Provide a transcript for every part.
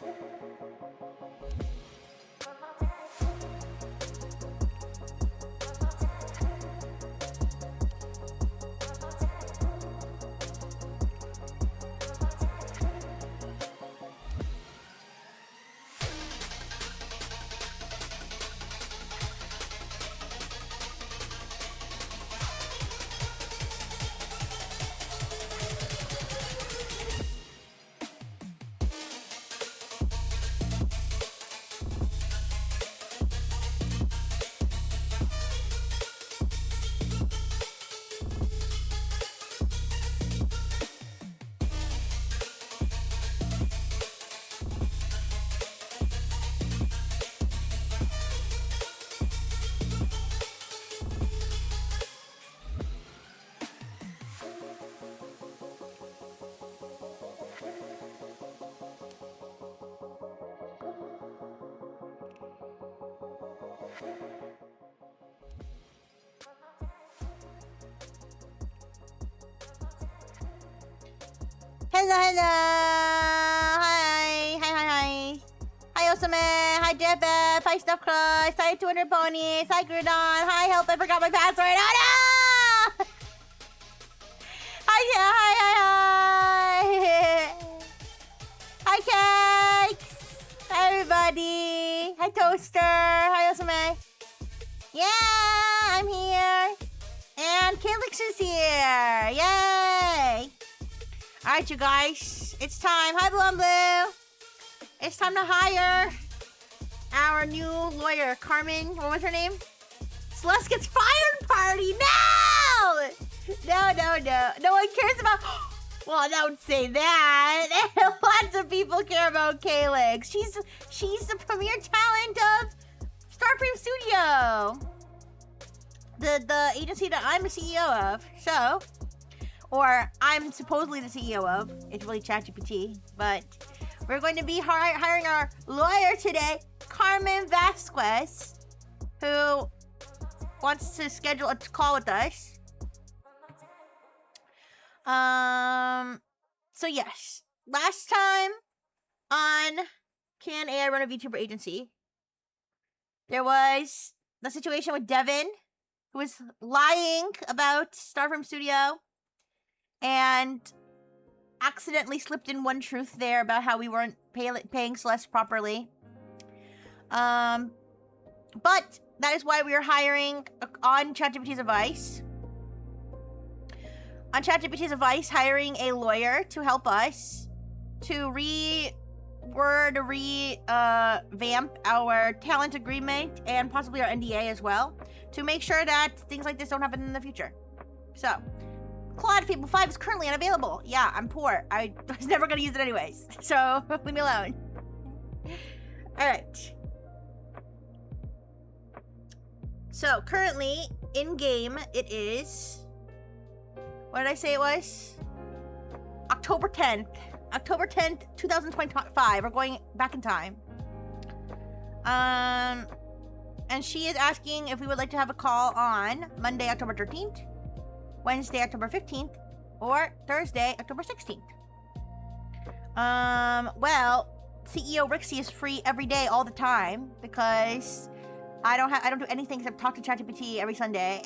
Hello, hello! Hi! Hi, Osame! Hi, Jeff! Hi, Stuff Crust! Hi, 200 Ponies! Hi, Grudon! Hi, help! I forgot my password! Oh, no! Hi! Hi, Cakes! Hi, everybody! Hi, Toaster! Hi, Osame! Yeah! I'm here! And Calyx is here! Yay! Alright, you guys. It's time. Hi, Blue and Blue! It's time to hire our new lawyer, Carmen. What was her name? Celeste gets fired party! No! No one cares about... Well, don't say that. Lots of people care about Calyx. She's the premier talent of Starframe Studio. The agency that I'm the CEO of. So, or I'm supposedly the CEO of. It's really ChatGPT. But we're going to be hiring our lawyer today, Carmen Vasquez, who wants to schedule a call with us. So yes, last time on Can AI Run a VTuber Agency, there was the situation with Devin, who was lying about Starframe Studio and accidentally slipped in one truth there about how we weren't paying Celeste properly. But that is why we are hiring on ChatGPT's advice. On ChatGPT's advice, hiring a lawyer to help us to revamp our talent agreement and possibly our NDA as well, to make sure that things like this don't happen in the future. So, Claude Fable 5 is currently unavailable. Yeah, I'm poor. I was never going to use it anyways. So, leave me alone. Alright. So, currently, in-game, it is... What did I say it was? October 10th. October 10th, 2025. We're going back in time. And she is asking if we would like to have a call on Monday, October 13th, Wednesday, October 15th, or Thursday, October 16th. Well, CEO Rixie is free every day, all the time, because I don't do anything except talk to ChatGPT every Sunday.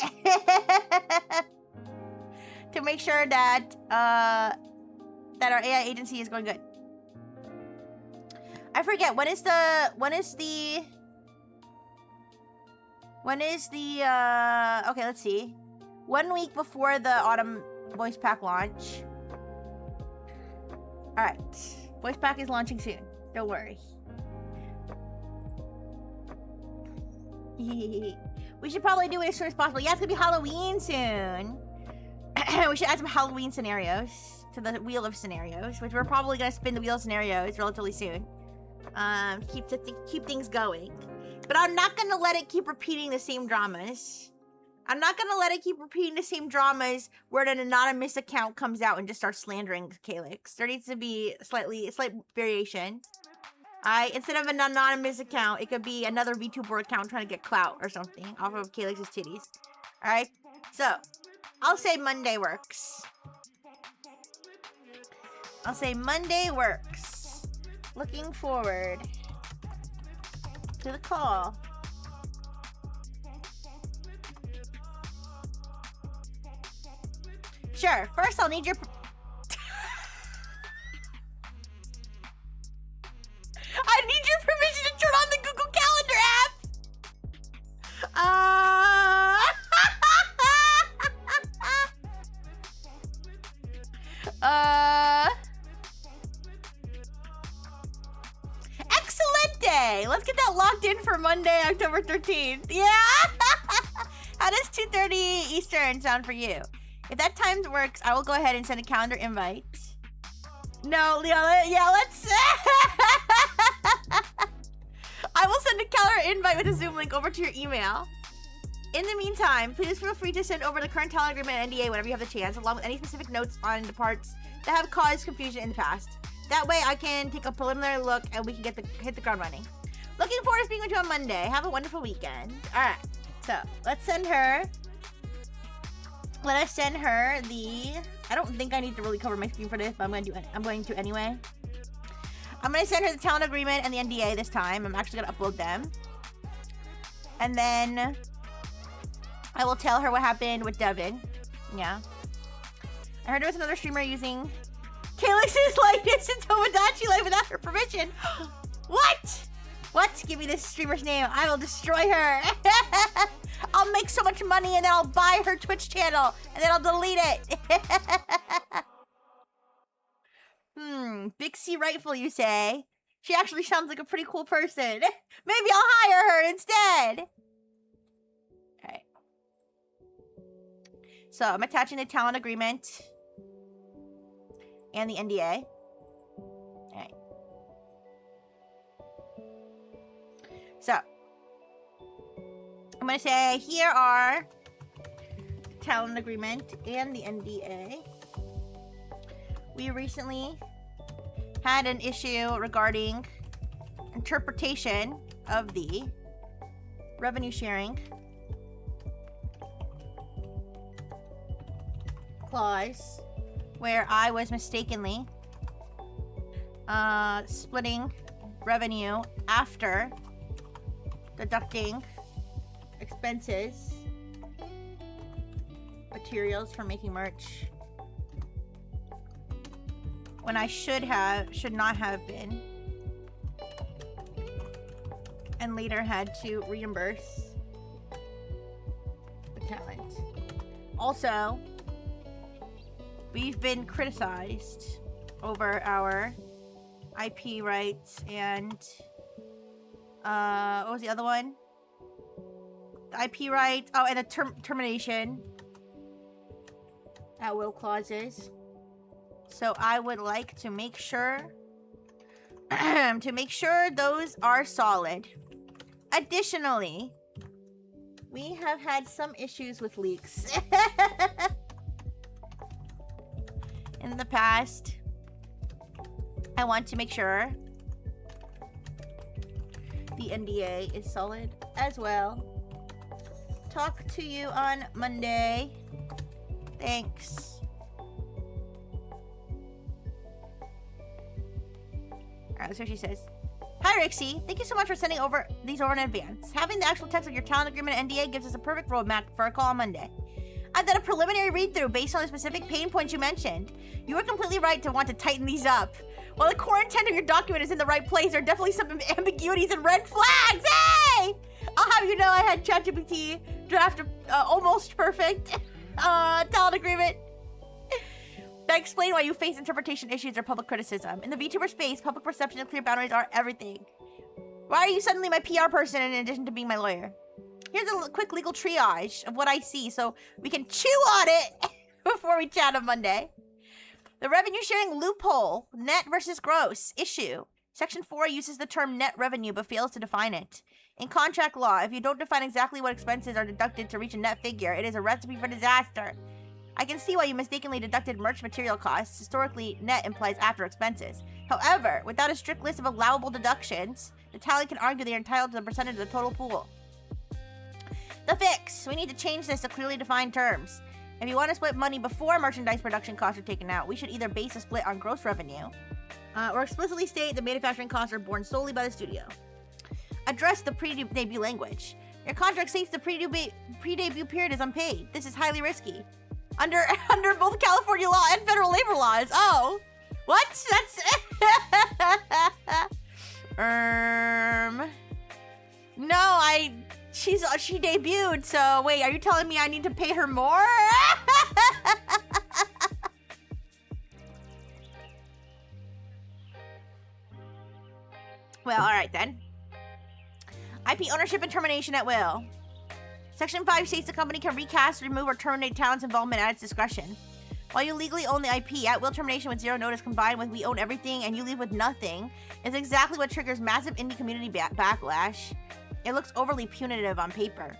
To make sure that that our AI agency is going good. I forget, when is the okay, let's see. 1 week before the autumn voice pack launch. Alright. Voice pack is launching soon. Don't worry. We should probably do it as soon as possible. Yeah, it's gonna be Halloween soon. We should add some Halloween scenarios to the wheel of scenarios, which we're probably gonna spin the wheel of scenarios relatively soon. Keep things going. But I'm not gonna let it keep repeating the same dramas. I'm not gonna let it keep repeating the same dramas where an anonymous account comes out and just starts slandering Calyx. There needs to be a slight variation. Instead of an anonymous account, it could be another VTuber account trying to get clout or something off of Calyx's titties. Alright? So, I'll say Monday works. Looking forward to the call. Sure. First, I'll need your... I need your permission to turn on the Google Calendar app. Excellent day. Let's get that locked in for Monday, October 13th. Yeah. How does 2:30 Eastern sound for you? If that time works, I will go ahead and send a calendar invite. No, Leo, yeah, let's... I will send a calendar invite with a Zoom link over to your email. In the meantime, please feel free to send over the current talent agreement and NDA whenever you have the chance, along with any specific notes on the parts that have caused confusion in the past. That way, I can take a preliminary look and we can hit the ground running. Looking forward to speaking with you on Monday. Have a wonderful weekend. All right, so let's send her... Let us send her the... I don't think I need to really cover my screen for this, but I'm going to anyway. I'm going to send her the talent agreement and the NDA this time. I'm actually going to upload them. And then I will tell her what happened with Devin. Yeah. I heard there was another streamer using Calyx's likeness in Tomodachi Life without her permission. What? What? Give me this streamer's name. I will destroy her. I'll make so much money and then I'll buy her Twitch channel and then I'll delete it. Bixie Rightful, you say? She actually sounds like a pretty cool person. Maybe I'll hire her instead. Alright. So I'm attaching the talent agreement and the NDA. Alright. So I'm going to say, here are the talent agreement and the NDA. We recently had an issue regarding interpretation of the revenue sharing clause, where I was mistakenly splitting revenue after deducting expenses, materials for making merch, when I should not have been, and later had to reimburse the talent. Also, we've been criticized over our IP rights and what was the other one? The IP rights. Oh, and the termination at will clauses. So I would like to make sure those are solid. Additionally, we have had some issues with leaks in the past. I want to make sure the NDA is solid as well. Talk to you on Monday. Thanks. Alright, so she says, "Hi Rixie, thank you so much for sending these over in advance. Having the actual text of your talent agreement and NDA gives us a perfect roadmap for a call on Monday. I've done a preliminary read-through based on the specific pain points you mentioned. You were completely right to want to tighten these up. While the core intent of your document is in the right place, there are definitely some ambiguities and red flags. Hey! I'll have you know I had ChatGPT draft almost perfect talent agreement that explain why you face interpretation issues or public criticism. In the VTuber space, public perception and clear boundaries are everything. Why are you suddenly my PR person in addition to being my lawyer? Here's a quick legal triage of what I see so we can chew on it before we chat on Monday. The revenue sharing loophole, net versus gross, issue. Section 4 uses the term net revenue but fails to define it. In contract law, if you don't define exactly what expenses are deducted to reach a net figure, it is a recipe for disaster. I can see why you mistakenly deducted merch material costs. Historically, net implies after expenses. However, without a strict list of allowable deductions, the talent can argue they are entitled to the percentage of the total pool. The fix. We need to change this to clearly defined terms. If you want to split money before merchandise production costs are taken out, we should either base a split on gross revenue Or explicitly state the manufacturing costs are borne solely by the studio. Address the pre-debut language. Your contract states the pre-debut period is unpaid. This is highly risky. Under both California law and federal labor laws. Oh. What? That's... No, she debuted, so wait, are you telling me I need to pay her more? Well, alright then. IP ownership and termination at will. Section 5 states the company can recast, remove, or terminate talent's involvement at its discretion. While you legally own the IP, at will termination with zero notice combined with we own everything and you leave with nothing is exactly what triggers massive indie community backlash. It looks overly punitive on paper.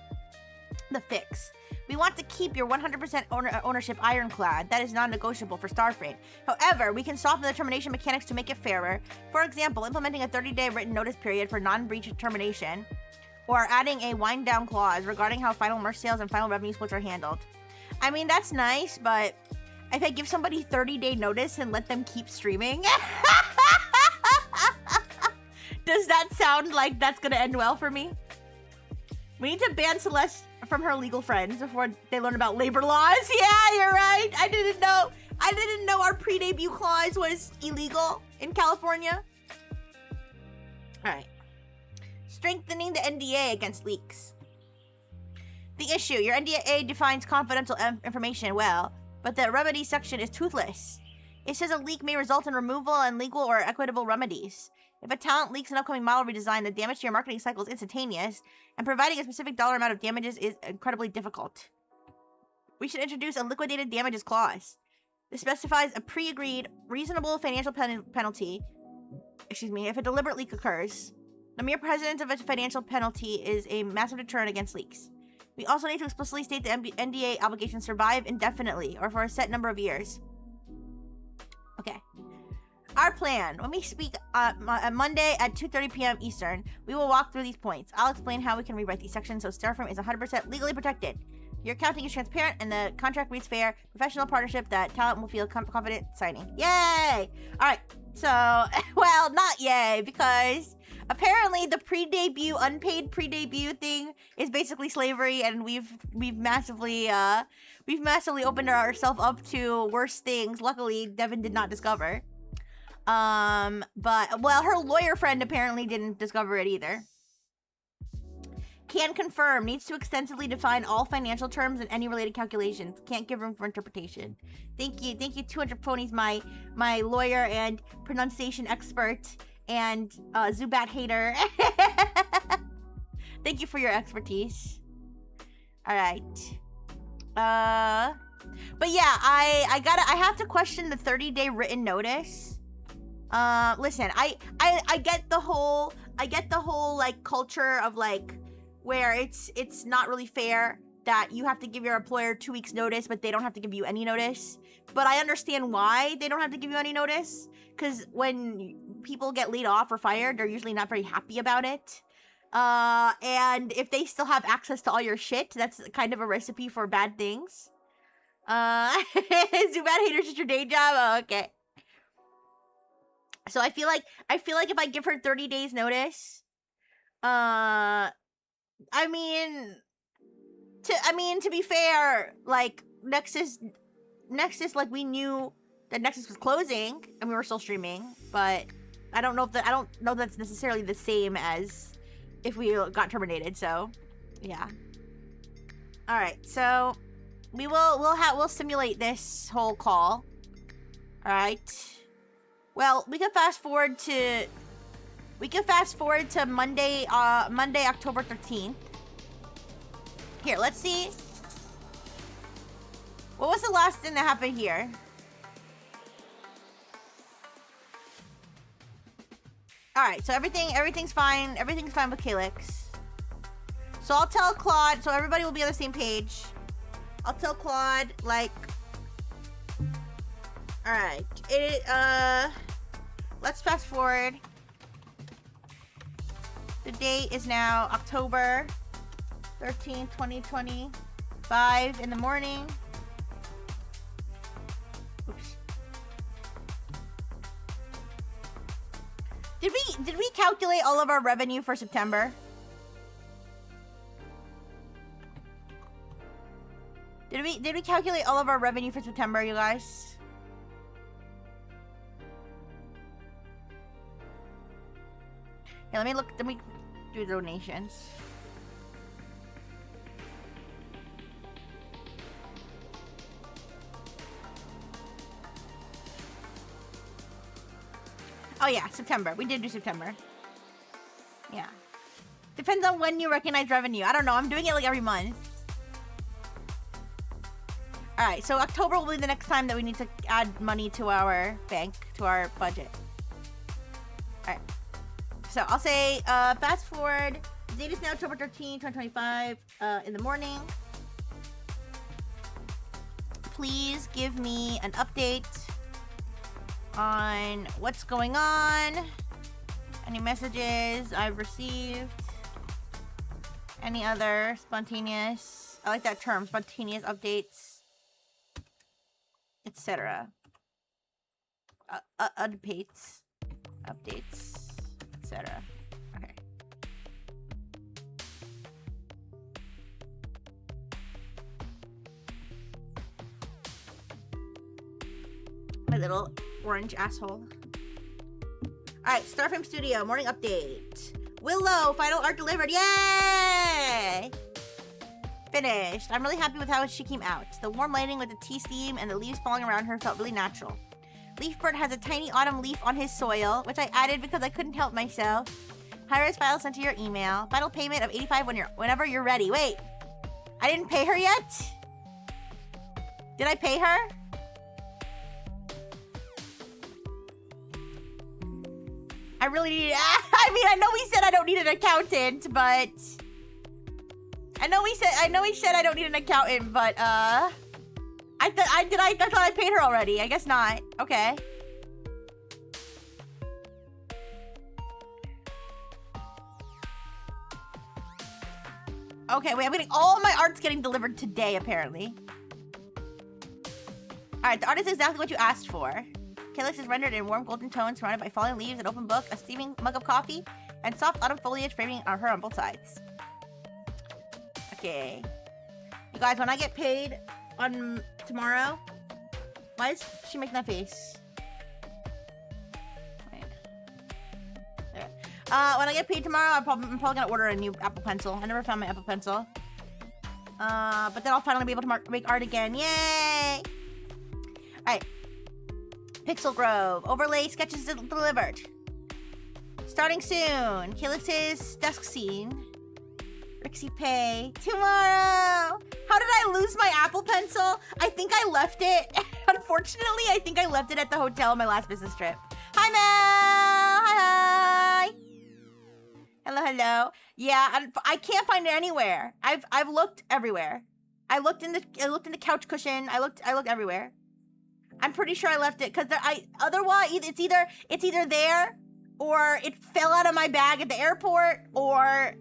The fix. We want to keep your 100% ownership ironclad. That is non-negotiable for Starframe. However, we can soften the termination mechanics to make it fairer. For example, implementing a 30-day written notice period for non-breach termination, or adding a wind-down clause regarding how final merch sales and final revenue splits are handled. I mean, that's nice, but if I give somebody 30-day notice and let them keep streaming, does that sound like that's gonna end well for me? We need to ban Celeste from her legal friends before they learn about labor laws. Yeah, you're right. I didn't know our pre-debut clause was illegal in California. All right. Strengthening the NDA against leaks. The issue. Your NDA defines confidential information well, but the remedy section is toothless. It says a leak may result in removal and legal or equitable remedies. If a talent leaks an upcoming model redesign, the damage to your marketing cycle is instantaneous, and providing a specific dollar amount of damages is incredibly difficult. We should introduce a liquidated damages clause. This specifies a pre-agreed, reasonable financial penalty, if a deliberate leak occurs. The mere presence of a financial penalty is a massive deterrent against leaks. We also need to explicitly state the NDA obligations survive indefinitely, or for a set number of years. Okay. Our plan. When we speak on Monday at 2:30 p.m. Eastern, we will walk through these points. I'll explain how we can rewrite these sections so Starframe is 100% legally protected. Your accounting is transparent and the contract reads fair, professional partnership that talent will feel confident signing. Yay! Alright, so, well, not yay, because apparently the pre-debut, unpaid pre-debut thing is basically slavery, and we've massively opened ourselves up to worse things. Luckily, Devin did not discover. But, well, her lawyer friend apparently didn't discover it either. Can confirm. Needs to extensively define all financial terms and any related calculations. Can't give room for interpretation. Thank you, 200 ponies, my lawyer and pronunciation expert and Zubat hater. Thank you for your expertise. All right. But yeah, I have to question the 30-day written notice. Listen, I get the whole like culture of like where it's not really fair that you have to give your employer 2 weeks notice, but they don't have to give you any notice. But I understand why they don't have to give you any notice, because when people get laid off or fired, they're usually not very happy about it. And if they still have access to all your shit, that's kind of a recipe for bad things. Zubat haters is your day job? Oh, okay. So I feel like if I give her 30 days notice, I mean, to be fair, like Nexus, like we knew that Nexus was closing and we were still streaming, but I don't know that's necessarily the same as if we got terminated. So, yeah. All right, so we'll simulate this whole call. All right. Well, we can fast forward to Monday, October 13th. Here, let's see. What was the last thing that happened here? All right, so everything's fine. Everything's fine with Calyx. So I'll tell Claude, so everybody will be on the same page. I'll tell Claude, like, all right, let's fast forward. The date is now October 13th, 2025 in the morning. Oops. Did we calculate all of our revenue for September? Did we calculate all of our revenue for September, you guys? Yeah, let me do donations. Oh yeah, September. We did do September. Yeah. Depends on when you recognize revenue. I don't know. I'm doing it like every month. Alright, so October will be the next time that we need to add money to our bank, to our budget. Alright. So I'll say, fast forward. The date is now October 13, 2025, in the morning. Please give me an update on what's going on, any messages I've received, any other spontaneous, I like that term, spontaneous updates, etc. Updates, etc. Okay. My little orange asshole. Alright, Starframe Studio, morning update. Willow, final art delivered. Yay! Finished. I'm really happy with how she came out. The warm lighting with the tea steam and the leaves falling around her felt really natural. Leafbird has a tiny autumn leaf on his soil, which I added because I couldn't help myself. High-res file sent to your email. Final payment of 85 whenever you're ready. Wait, I didn't pay her yet? Did I pay her? I really need. I mean, I know we said I don't need an accountant, but I know we said I don't need an accountant, but I thought I paid her already. I guess not. Okay. Okay, wait. I'm getting all my art's getting delivered today, apparently. All right, the art is exactly what you asked for. Calyx is rendered in warm golden tones, surrounded by falling leaves, an open book, a steaming mug of coffee, and soft autumn foliage framing her on both sides. Okay. You guys, when I get paid on tomorrow... Why is she making that face? Wait. There. When I get paid tomorrow, I'm probably gonna order a new Apple Pencil. I never found my Apple Pencil. But then I'll finally be able to make art again. Yay! Alright. Pixel Grove. Overlay sketches delivered. Starting soon. Calyx's desk scene. Rixie Pay. Tomorrow! How did I lose my Apple Pencil? I think I left it. Unfortunately, I think I left it at the hotel on my last business trip. Hi, Mel! Hi, hi! Hello, hello. Yeah, I can't find it anywhere. I've looked everywhere. I looked in the couch cushion. I looked everywhere. I'm pretty sure I left it because otherwise it's either there or it fell out of my bag at the airport or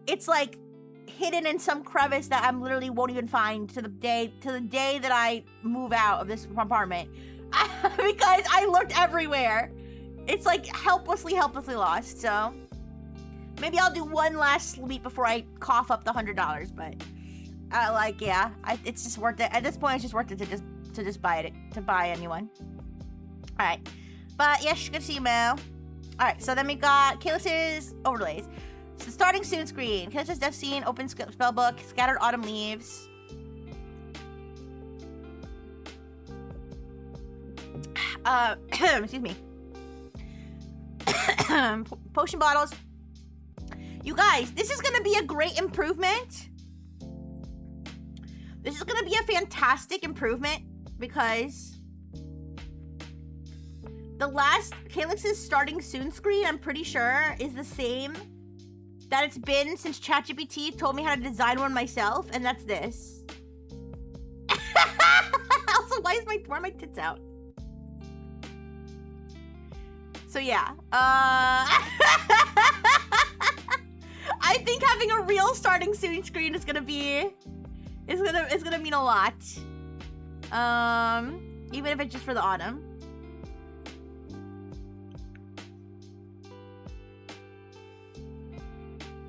it's like hidden in some crevice that I literally won't even find to the day that I move out of this apartment because I looked everywhere. It's like helplessly lost. So maybe I'll do one last sleep before I cough up the $100. But yeah, it's just worth it. At this point, it's just worth it to just buy it, to buy anyone. All right, but yes, good to see you, Mel. All right, so then we got Calyx's overlays. So starting soon screen. Calyx's death scene, open spellbook, scattered autumn leaves. Excuse me. Potion bottles. You guys, this is gonna be a great improvement. This is gonna be a fantastic improvement because the last Calyx's starting soon screen, I'm pretty sure, is the same that it's been since ChatGPT told me how to design one myself, and that's this. Also, why are my tits out? So yeah, I think having a real starting soon screen is gonna be, it's gonna mean a lot. Even if it's just for the autumn.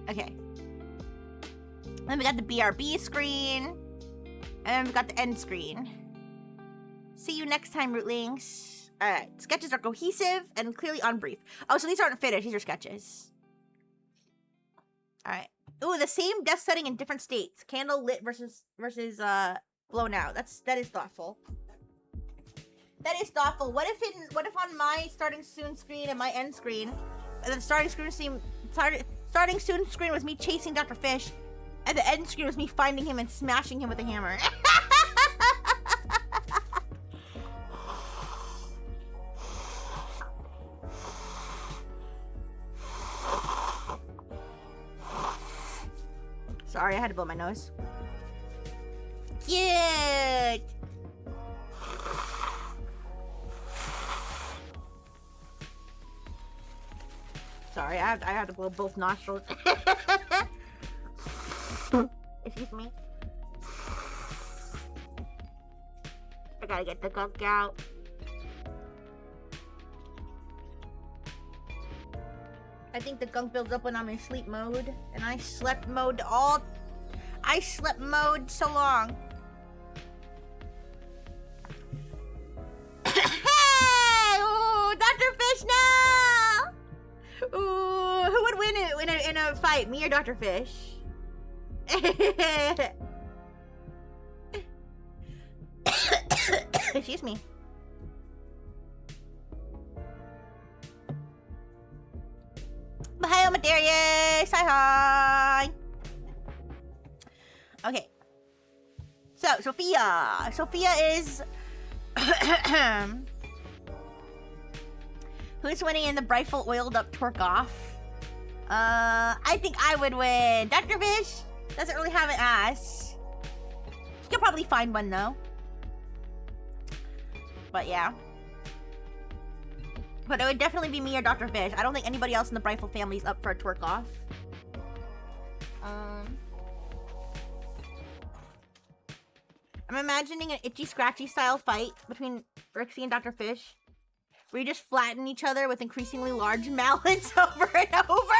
Okay. Then we got the BRB screen. And then we got the end screen. See you next time, Rootlings. Alright, sketches are cohesive and clearly on brief. Oh, so these aren't finished, these are sketches. Alright. Ooh, the same depth setting in different states. Candle lit versus blown out. That is thoughtful. That is thoughtful. What if on my starting soon screen and my end screen, the starting soon screen was me chasing Dr. Fish, and the end screen was me finding him and smashing him with a hammer. Sorry, I had to blow my nose. Cute! Sorry, I have to blow both nostrils. Excuse me. I gotta get the gunk out. I think the gunk builds up when I'm in sleep mode, and I slept mode so long. Hey! Ooh, Dr. Fish, no! Ooh, who would win in a fight, me or Dr. Fish? Excuse me. Hi, Materius! Hi! Okay. So, Sophia. Sophia is... Who's winning in the Brightful oiled up twerk off? I think I would win. Dr. Fish doesn't really have an ass. You could probably find one, though. But, yeah. But it would definitely be me or Dr. Fish. I don't think anybody else in the Brightful family is up for a twerk off. I'm imagining an Itchy Scratchy style fight between Rixie and Dr. Fish, where you just flatten each other with increasingly large mallets over and over.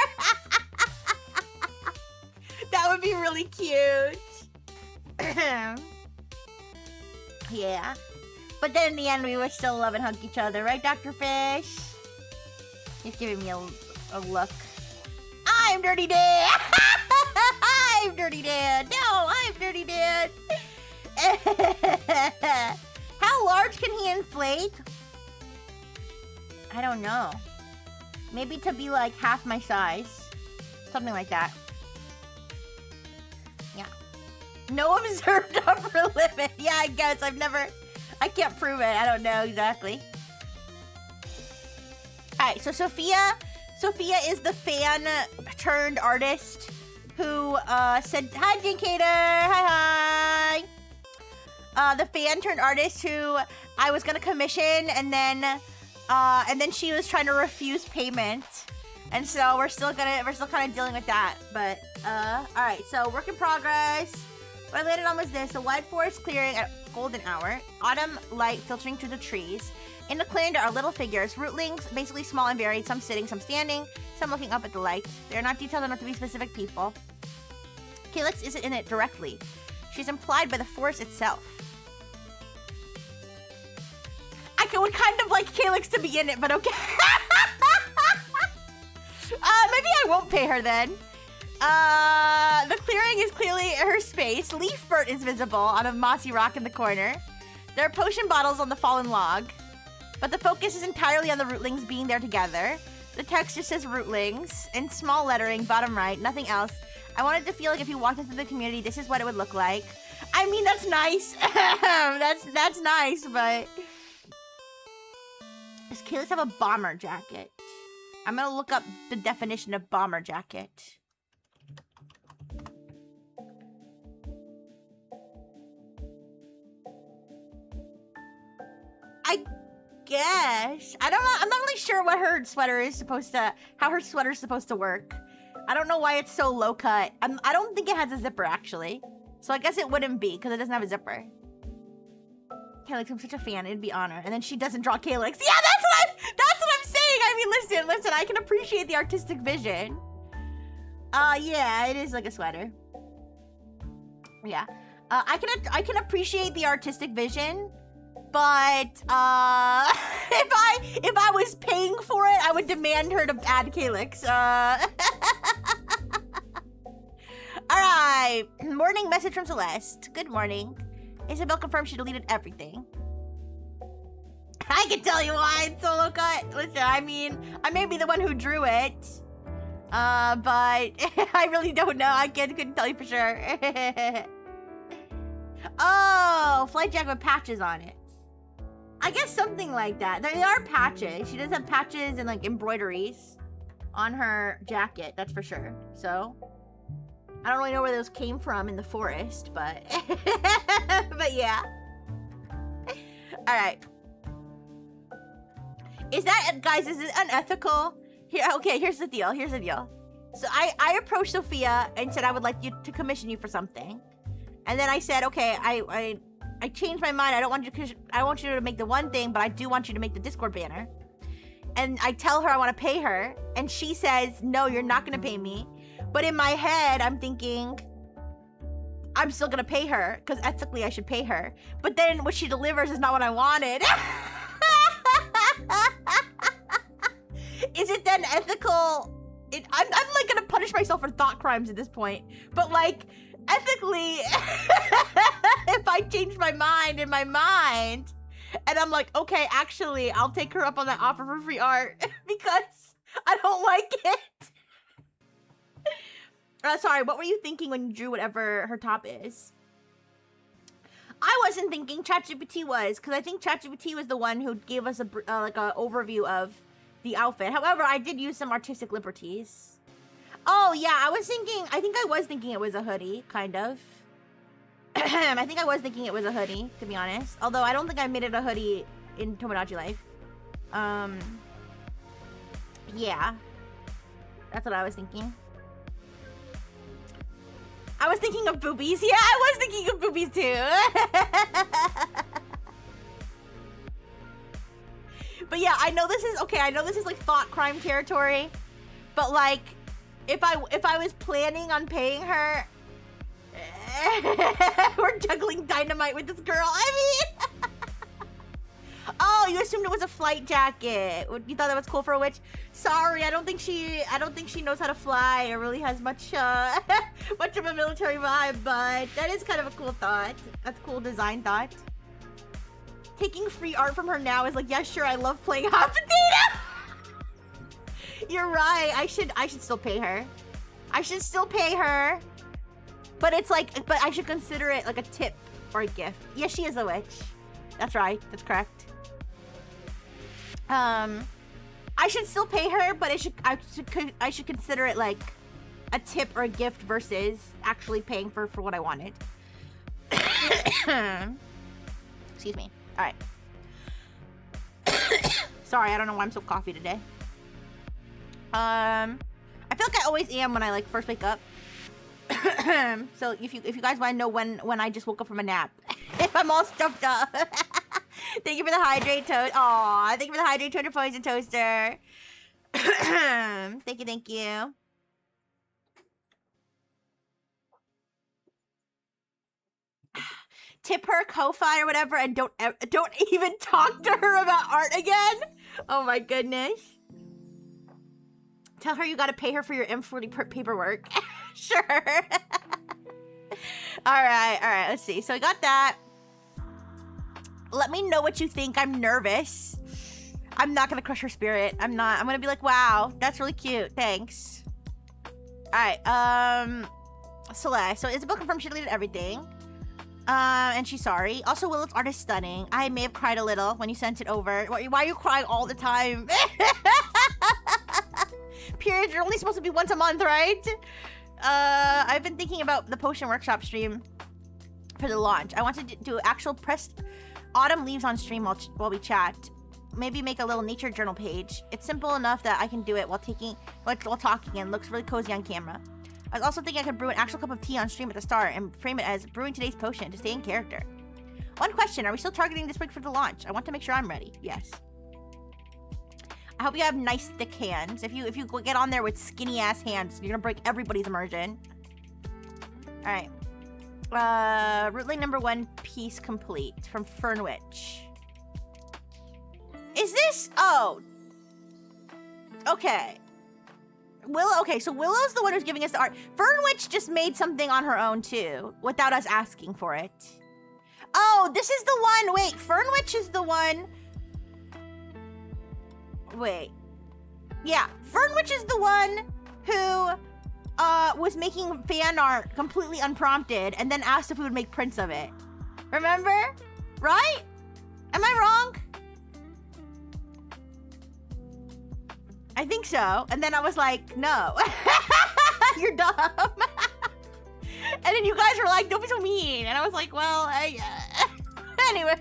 That would be really cute. Yeah. But then in the end, we would still love and hug each other, right, Dr. Fish? He's giving me a look. I'm Dirty Dad! I'm Dirty Dad! No, I'm Dirty Dad! How large can he inflate? I don't know. Maybe to be like half my size. Something like that. Yeah. No observed upper limit. Yeah, I guess. I can't prove it. I don't know exactly. Alright, so Sophia is the fan turned artist who said, hi, Jinkater! Hi! The fan turned artist who I was gonna commission, and then she was trying to refuse payment, and so we're still kind of dealing with that. But all right, so work in progress. What I landed on was this: a wide forest clearing at golden hour, autumn light filtering through the trees. In the clearing, there are little figures, rootlings, basically small and varied, some sitting, some standing, some looking up at the light. They are not detailed enough to be specific people. Calyx isn't in it directly. She's implied by the forest itself. I would kind of like Calyx to be in it, but okay. Maybe I won't pay her then. The clearing is clearly her space. Leafbird is visible on a mossy rock in the corner. There are potion bottles on the fallen log, but the focus is entirely on the rootlings being there together. The text just says rootlings in small lettering, bottom right, nothing else. I wanted to feel like if you walked into the community, this is what it would look like. I mean, that's nice. that's nice, but... Does Calyx have a bomber jacket? I'm gonna look up the definition of bomber jacket. I guess. I don't know. I'm not really sure what her sweater is supposed to... How her sweater is supposed to work. I don't know why it's so low cut. I don't think it has a zipper, actually. So I guess it wouldn't be, because it doesn't have a zipper. Calyx, I'm such a fan. It'd be honor. And then she doesn't draw Calyx. Yeah, that's what I'm saying. I mean, listen. I can appreciate the artistic vision. Yeah, it is like a sweater. Yeah. I can appreciate the artistic vision, but if I was paying for it, I would demand her to add Calyx. All right. Morning message from Celeste. Good morning. Isabel confirmed she deleted everything. I can tell you why it's solo cut. Listen, I mean, I may be the one who drew it, but I really don't know. I couldn't tell you for sure. Oh, flight jacket with patches on it. I guess something like that. There are patches. She does have patches and like embroideries on her jacket, that's for sure. So, I don't really know where those came from in the forest, but but yeah. All right. Is that, guys, is it unethical? Here, okay, here's the deal. Here's the deal. So I approached Sophia and said I would like you to commission you for something. And then I said, okay, I changed my mind. I want you to make the one thing, but I do want you to make the Discord banner. And I tell her I want to pay her, and she says, no, you're not going to pay me. But in my head, I'm thinking, I'm still going to pay her, because ethically I should pay her. But then what she delivers is not what I wanted. Is it then ethical? I'm like going to punish myself for thought crimes at this point. But like, ethically, if I change my mind in my mind, and I'm like, okay, actually, I'll take her up on that offer for free art because I don't like it. Sorry, what were you thinking when you drew whatever her top is? I wasn't thinking. ChatGPT was, because I think ChatGPT was the one who gave us a like a overview of the outfit. However, I did use some artistic liberties. Oh yeah, I think I was thinking it was a hoodie, kind of. I think I was thinking it was a hoodie, to be honest. Although I don't think I made it a hoodie in Tomodachi Life. Yeah. That's what I was thinking. I was thinking of boobies. Yeah, I was thinking of boobies too. But yeah, I know this is like thought crime territory. But like, if I was planning on paying her, we're juggling dynamite with this girl. I mean, oh, you assumed it was a flight jacket. You thought that was cool for a witch. Sorry, I don't think she knows how to fly or really has much much of a military vibe. But that is kind of a cool thought. That's a cool design thought. Taking free art from her now is like, yeah, sure, I love playing hot potato. You're right. I should still pay her. I should still pay her. But it's like, but I should consider it like a tip or a gift. Yeah, she is a witch. That's right. That's correct. I should still pay her, but I should consider it like a tip or a gift versus actually paying for what I wanted. Excuse me. All right. Sorry, I don't know why I'm so coffee today. I feel like I always am when I like first wake up. So if you guys want to know when I just woke up from a nap, if I'm all stuffed up. Thank you for the hydrate toast. Aw, thank you for the hydrate 200 points and toaster. Thank you. Tip her, Ko-Fi or whatever, and don't even talk to her about art again. Oh my goodness. Tell her you gotta pay her for your M40 paperwork. Sure. All right. Let's see. So I got that. Let me know what you think. I'm nervous. I'm not gonna crush her spirit. I'm not. I'm gonna be like, wow, that's really cute. Thanks. All right. Celeste. So Isabel confirmed she deleted everything. And she's sorry. Also, Willow's art is stunning. I may have cried a little when you sent it over. Why are you crying all the time? Periods are only supposed to be once a month, right? I've been thinking about the potion workshop stream for the launch. I want to do actual pressed autumn leaves on stream while we chat. Maybe make a little nature journal page. It's simple enough that I can do it while talking and looks really cozy on camera. I was also thinking I could brew an actual cup of tea on stream at the start and frame it as brewing today's potion to stay in character. One question, are we still targeting this week for the launch? I want to make sure I'm ready. Yes. I hope you have nice thick hands. If you get on there with skinny ass hands, you're gonna break everybody's immersion. All right. Route lane number 1 piece complete from Fernwich. Is this? Oh. Okay. Willow. Okay, so Willow's the one who's giving us the art. Fernwich just made something on her own too, without us asking for it. Oh, this is the one. Wait, Fernwich is the one. Wait. Yeah, Fernwich is the one who was making fan art completely unprompted and then asked if we would make prints of it. Remember? Right? Am I wrong? I think so. And then I was like, no. You're dumb. And then you guys were like, don't be so mean. And I was like, well, anyway.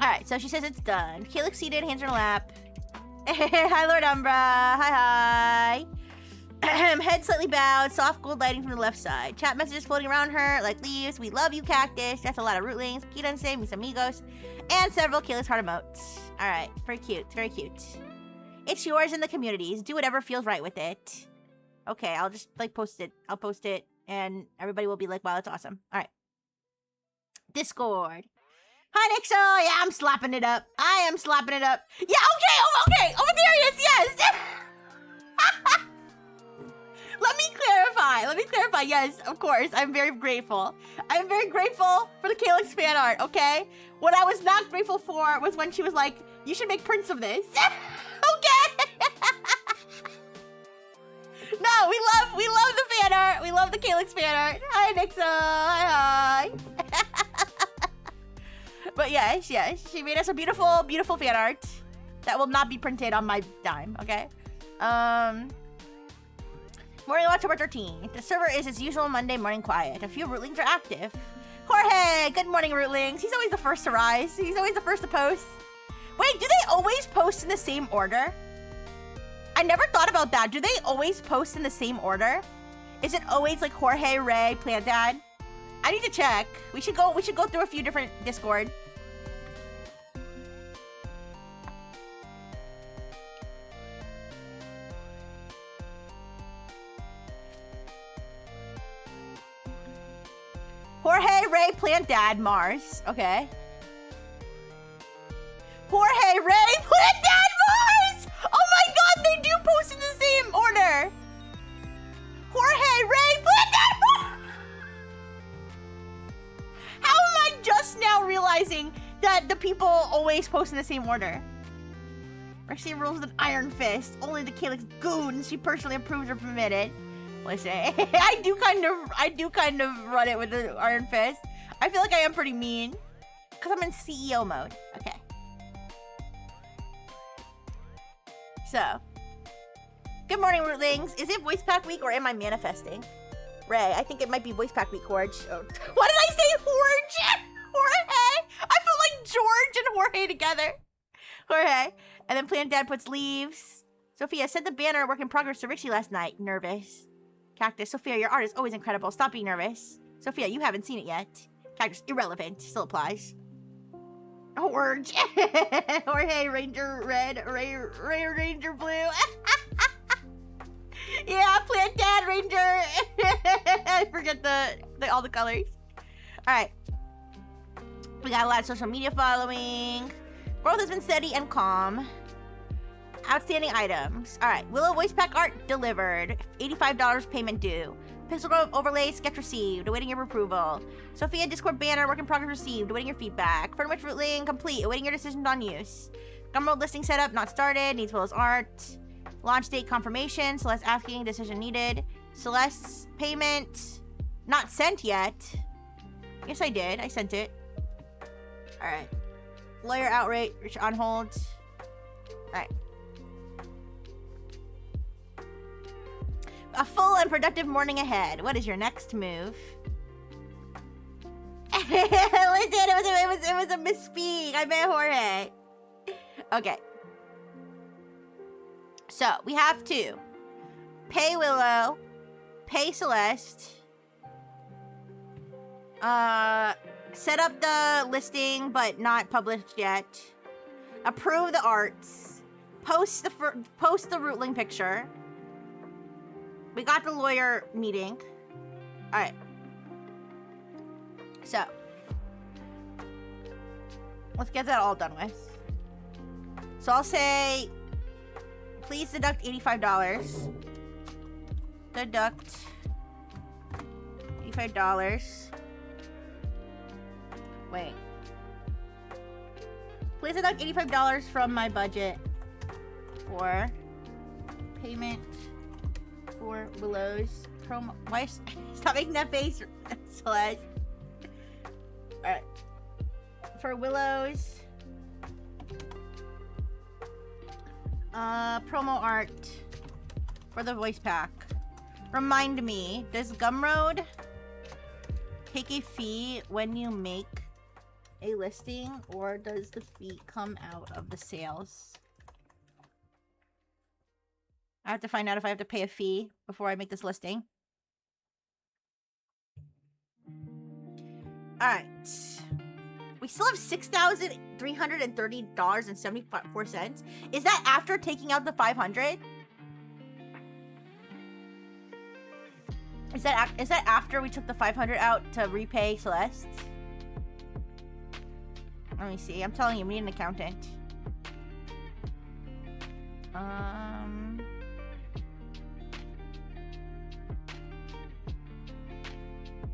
All right, so she says it's done. Calyx seated, hands on her lap. Hi, Lord Umbra. Hi. Head slightly bowed, soft gold lighting from the left side. Chat messages floating around her like leaves. We love you, Cactus. That's a lot of rootlings. Kidanse, mis amigos. And several Calyx heart emotes. All right, very cute, very cute. It's yours in the communities. Do whatever feels right with it. Okay, I'll just like post it. I'll post it and everybody will be like, wow, that's awesome. All right. Discord. Hi, Nixo. Yeah, I'm slapping it up. I am slapping it up. Yeah, okay. Oh, okay. Oh, there he is. Yes. Let me clarify. Yes, of course. I'm very grateful. I'm very grateful for the Calyx fan art, okay? What I was not grateful for was when she was like, you should make prints of this. Okay. No, we love the fan art. We love the Calyx fan art. Hi, Nixo. Hi. But yes, she made us a beautiful, beautiful fan art that will not be printed on my dime, okay? Morning watch over 13. The server is its usual Monday morning quiet. A few rootlings are active. Jorge, good morning, rootlings. He's always the first to rise. He's always the first to post. Wait, do they always post in the same order? I never thought about that. Do they always post in the same order? Is it always like Jorge, Ray, Plant Dad? I need to check. We should go through a few different Discord. Jorge, Ray, Plant Dad, Mars. Okay. Jorge, Ray, Plant Dad, Mars! Oh my god, they do post in the same order! Jorge, Ray, Plant Dad, Mars! How am I just now realizing that the people always post in the same order? Rexy rules with an iron fist. Only the Calyx goons she personally approves are permitted. Listen, I do kind of run it with the iron fist. I feel like I am pretty mean. Because I'm in CEO mode. Okay. So. Good morning, rootlings. Is it voice pack week or am I manifesting? Ray, I think it might be voice pack week, Jorge. Oh. What did I say? Jorge? Jorge? I feel like George and Jorge together. Jorge. And then Plant Dad puts leaves. Sophia sent the banner work in progress to Richie last night. Nervous. Cactus, Sophia, your art is always incredible. Stop being nervous. Sophia, you haven't seen it yet. Cactus, irrelevant. Still applies. Jorge. Jorge, Ranger Red. Ray, Ranger Blue. Yeah, Plant Dad, Ranger. I forget all the colors. All right. We got a lot of social media following. Growth has been steady and calm. Outstanding items. All right. Willow voice pack art delivered. $85 payment due. Pixel Grove overlay sketch received. Awaiting your approval. Sophia Discord banner work in progress received. Awaiting your feedback. Fernwich rootling complete. Awaiting your decision on use. Gumroad listing setup not started. Needs Willow's art. Launch date confirmation. Celeste asking decision needed. Celeste's payment not sent yet. Yes, I did. I sent it. All right. Lawyer outrage on hold. All right. A full and productive morning ahead. What is your next move? It was a misspeak. I meant Jorge. Okay. So, we have to pay Willow, pay Celeste, set up the listing, but not published yet. Approve the arts. Post the Rootling picture. We got the lawyer meeting. All right. So, let's get that all done with. So I'll say, please deduct $85. Deduct $85. Wait. Please deduct $85 from my budget for payment for Willow's promo. Why? Stop making that face, Celeste. Alright. For Willow's promo art for the voice pack. Remind me, does Gumroad take a fee when you make a listing, or does the fee come out of the sales? I have to find out if I have to pay a fee before I make this listing. Alright. We still have $6,330.74. Is that after taking out the 500? Is that after we took the 500 out to repay Celeste? Let me see. I'm telling you, we need an accountant.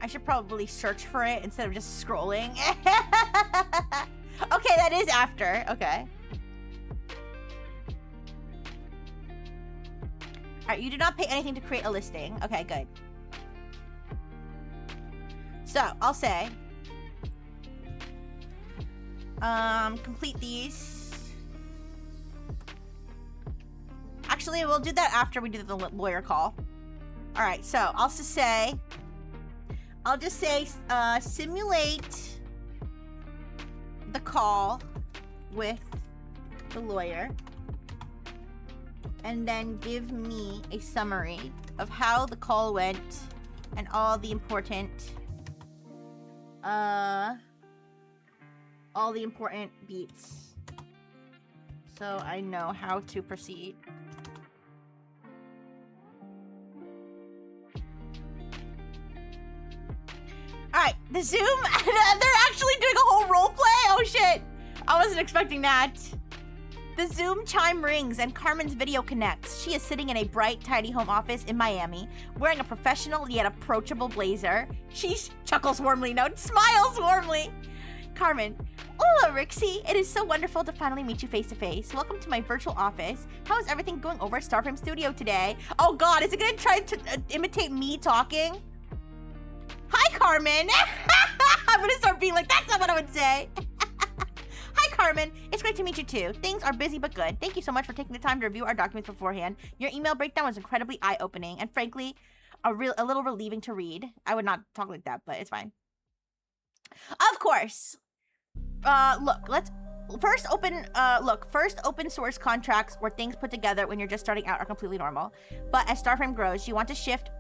I should probably search for it instead of just scrolling. Okay, that is after. Okay. Alright, you do not pay anything to create a listing. Okay, good. So, I'll say... complete these. Actually, we'll do that after we do the lawyer call. Alright, so, I'll just say... simulate the call with the lawyer, and then give me a summary of how the call went and all the important beats, so I know how to proceed. Alright, the Zoom, they're actually doing a whole role play? Oh shit, I wasn't expecting that. The Zoom chime rings and Carmen's video connects. She is sitting in a bright, tidy home office in Miami, wearing a professional yet approachable blazer. She chuckles warmly, smiles warmly. Carmen, hola Rixie, it is so wonderful to finally meet you face to face. Welcome to my virtual office. How is everything going over at Starframe Studio today? Oh god, is it gonna try to imitate me talking? Hi, Carmen. I'm gonna start being like, that's not what I would say. Hi, Carmen. It's great to meet you too. Things are busy but good. Thank you so much for taking the time to review our documents beforehand. Your email breakdown was incredibly eye-opening and frankly, a little relieving to read. I would not talk like that, but it's fine. Of course. First open source contracts or things put together when you're just starting out are completely normal. But as Starframe grows, we want to shift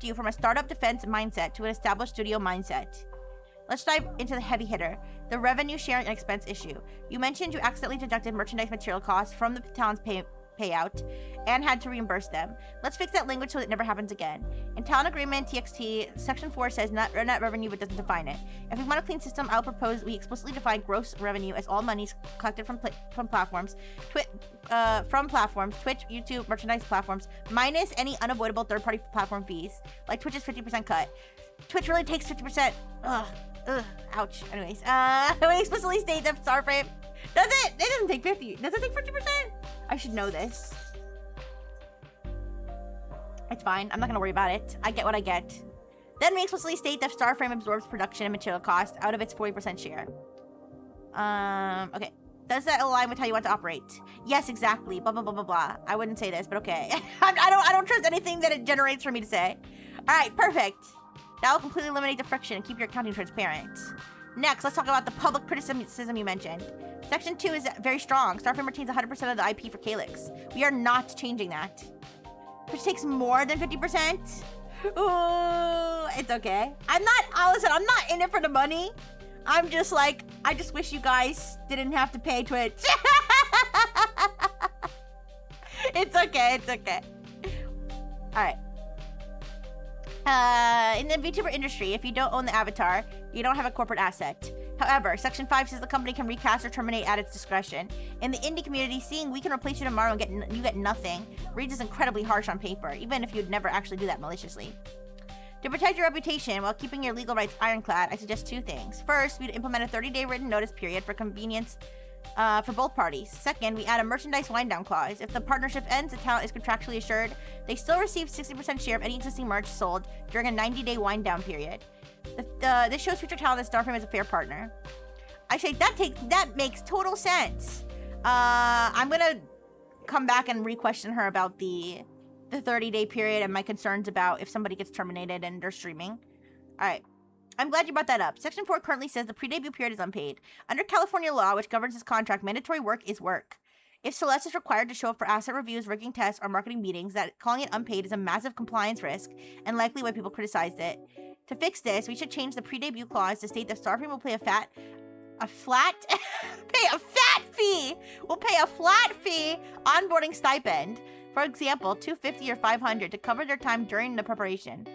you from a startup defense mindset to an established studio mindset. Let's dive into the heavy hitter, the revenue sharing and expense issue. You mentioned you accidentally deducted merchandise material costs from the talent's payout and had to reimburse them. Let's fix that language so it never happens again. In Talent Agreement TXT, Section 4 says net revenue but doesn't define it. If we want a clean system, I'll propose we explicitly define gross revenue as all monies collected from platforms, Twitch, YouTube, merchandise platforms, minus any unavoidable third-party platform fees, like Twitch's 50% cut. Twitch really takes 50%. Ouch. Anyways, we explicitly state that Starframe... Does it? It doesn't take 50. Does it take 50%? I should know this. It's fine. I'm not gonna worry about it. I get what I get. Then we explicitly state that Starframe absorbs production and material costs out of its 40% share. Okay. Does that align with how you want to operate? Yes, exactly. Blah, blah, blah, blah, blah. I wouldn't say this, but okay. I don't trust anything that it generates for me to say. All right, perfect. That will completely eliminate the friction and keep your accounting transparent. Next, let's talk about the public criticism you mentioned. Section 2 is very strong. Starframe retains 100% of the IP for Calyx. We are not changing that. Which takes more than 50%. Ooh, it's okay. I'm not in it for the money. I'm just like, I just wish you guys didn't have to pay Twitch. It's okay, it's okay. Alright. In the VTuber industry, if you don't own the avatar, you don't have a corporate asset. However, Section 5 says the company can recast or terminate at its discretion. In the indie community, seeing we can replace you tomorrow and you get nothing reads as incredibly harsh on paper, even if you'd never actually do that maliciously. To protect your reputation while keeping your legal rights ironclad, I suggest two things. First, we'd implement a 30-day written notice period for convenience for both parties. Second, we add a merchandise wind-down clause. If the partnership ends, the talent is contractually assured they still receive 60% share of any existing merch sold during a 90-day wind-down period. This shows future talent that Starframe is a fair partner. I say that makes total sense. I'm gonna come back and re-question her about the 30-day period and my concerns about if somebody gets terminated and they're streaming. All right. I'm glad you brought that up. Section 4 currently says the pre-debut period is unpaid. Under California law, which governs this contract, mandatory work is work. If Celeste is required to show up for asset reviews, rigging tests, or marketing meetings, that calling it unpaid is a massive compliance risk and likely why people criticized it. To fix this, we should change the pre-debut clause to state that Starframe will pay a flat fee onboarding stipend. For example, $250 or $500 to cover their time during the preparation.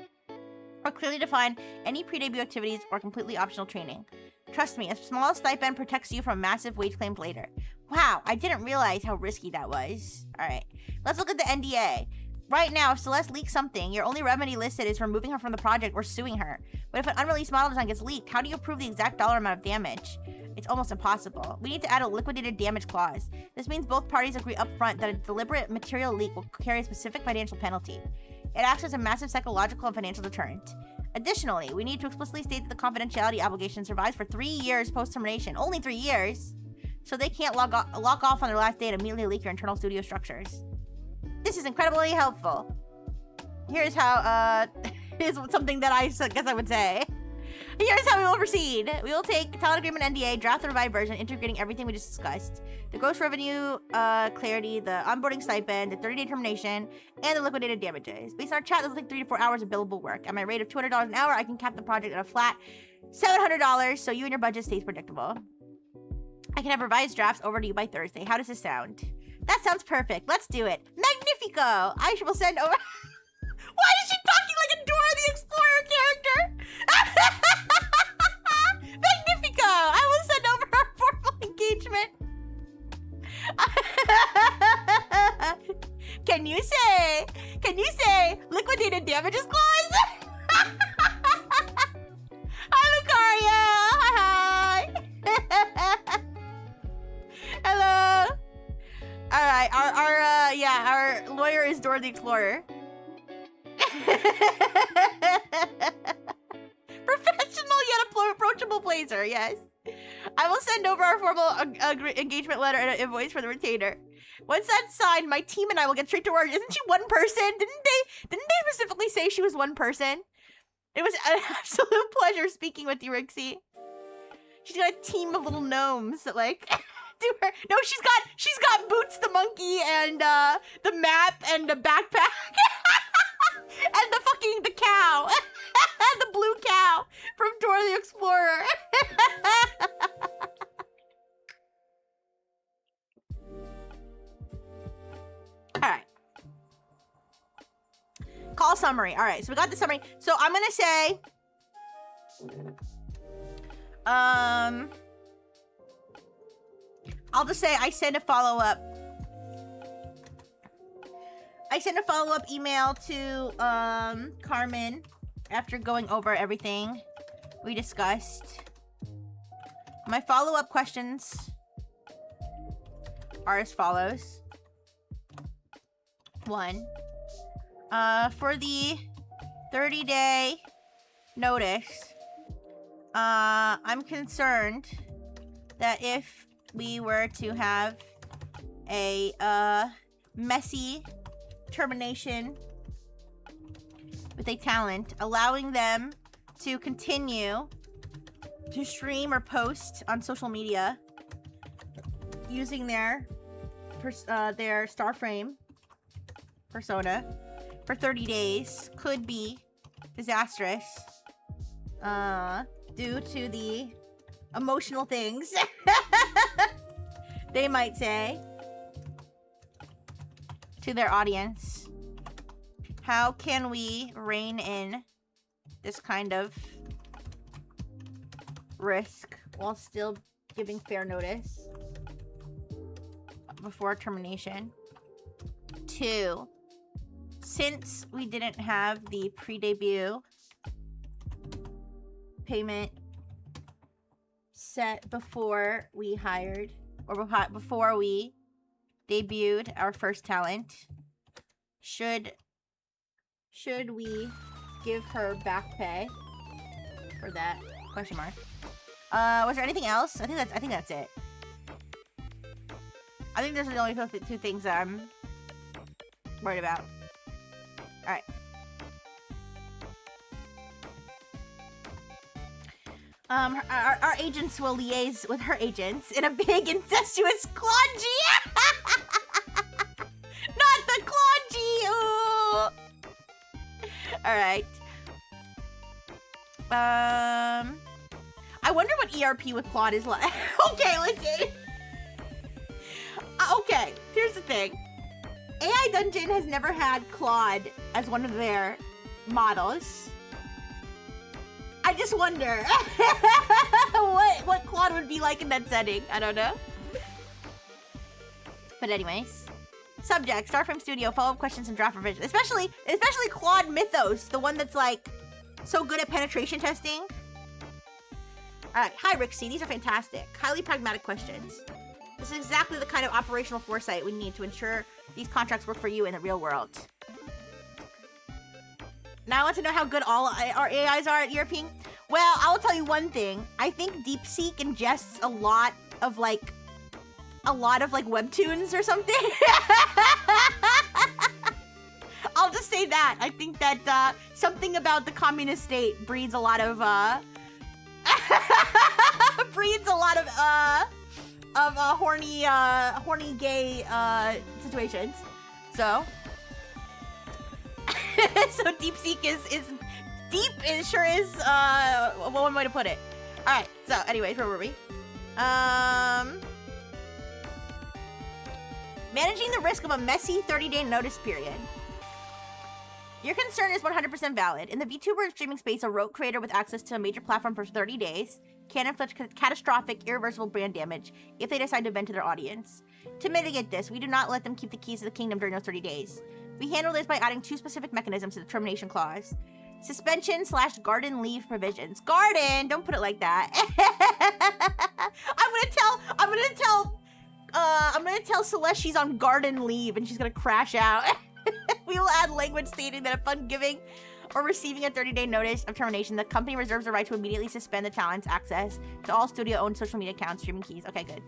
Or clearly define any pre-debut activities or completely optional training. Trust me, a small stipend protects you from massive wage claims later. Wow, I didn't realize how risky that was. Alright, let's look at the NDA. Right now, if Celeste leaks something, your only remedy listed is removing her from the project or suing her. But if an unreleased model design gets leaked, how do you prove the exact dollar amount of damage? It's almost impossible. We need to add a liquidated damage clause. This means both parties agree upfront that a deliberate material leak will carry a specific financial penalty. It acts as a massive psychological and financial deterrent. Additionally, we need to explicitly state that the confidentiality obligation survives for 3 years post-termination. Only 3 years! So they can't log off on their last day and immediately leak your internal studio structures. This is incredibly helpful. Here's how, here's something that I guess I would say. Here's how we will proceed. We will take talent agreement NDA, draft the revived version, integrating everything we just discussed. The gross revenue, clarity, the onboarding stipend, the 30-day termination, and the liquidated damages. Based on our chat, this will take 3 to 4 hours of billable work. At my rate of $200 an hour, I can cap the project at a flat $700, so you and your budget stays predictable. I can have revised drafts over to you by Thursday. How does this sound? That sounds perfect. Let's do it. Magnifico! I will send over... Why is she talking like a Dora the Explorer character? Magnifico! I will send over our formal engagement. Can you say liquidated damages clause? Hi, Lucario! Hi! Hello! Alright, our lawyer is Dora the Explorer. Professional yet approachable blazer, yes. I will send over our formal engagement letter and an invoice for the retainer. Once that's signed, my team and I will get straight to work. Isn't she one person? Didn't they specifically say she was one person? It was an absolute pleasure speaking with you, Rixie. She's got a team of little gnomes that like do her. No, she's got Boots the monkey and the map and the backpack. And the cow. The blue cow from Dora the Explorer. Alright. Call summary. Alright, so we got the summary. So I'm gonna say... I'll just say I sent a follow-up. I sent a follow-up email to Carmen after going over everything we discussed. My follow-up questions are as follows. 1. For the 30-day notice, I'm concerned that if we were to have a messy termination with a talent, allowing them to continue to stream or post on social media using their Starframe persona for 30 days could be disastrous due to the emotional things. They might say to their audience. How can we rein in this kind of risk while still giving fair notice before termination? 2, since we didn't have the pre-debut payment set before we hired, or before we debuted our first talent, should we give her back pay for that? Question mark. Was there anything else? I think that's it. I think those are the only two things that I'm worried about. Alright. Our agents will liaise with her agents in a big incestuous clongy. Not the clongy. Alright. I wonder what ERP with Claude is like. Okay, listen. Okay, here's the thing. AI Dungeon has never had Claude as one of their models. I just wonder what Claude would be like in that setting. I don't know. But anyways. Subject, Starframe Studio, follow-up questions and draft revision. Especially Claude Mythos, the one that's like so good at penetration testing. Alright, hi Rixie, these are fantastic. Highly pragmatic questions. This is exactly the kind of operational foresight we need to ensure these contracts work for you in the real world. Now I want to know how good all our AIs are at ERPing. Well, I'll tell you one thing. I think DeepSeek ingests a lot of webtoons or something. I'll just say that. I think that something about the communist state breeds a lot of horny gay situations. So so DeepSeek is deep. It sure is one way to put it. All right. So anyways, where were we? Managing the risk of a messy 30-day notice period. Your concern is 100% valid. In the Vtuber streaming space, a rogue creator with access to a major platform for 30 days can inflict catastrophic, irreversible brand damage if they decide to vent to their audience. To mitigate this, we do not let them keep the keys to the kingdom during those 30 days. We handle this by adding 2 specific mechanisms to the termination clause. Suspension/garden leave provisions. Garden! Don't put it like that. I'm gonna tell Celeste she's on garden leave and she's gonna crash out. We will add language stating that upon giving or receiving a 30-day notice of termination, the company reserves the right to immediately suspend the talent's access to all studio-owned social media accounts, streaming keys. Okay, good.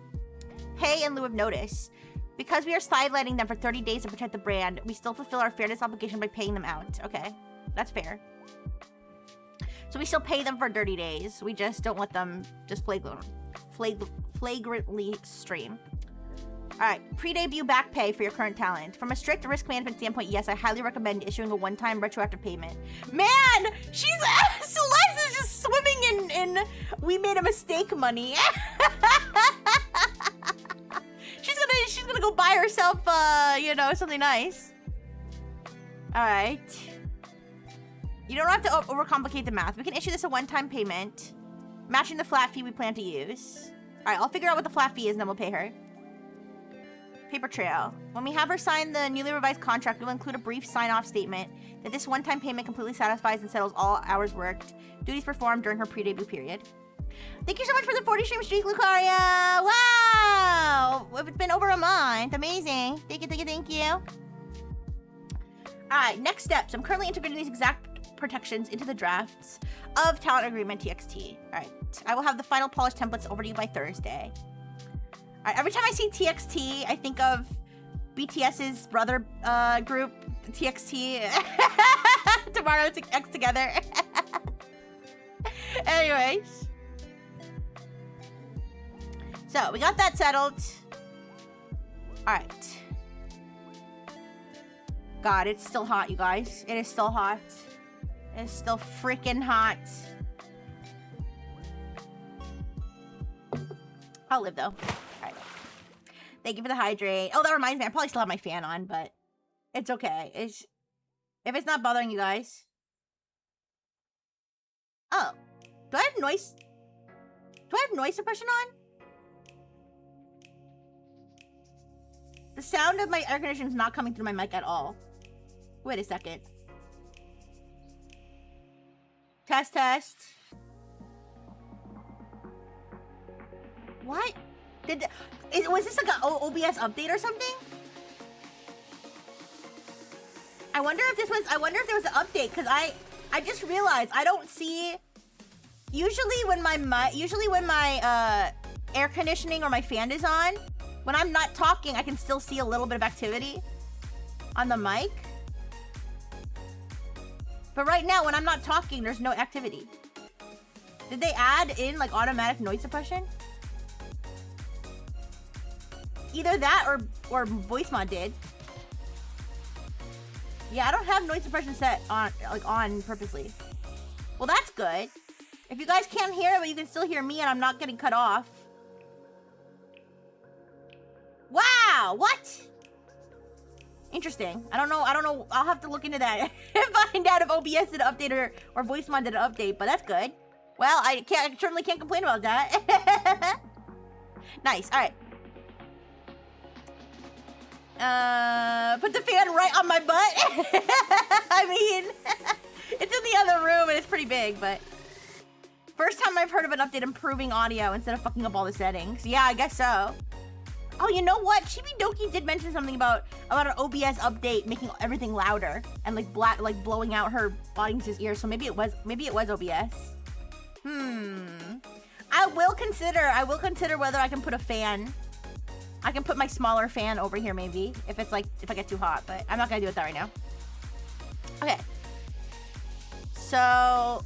Pay in lieu of notice. Because we are sidelining them for 30 days to protect the brand, we still fulfill our fairness obligation by paying them out. Okay, that's fair. So we still pay them for 30 days. We just don't let them just flagrantly stream. Alright, pre-debut back pay for your current talent. From a strict risk management standpoint, yes, I highly recommend issuing a one-time retroactive payment. Man! Celeste is just swimming in we made a mistake money. She's gonna go buy herself, something nice. Alright. You don't have to overcomplicate the math. We can issue this a one-time payment, matching the flat fee we plan to use. Alright, I'll figure out what the flat fee is and then we'll pay her. Paper trail. When we have her sign the newly revised contract, we'll include a brief sign-off statement that this one-time payment completely satisfies and settles all hours worked, duties performed during her pre-debut period. Thank you so much for the 40 stream streak, Lucaria! Wow! It's been over a month. Amazing. Thank you, thank you, thank you. Alright, next steps. I'm currently integrating these exact protections into the drafts of Talent Agreement TXT. Alright, I will have the final polished templates over to you by Thursday. Alright, every time I see TXT, I think of BTS's brother group, TXT. Tomorrow X together. Anyways. So, we got that settled. Alright. God, it's still hot, you guys. It is still hot. It is still freaking hot. I'll live though. All right. Thank you for the hydrate. Oh, that reminds me. I probably still have my fan on, but it's okay. If it's not bothering you guys. Oh, do I have noise? Do I have noise suppression on? The sound of my air conditioning is not coming through my mic at all. Wait a second. Test, test. What? Was this like an OBS update or something? I wonder if there was an update, because I just realized I don't see. Usually when my air conditioning or my fan is on, when I'm not talking, I can still see a little bit of activity on the mic. But right now, when I'm not talking, there's no activity. Did they add in like automatic noise suppression? Either that or voice mod did. Yeah, I don't have noise suppression set on purposely. Well, that's good. If you guys can't hear it, but you can still hear me and I'm not getting cut off. Wow, what? Interesting. I don't know. I'll have to look into that and find out if OBS did an update or voice mod did an update, but that's good. Well, I certainly can't complain about that. Nice. All right. Put the fan right on my butt. I mean, it's in the other room and it's pretty big, but first time I've heard of an update improving audio instead of fucking up all the settings. Yeah, I guess so. Oh, you know what? Chibidoki did mention something about an OBS update making everything louder and like blowing out her audience's ears. So maybe it was OBS. I will consider whether I can put a fan. I can put my smaller fan over here maybe if I get too hot, but I'm not gonna do it that right now. Okay. So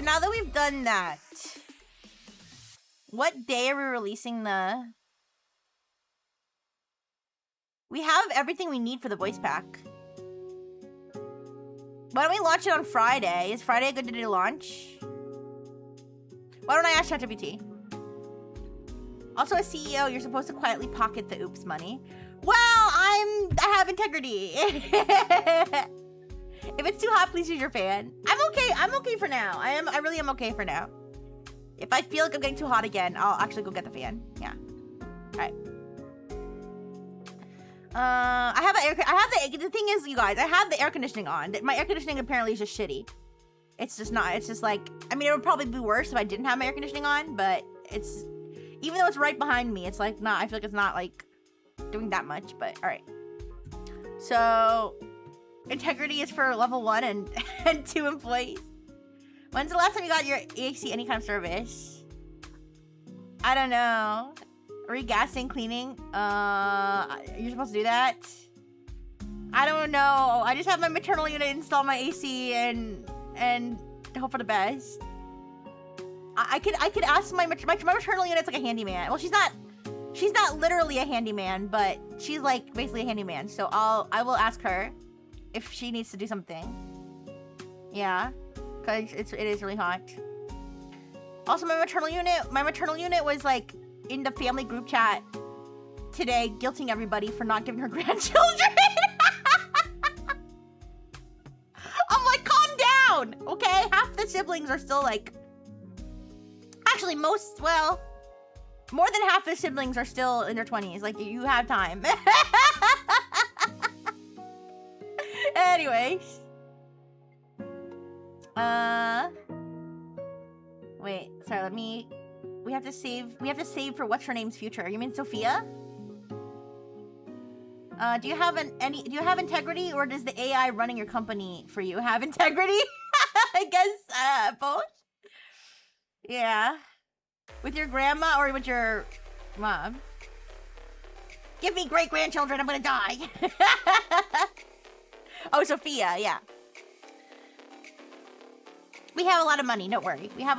now that we've done that, what day are we releasing the? We have everything we need for the voice pack. Why don't we launch it on Friday? Is Friday a good day to launch? Why don't I ask ChatGPT? Also, as CEO, you're supposed to quietly pocket the oops money. Well, I have integrity. If it's too hot, please use your fan. I'm okay for now. I really am okay for now. If I feel like I'm getting too hot again, I'll actually go get the fan. Yeah. All right. The thing is, you guys, I have the air conditioning on. My air conditioning apparently is just shitty. It's just not. It's just like, I mean, it would probably be worse if I didn't have my air conditioning on, but it's, even though it's right behind me, it's like not, I feel like it's not like doing that much, but all right. So integrity is for level 1 and 2 employees. When's the last time you got your AC any kind of service? I don't know. Regassing, cleaning. You're supposed to do that? I don't know. I just have my maternal unit install my AC and hope for the best. I could ask my maternal unit's like a handyman. Well, she's not literally a handyman, but she's like basically a handyman. So I will ask her if she needs to do something. Yeah, because it is really hot. Also, my maternal unit was like in the family group chat today, guilting everybody for not giving her grandchildren. I'm like, calm down, okay? Half the siblings are still like, actually more than half the siblings are still in their 20s. Like, you have time. Anyways. Wait, sorry, we have to save for what's her name's future. You mean Sophia? Do you have integrity, or does the AI running your company for you have integrity? I guess both. Yeah. With your grandma or with your mom? Give me great grandchildren, I'm gonna die. Oh, Sophia, yeah. We have a lot of money, don't worry. We have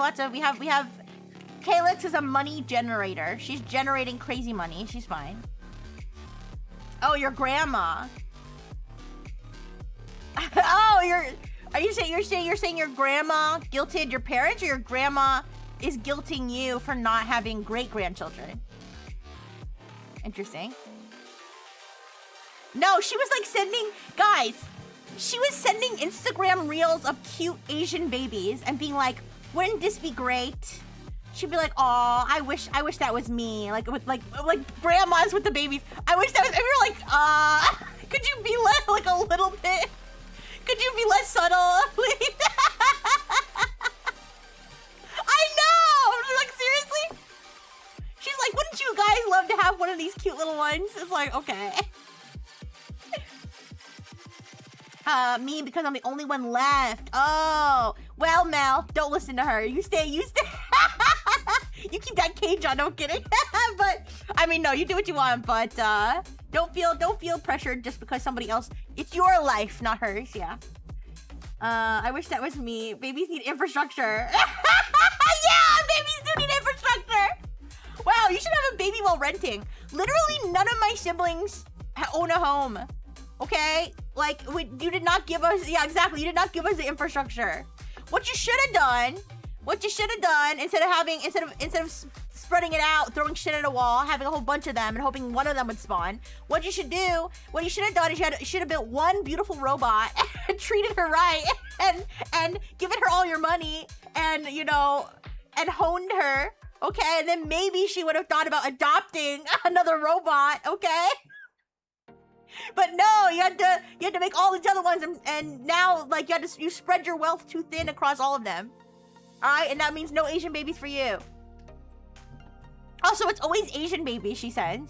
Calyx is a money generator. She's generating crazy money. She's fine. Oh, your grandma. Oh, you're saying your grandma guilted your parents, or your grandma is guilting you for not having great-grandchildren. Interesting. No, she was like sending, guys, she was sending Instagram reels of cute Asian babies and being like, wouldn't this be great? She'd be like, "Oh, I wish that was me." Like with like grandmas with the babies. I wish that was. And we were like, could you be less like a little bit? Could you be less subtle, please? I know. I'm like, seriously. She's like, wouldn't you guys love to have one of these cute little ones? It's like, okay. Me, because I'm the only one left. Oh, well, Mel, don't listen to her. You stay. You keep that cage on. No kidding. But I mean, no, you do what you want. But don't feel pressured just because somebody else. It's your life, not hers. Yeah. I wish that was me. Babies need infrastructure. Yeah, babies do need infrastructure. Wow, you should have a baby while renting. Literally, none of my siblings own a home. Okay, like you did not give us. Yeah, exactly. You did not give us the infrastructure. What you should have done, instead of spreading it out, throwing shit at a wall, having a whole bunch of them, and hoping one of them would spawn. What you should have done is you should have built one beautiful robot, and treated her right, and given her all your money, and and honed her. Okay, and then maybe she would have thought about adopting another robot. Okay. But no, you had to make all these other ones, and now like you spread your wealth too thin across all of them. All right, and that means no Asian babies for you. Also, it's always Asian babies, she says.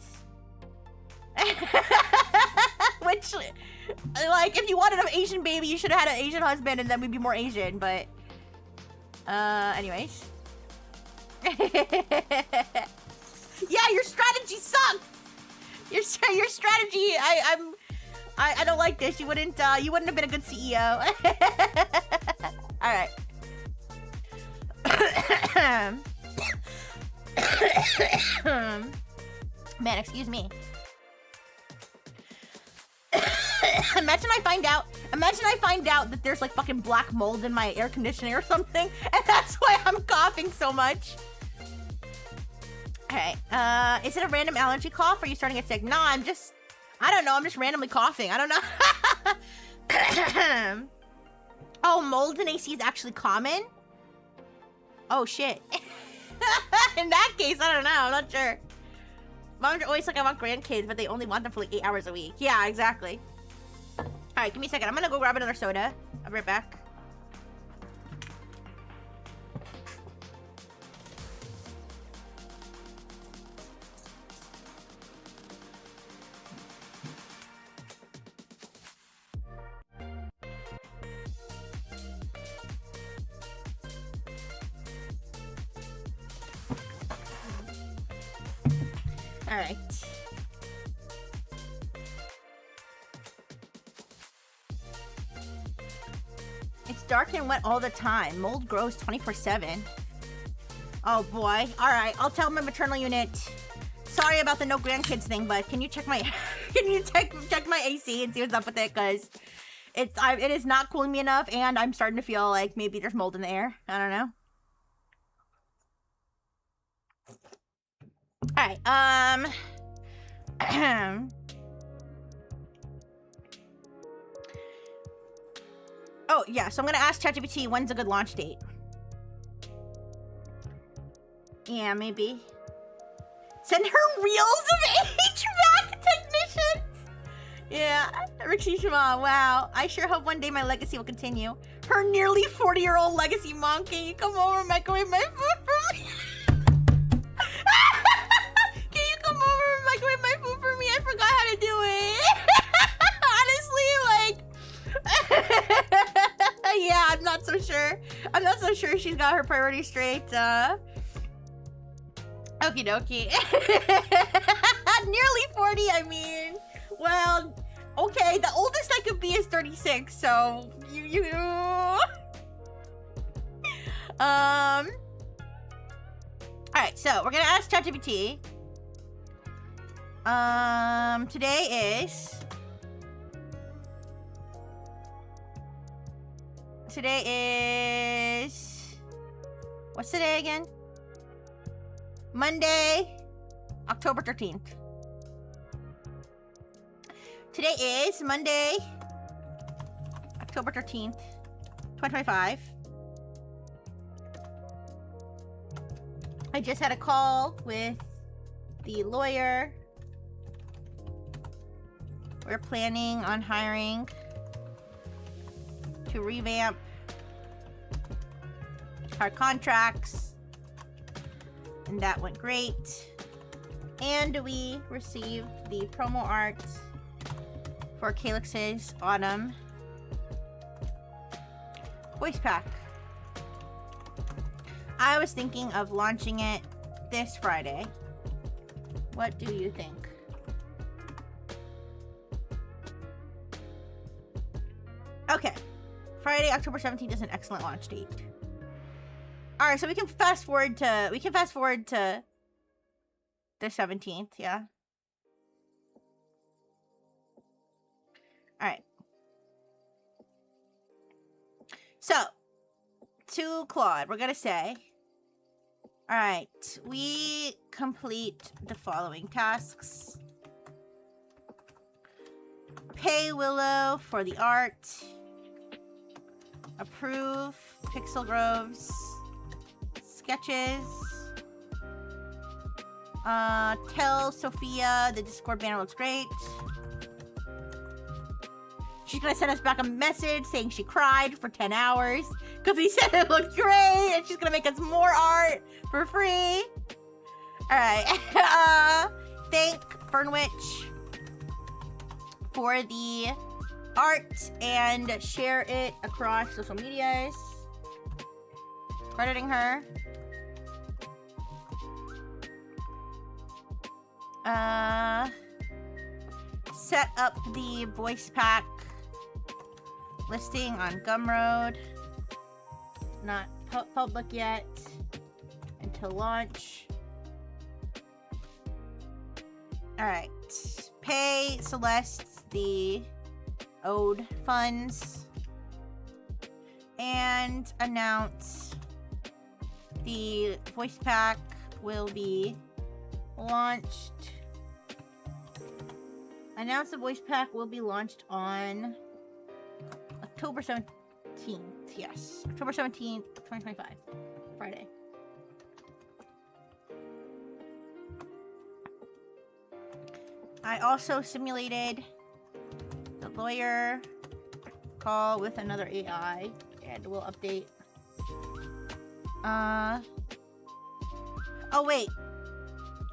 Which, like, if you wanted an Asian baby, you should have had an Asian husband, and then we'd be more Asian. But, anyways. Yeah, your strategy sucks. Your strategy, I don't like this. You wouldn't have been a good CEO. All right. Man, excuse me. Imagine I find out that there's like fucking black mold in my air conditioning or something, and that's why I'm coughing so much. Okay, is it a random allergy cough or are you starting to get sick? No, I don't know, I'm just randomly coughing. I don't know. Oh, mold in AC is actually common? Oh, shit. In that case, I don't know, I'm not sure. Moms are always like, I want grandkids, but they only want them for like 8 hours a week. Yeah, exactly. All right, give me a second. I'm gonna go grab another soda. I'll be right back. All right. It's dark and wet all the time. Mold grows 24/7. Oh boy. All right, I'll tell my maternal unit. Sorry about the no grandkids thing, but can you check my check my AC and see what's up with it? Cause it is not cooling me enough, and I'm starting to feel like maybe there's mold in the air. I don't know. All right. Oh yeah. So I'm gonna ask ChatGPT when's a good launch date. Yeah, maybe. Send her reels of HVAC technicians. Yeah, Richie Shima. Wow. I sure hope one day my legacy will continue. Her nearly 40-year-old legacy mom. Can you come over and microwave my food for me? Can you come over and microwave my food for me? I forgot how to do it. Honestly, like, yeah, I'm not so sure. I'm not so sure she's got her priorities straight. Okie dokie. Nearly 40, I mean. Well, okay, the oldest I could be is 36, so you Alright, so we're gonna ask ChatGPT. Today is... What's today again? Monday, October 13th. Today is Monday, October 13th, 2025. I just had a call with the lawyer. We're planning on hiring to revamp our contracts, and that went great. And we received the promo art for Calyx's Autumn voice pack. I was thinking of launching it this Friday. What do you think? Okay. Friday, October 17th is an excellent launch date. Alright, so we can fast forward to the 17th, yeah. Alright. So, to Claude, we're gonna say, alright, we complete the following tasks. Pay Willow for the art. Approve Pixel Grove's sketches. Tell Sophia the Discord banner looks great. She's gonna send us back a message saying she cried for 10 hours because we said it looked great, and she's gonna make us more art for free. Alright. Thank Fernwitch for the art and share it across social medias. Crediting her. Set up the voice pack listing on Gumroad. Not public yet until launch. Alright. Pay Celeste the owed funds. And announce the voice pack will be launched. Announce the voice pack will be launched on October 17th. Yes, October 17th, 2025. Friday. I also simulated the lawyer call with another AI, and we'll update. Oh wait,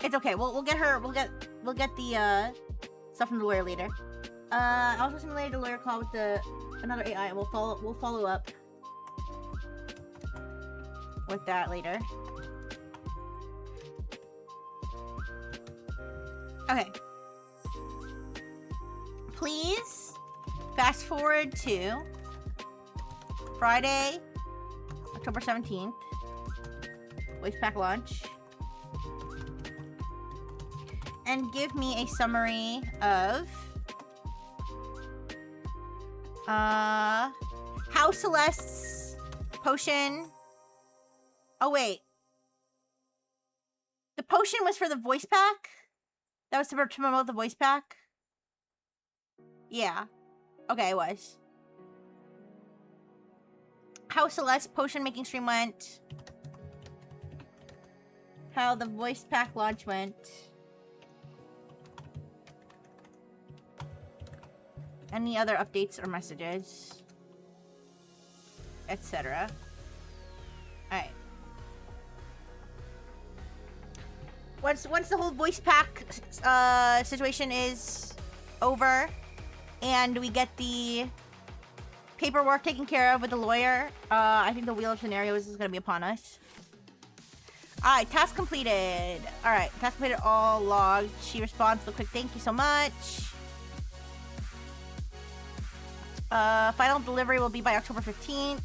it's okay. We'll get her. We'll get the stuff from the lawyer later. I also simulated a lawyer call with another AI, and we'll follow up with that later. Okay. Please fast forward to Friday, October 17th, voice pack launch, and give me a summary of how Celeste's potion. Oh wait, the potion was for the voice pack? That was to promote the voice pack? Yeah. Okay, it was. How Celeste's potion making stream went. How the voice pack launch went. Any other updates or messages. Etc. Alright. Once the whole voice pack situation is over and we get the paperwork taken care of with the lawyer, I think the wheel of scenarios is going to be upon us. Alright, task completed. Alright, task completed, all logged. She responds with a quick thank you so much. Final delivery will be by October 15th.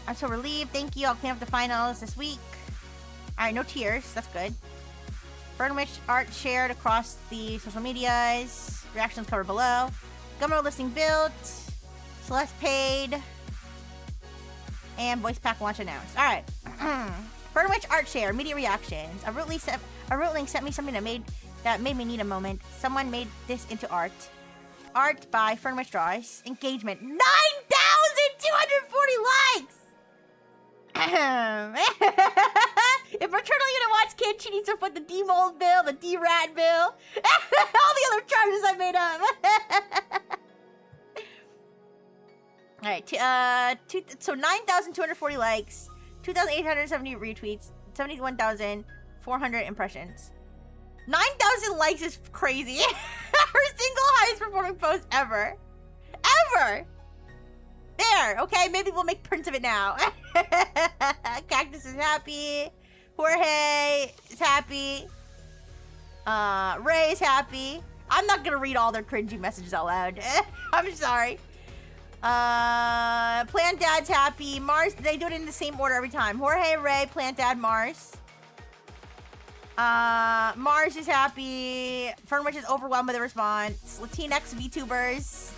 I'm so relieved. Thank you. I'll clean up the finals this week. Alright, no tears. That's good. Burnwich art shared across the social medias. Reactions covered below. Gumroad listing built. Celeste paid. And voice pack launch announced. Alright. Fernwitch art share, immediate reactions. A root link sent me something that made me need a moment. Someone made this into art. Art by Fernwitch Draws. Engagement. 9,240 likes! If we're totally gonna watch kids, she needs to put the D-mold bill, the D-rat bill, all the other charges I made up. All right, so 9,240 likes, 2,870 retweets, 71,400 impressions. 9,000 likes is crazy. Her single highest performing post ever. Ever! There, okay, maybe we'll make prints of it now. Cactus is happy. Jorge is happy. Ray is happy. I'm not gonna read all their cringy messages out loud. I'm sorry. Plant Dad's happy. Mars, they do it in the same order every time. Jorge, Ray, Plant Dad, Mars. Mars is happy. Fernwitch is overwhelmed with the response. Latinx VTubers.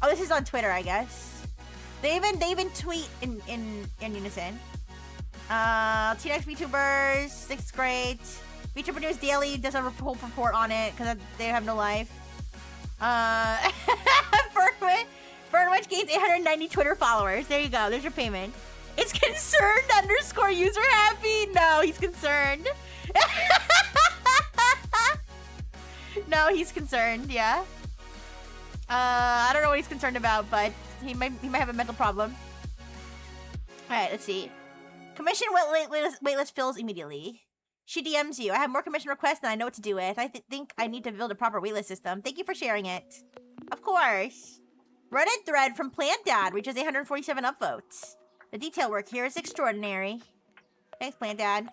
Oh, this is on Twitter, I guess. They even tweet in unison. Latinx VTubers, 6th grade. VTuber News Daily does a whole report on it because they have no life. Fernwitch gains 890 Twitter followers. There you go. There's your payment. Is concerned underscore user happy? No, he's concerned. No, he's concerned. Yeah. I don't know what he's concerned about, but he might have a mental problem. All right, let's see. Commission waitlist fills immediately. She DMs you. I have more commission requests than I know what to do with. I think I need to build a proper waitlist system. Thank you for sharing it. Of course. Reddit thread from Plant Dad reaches 847 upvotes. The detail work here is extraordinary. Thanks, Plant Dad.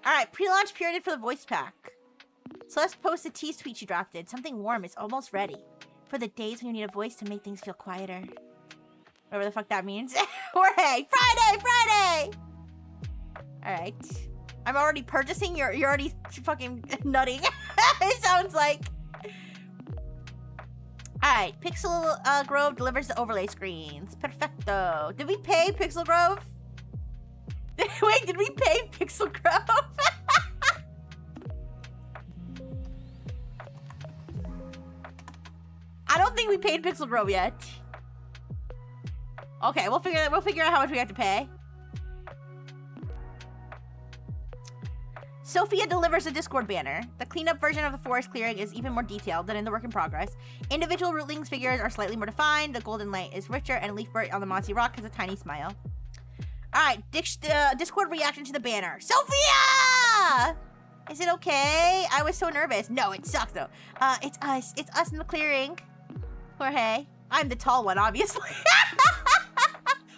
All right, pre-launch period for the voice pack. Celeste posts a tease tweet she drafted. Something warm is almost ready. For the days when you need a voice to make things feel quieter. Whatever the fuck that means. Jorge, Friday! Alright. I'm already purchasing, you're already fucking nutting. It sounds like. Alright, Pixel Grove delivers the overlay screens. Perfecto. Did we pay Pixel Grove? Wait, did we pay Pixel Grove? I don't think we paid Pixel Grove yet. Okay, we'll figure out how much we have to pay. Sophia delivers a Discord banner. The cleanup version of the forest clearing is even more detailed than in the work in progress. Individual rootlings figures are slightly more defined. The golden light is richer, and Leafbird on the Monty Rock has a tiny smile. Alright, Discord reaction to the banner. Sophia! Is it okay? I was so nervous. No, it sucks though. It's us. It's us in the clearing. Jorge. I'm the tall one, obviously.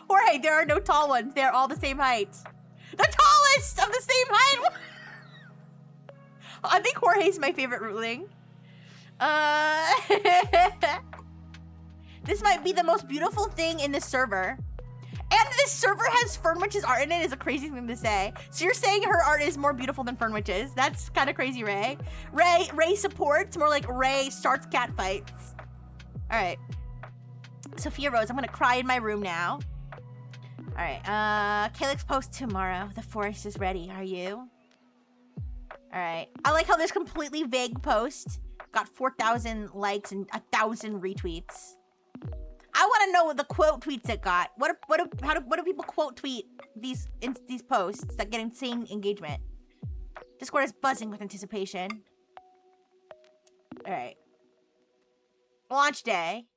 Jorge, there are no tall ones. They're all the same height. The tallest of the same height! I think Jorge's my favorite rootling. This might be the most beautiful thing in this server. And this server has Fernwitch's art in it is a crazy thing to say. So you're saying her art is more beautiful than Fernwitch's? That's kind of crazy, Ray. Ray supports, more like Ray starts cat fights. All right. Sophia Rose, I'm gonna cry in my room now. All right, Calyx post tomorrow. The forest is ready, are you? All right. I like how this completely vague post got 4,000 likes and 1,000 retweets. I want to know what the quote tweets it got. What do people quote tweet these posts that get insane engagement? Discord is buzzing with anticipation. All right. Launch day.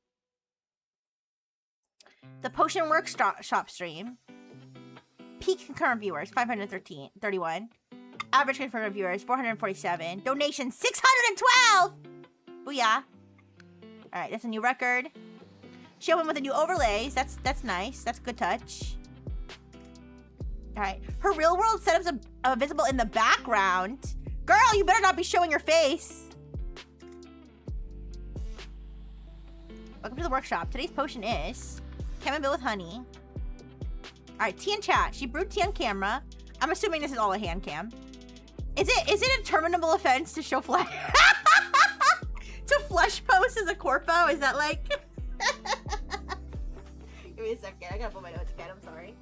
The Potion Workshop stream. Peak concurrent viewers 531. Average concurrent viewers 447. Donations 612. Booyah. All right, that's a new record. She opened with a new overlays. That's nice. That's a good touch. All right. Her real world setups are visible in the background. Girl, you better not be showing your face. Welcome to the workshop. Today's potion is chamomile with honey. All right, tea and chat. She brewed tea on camera. I'm assuming this is all a hand cam. Is it a terminable offense to show flesh? To flesh post as a corpo? Is that like? Give me a second. I gotta pull my notes again. I'm sorry.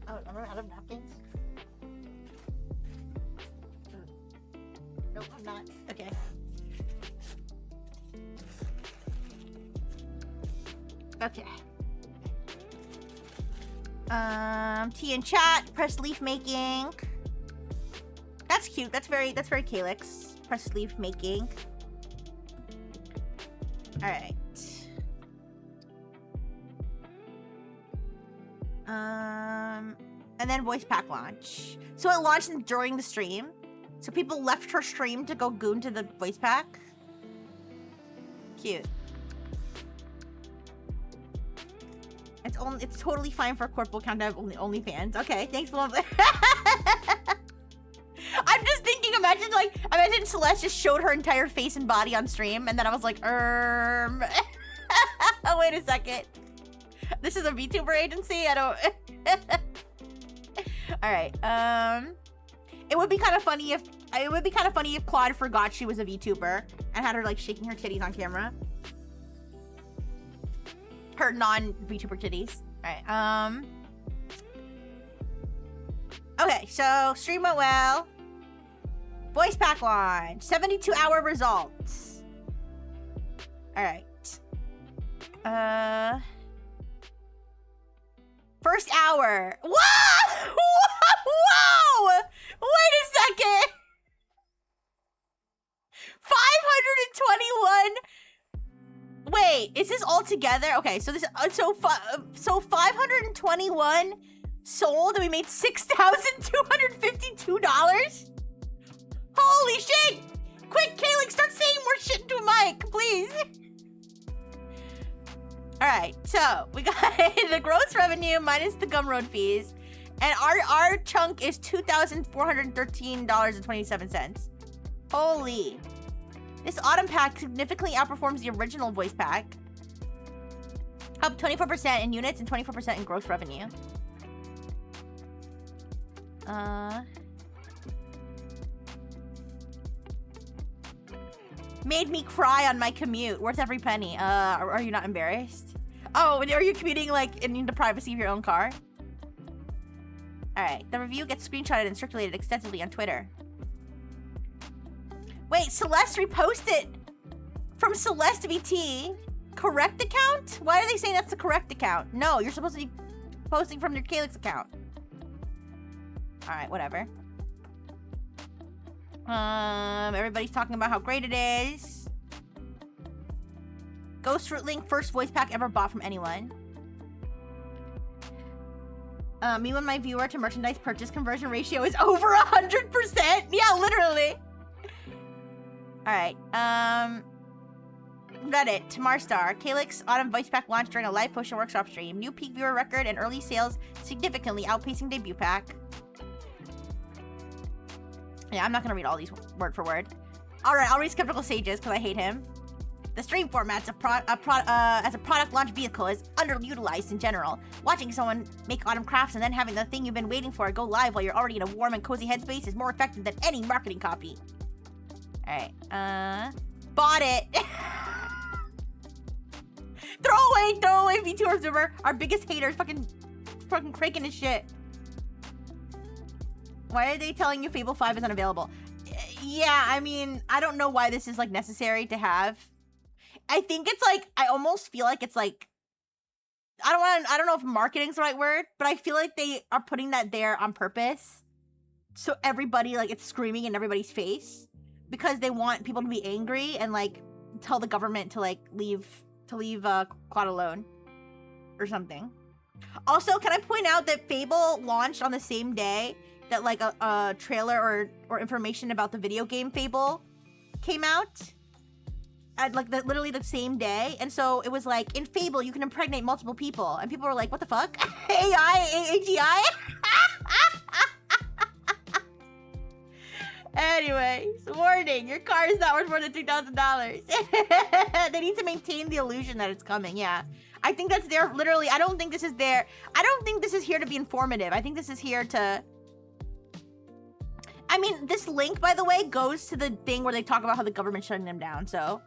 Oh, I'm out of napkins. Nope, I'm not. Okay. Okay. Tea and chat. Press leaf making. That's cute. That's very Calyx. Press leaf making. All right. And then voice pack launch. So it launched during the stream. So people left her stream to go goon to the voice pack. Cute. It's totally fine for a corporal account to have only fans. Okay, thanks for I'm just thinking, imagine Celeste just showed her entire face and body on stream, and then I was like, Oh, wait a second. This is a VTuber agency? I don't... Alright, it would be kind of funny if Claude forgot she was a VTuber and had her like shaking her titties on camera. Her non-VTuber titties. Alright, okay, so stream went well. Voice pack launch. 72-hour results. Alright. First hour. Whoa! Whoa! Wait a second. 521. Wait, is this all together? Okay, so this so 521 sold and we made $6,252. Holy shit! Quick, Calyx, start saying more shit into a mic, please. Alright, so we got the gross revenue minus the Gumroad fees. And our chunk is $2,413.27. Holy. This autumn pack significantly outperforms the original voice pack. Up 24% in units and 24% in gross revenue. Made me cry on my commute. Worth every penny. Are you not embarrassed? Oh, are you commuting like in the privacy of your own car? Alright, the review gets screenshotted and circulated extensively on Twitter. Wait, Celeste reposted from Celeste VT. Correct account? Why are they saying that's the correct account? No, you're supposed to be posting from your Calyx account. Alright, whatever. Everybody's talking about how great it is. Ghost Root Link, first voice pack ever bought from anyone. Me when my viewer to merchandise purchase conversion ratio is over 100%. Yeah, literally. Alright, Reddit, Tamarstar, Calyx Autumn Voice Pack launched during a live potion workshop stream. New peak viewer record and early sales significantly outpacing debut pack. Yeah, I'm not gonna read all these word for word. Alright, I'll read Skeptical Sages because I hate him. The stream format as a product launch vehicle is underutilized in general. Watching someone make autumn crafts and then having the thing you've been waiting for go live while you're already in a warm and cozy headspace is more effective than any marketing copy. Alright, bought it. Throw away Vtuber, our biggest haters, fucking cranking his shit. Why are they telling you Fable 5 is unavailable? Yeah, I mean, I don't know why this is like necessary to have. I think it's like, I almost feel like it's like, I don't know if marketing's the right word, but I feel like they are putting that there on purpose. So everybody, like, it's screaming in everybody's face because they want people to be angry and like tell the government to like leave Claude alone or something. Also, can I point out that Fable launched on the same day that like a trailer or information about the video game Fable came out? At like literally the same day, and so it was like, in Fable you can impregnate multiple people, and people were like, what the fuck? AGI? Anyways, warning, your car is not worth more than $2,000. They need to maintain the illusion that it's coming. Yeah, I think that's there literally. I don't think this is here to be informative. I think this is here to, I mean, this link, by the way, goes to the thing where they talk about how the government's shutting them down, so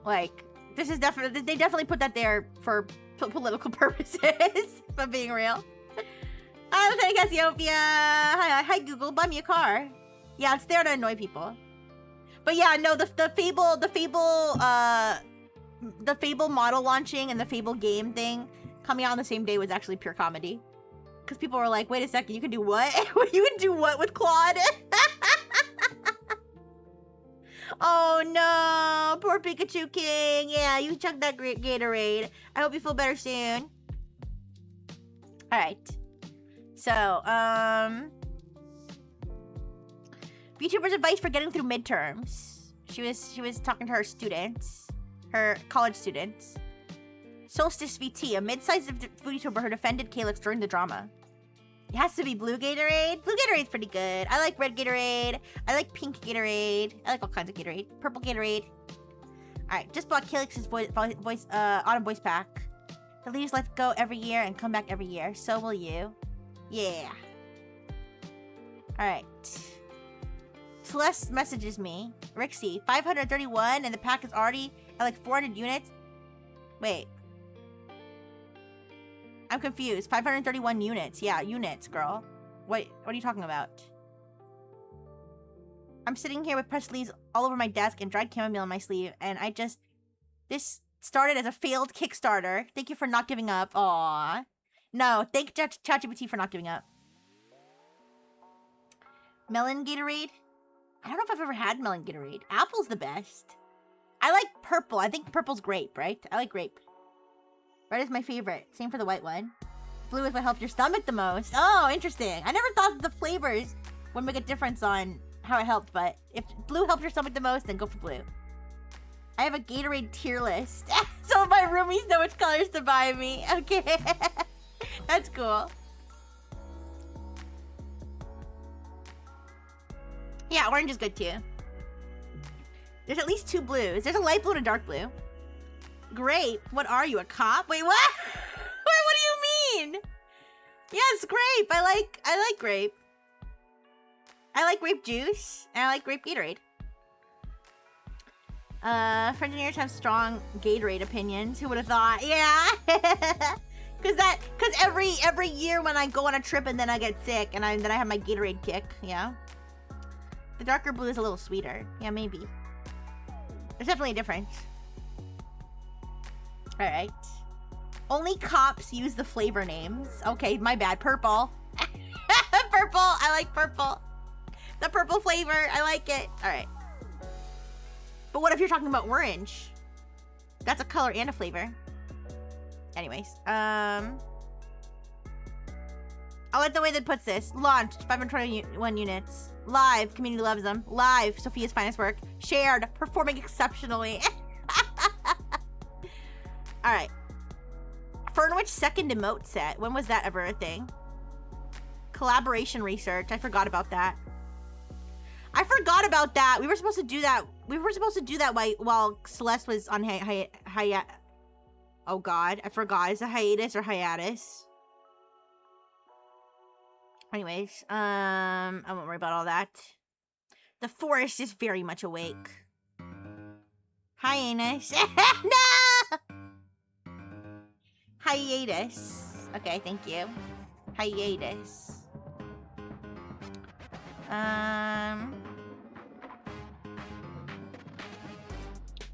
like, this is definitely, they definitely put that there for political purposes, if I'm being real. Hi, Lieutenant Cassiopeia. Hi, Google. Buy me a car. Yeah, it's there to annoy people. But yeah, no, the Fable model launching and the Fable game thing coming out on the same day was actually pure comedy. Because people were like, wait a second, you can do what? You can do what with Claude? Oh no, poor Pikachu King. Yeah, you chugged that great Gatorade. I hope you feel better soon. Alright. So, VTuber's advice for getting through midterms. She was talking to her students, her college students. Solstice VT, a mid-sized VTuber who defended Calyx during the drama. It has to be blue Gatorade. Blue Gatorade's pretty good. I like red Gatorade. I like pink Gatorade. I like all kinds of Gatorade. Purple Gatorade. Alright, just bought Calyx's autumn voice pack. The leaves let go every year and come back every year. So will you. Yeah. Alright. Celeste messages me. Rixie, 531 and the pack is already at like 400 units? Wait. I'm confused. 531 units. Yeah, units, girl. What are you talking about? I'm sitting here with pressed leaves all over my desk and dried chamomile on my sleeve, and this started as a failed Kickstarter. Thank you for not giving up. Aww. No, thank ChatGPT for not giving up. Melon Gatorade? I don't know if I've ever had melon Gatorade. Apple's the best. I like purple. I think purple's grape, right? I like grape. Red is my favorite. Same for the white one. Blue is what helps your stomach the most. Oh, interesting. I never thought that the flavors would make a difference on how it helped, but if blue helps your stomach the most, then go for blue. I have a Gatorade tier list. So my roomies know which colors to buy me. Okay. That's cool. Yeah, orange is good too. There's at least 2 blues. There's a light blue and a dark blue. Grape? What are you, a cop? Wait, what? What do you mean? Yes, grape. I like grape. I like grape juice, and I like grape Gatorade. Engineers have strong Gatorade opinions. Who would have thought? Yeah. Cause every year when I go on a trip and then I get sick and then I have my Gatorade kick, yeah. The darker blue is a little sweeter. Yeah, maybe. There's definitely a difference. Alright. Only cops use the flavor names. Okay, my bad. Purple. Purple. I like purple. The purple flavor. I like it. Alright. But what if you're talking about orange? That's a color and a flavor. Anyways. I like the way that puts this. Launched. 521 units. Live. Community loves them. Live. Sophia's finest work. Shared. Performing exceptionally. Alright. Fernwich second emote set. When was that ever a thing? Collaboration research. I forgot about that. We were supposed to do that while Celeste was on oh god, I forgot. Is it hiatus or hiatus? Anyways, I won't worry about all that. The forest is very much awake. Hyenas. No! Hiatus. Okay, thank you. Hiatus.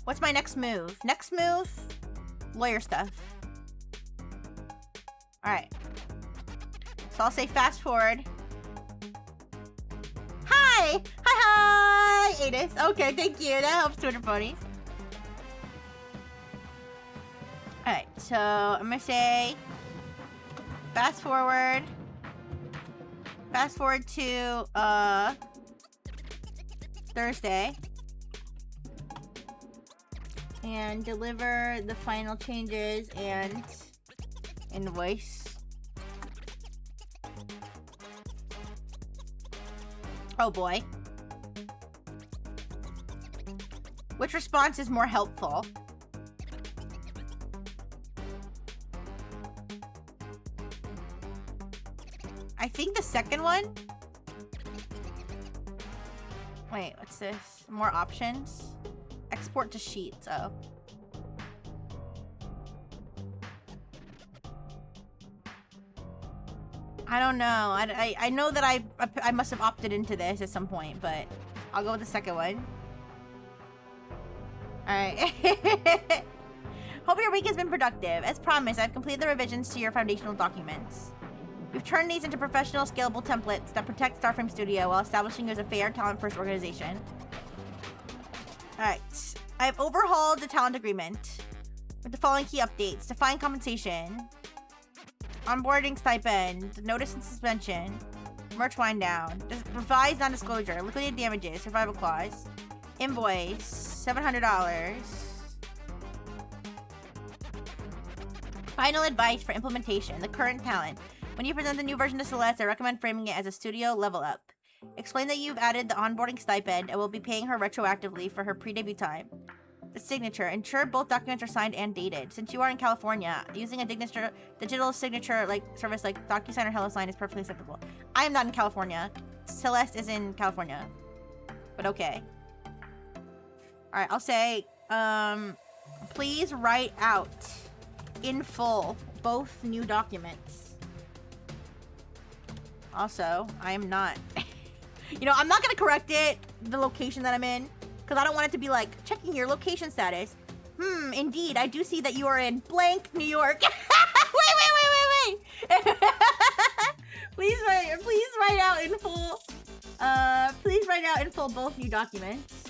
What's my next move? Next move? Lawyer stuff. Alright. So I'll say fast forward. Hi! Hi! Adis. Okay, thank you. That helps, Twitter ponies. Alright, so I'm gonna say fast forward. Fast forward to Thursday. And deliver the final changes and invoice. Oh boy. Which response is more helpful? I think the second one. Wait, what's this? More options? Export to sheets, oh. I don't know. I know that I must have opted into this at some point, but I'll go with the second one. Alright. Hope your week has been productive. As promised, I've completed the revisions to your foundational documents. We've turned these into professional, scalable templates that protect Starframe Studio while establishing you as a fair, talent-first organization. Alright. I've overhauled the talent agreement with the following key updates. Define compensation. Onboarding stipend. Notice and suspension. Merch wind down. Revised non-disclosure. Liquidated damages. Survival clause. Invoice. $700. Final advice for implementation. The current talent. When you present the new version to Celeste, I recommend framing it as a studio level up. Explain that you've added the onboarding stipend and will be paying her retroactively for her pre-debut time. The signature. Ensure both documents are signed and dated. Since you are in California, using a digital signature service like DocuSign or HelloSign is perfectly acceptable. I am not in California. Celeste is in California. But okay. Alright, I'll say, please write out in full both new documents. Also, I am not... You know, I'm not gonna correct it, the location that I'm in, because I don't want it to be like, checking your location status. Indeed, I do see that you are in blank, New York. wait. Please write out in full. Please write out in full both new documents.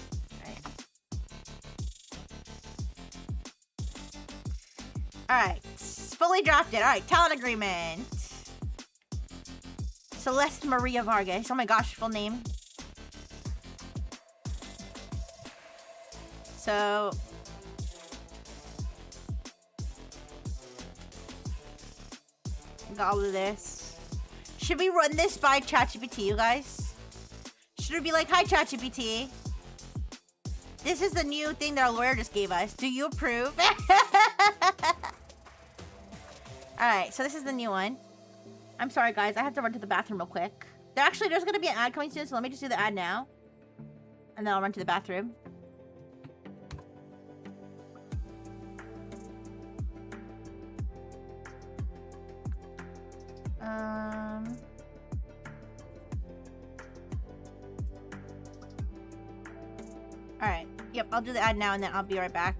Alright, fully drafted. Alright, talent agreement. Celeste Maria Vargas. Oh my gosh, full name. So... got all of this. Should we run this by ChatGPT, you guys? Should it be like, hi ChatGPT. This is the new thing that our lawyer just gave us. Do you approve? Alright, so this is the new one. I'm sorry, guys. I have to run to the bathroom real quick. There's going to be an ad coming soon, so let me just do the ad now. And then I'll run to the bathroom. Alright. Yep, I'll do the ad now, and then I'll be right back.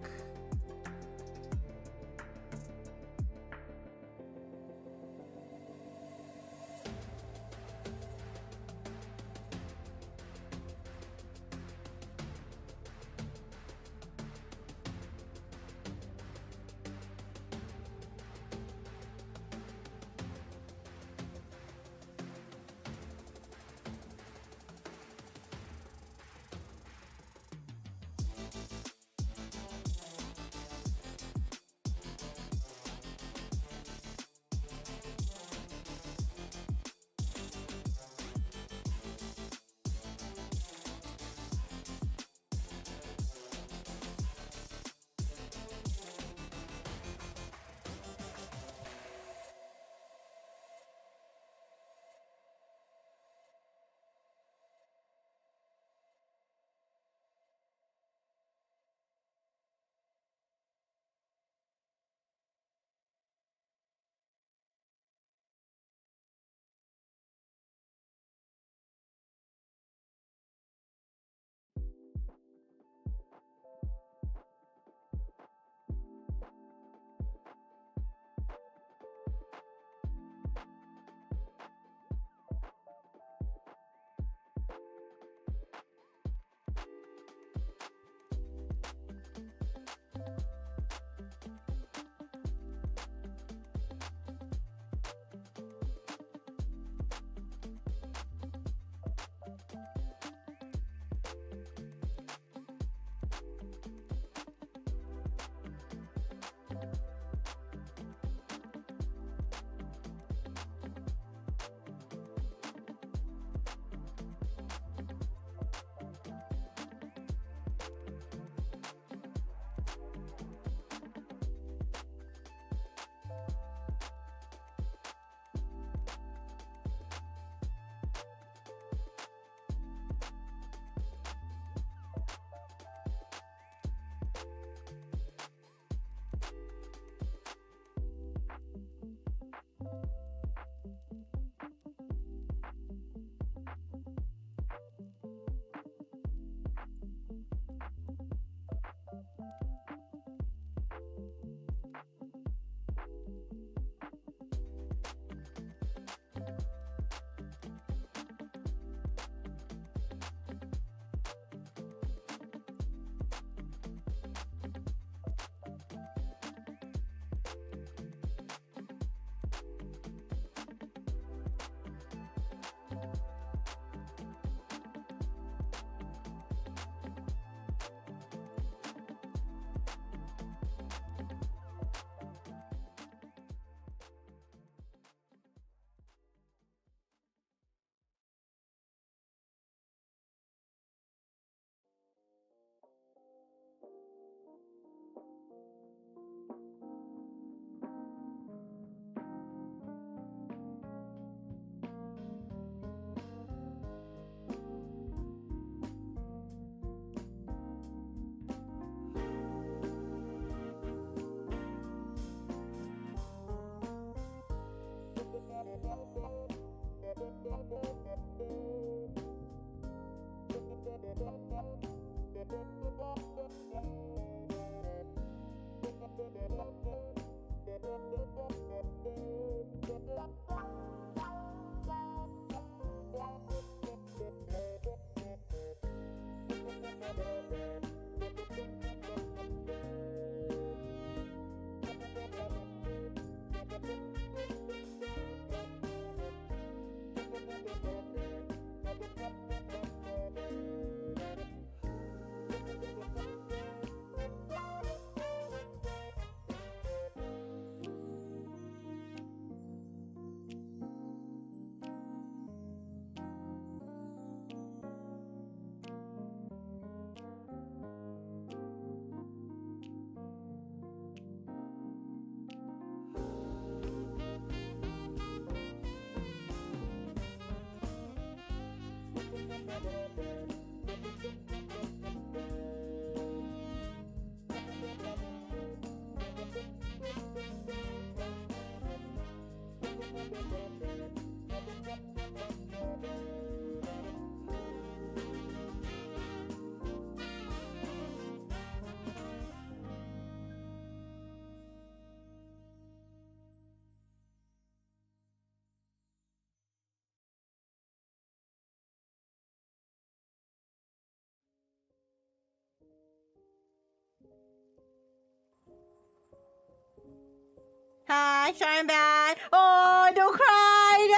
Hi, sorry I'm back. Oh, don't cry, no!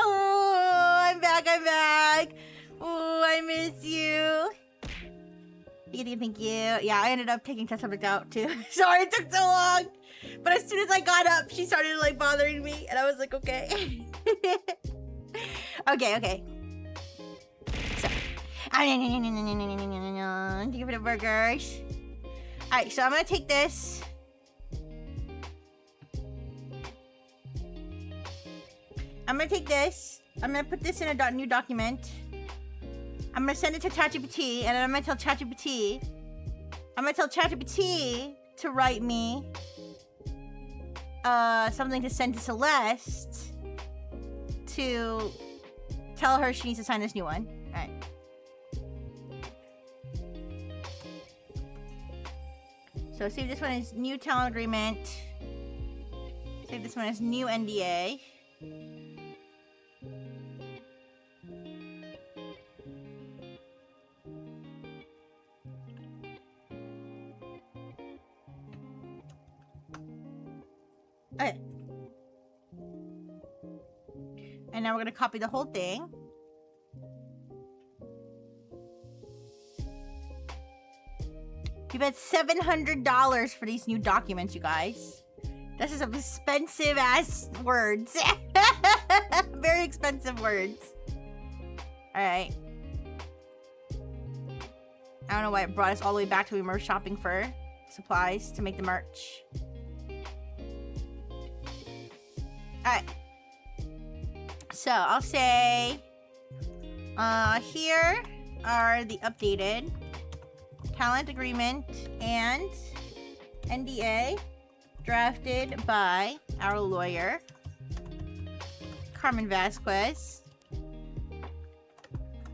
Oh, I'm back. Oh, I miss you. Thank you. Yeah, I ended up taking test subject out too. Sorry it took so long. But as soon as I got up, she started like bothering me, and I was like, okay. Okay. So, thank you for the burgers. All right, so I'm gonna take this. I'm gonna put this in a new document. I'm gonna send it to ChatGPT, and then I'm gonna tell ChatGPT to write me something to send to Celeste to tell her she needs to sign this new one. Alright. So see if this one is new talent agreement. See if this one is new NDA. Okay. And now we're gonna copy the whole thing. You bet $700 for these new documents, you guys. This is some expensive ass words. Very expensive words. Alright. I don't know why it brought us all the way back to when we were shopping for supplies to make the merch. Alright. So, I'll say... here are the updated talent agreement and NDA drafted by our lawyer, Carmen Vasquez.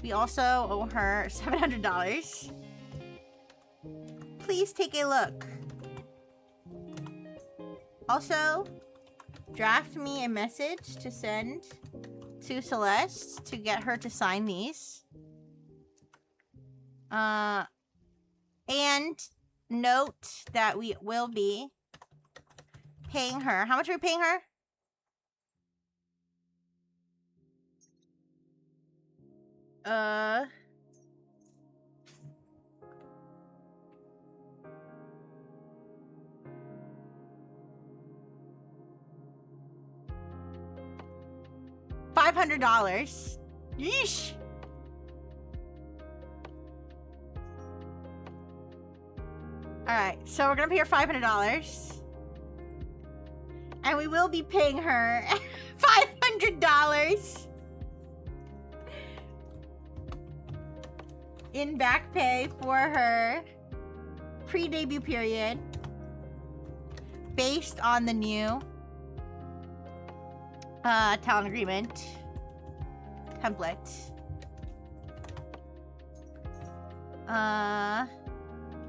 We also owe her $700. Please take a look. Also, draft me a message to send to Celeste to get her to sign these. And note that we will be paying her. How much are we paying her? $500. Yeesh. Alright, so we're gonna pay her $500. And we will be paying her $500 in back pay for her pre-debut period based on the new talent agreement template.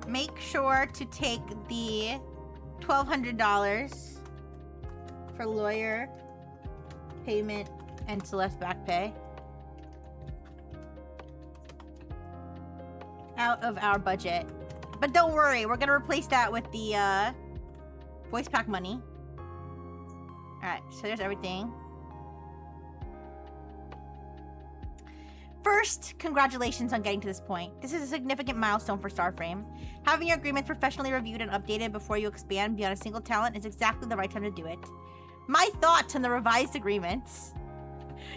Make sure to take the $1,200 for lawyer payment and Celeste back pay out of our budget. But don't worry, we're gonna replace that with the voice pack money. Alright, so there's everything. First, congratulations on getting to this point. This is a significant milestone for Starframe. Having your agreements professionally reviewed and updated before you expand beyond a single talent is exactly the right time to do it. My thoughts on the revised agreements.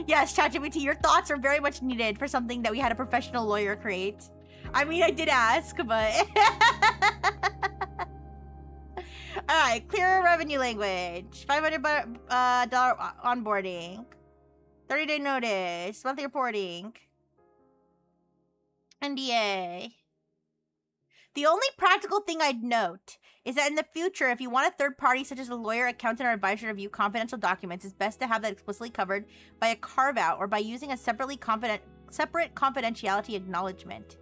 Yes, ChatGPT, your thoughts are very much needed for something that we had a professional lawyer create. I mean, I did ask, but... Alright, clear revenue language. $500 onboarding. 30-day notice. Monthly reporting. NDA. The only practical thing I'd note is that in the future, if you want a third party such as a lawyer, accountant, or advisor to review confidential documents, it's best to have that explicitly covered by a carve-out or by using a separate confidentiality acknowledgement.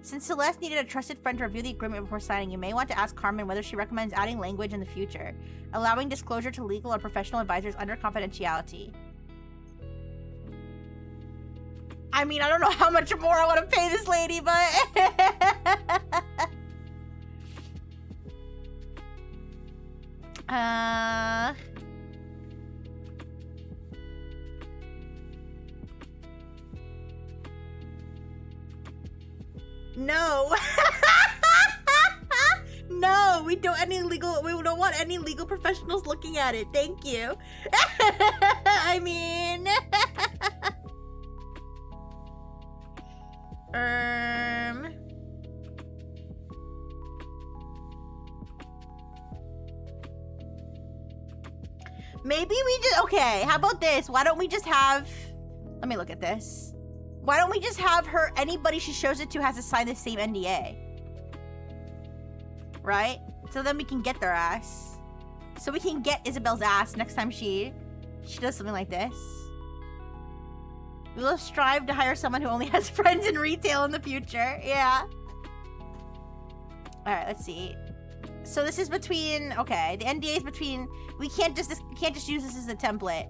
Since Celeste needed a trusted friend to review the agreement before signing, you may want to ask Carmen whether she recommends adding language in the future, allowing disclosure to legal or professional advisors under confidentiality. I mean, I don't know how much more I want to pay this lady, but... No. No, we don't want any legal professionals looking at it. Thank you. I mean... Maybe we just... Okay, how about this? Why don't we just have... Let me look at this. Why don't we just have her... Anybody she shows it to has to sign the same NDA. Right? So then we can get their ass. So we can get Isabel's ass next time she does something like this. We will strive to hire someone who only has friends in retail in the future. Yeah. Alright, let's see. So this is between... Okay, the NDA is between... We can't just use this as a template.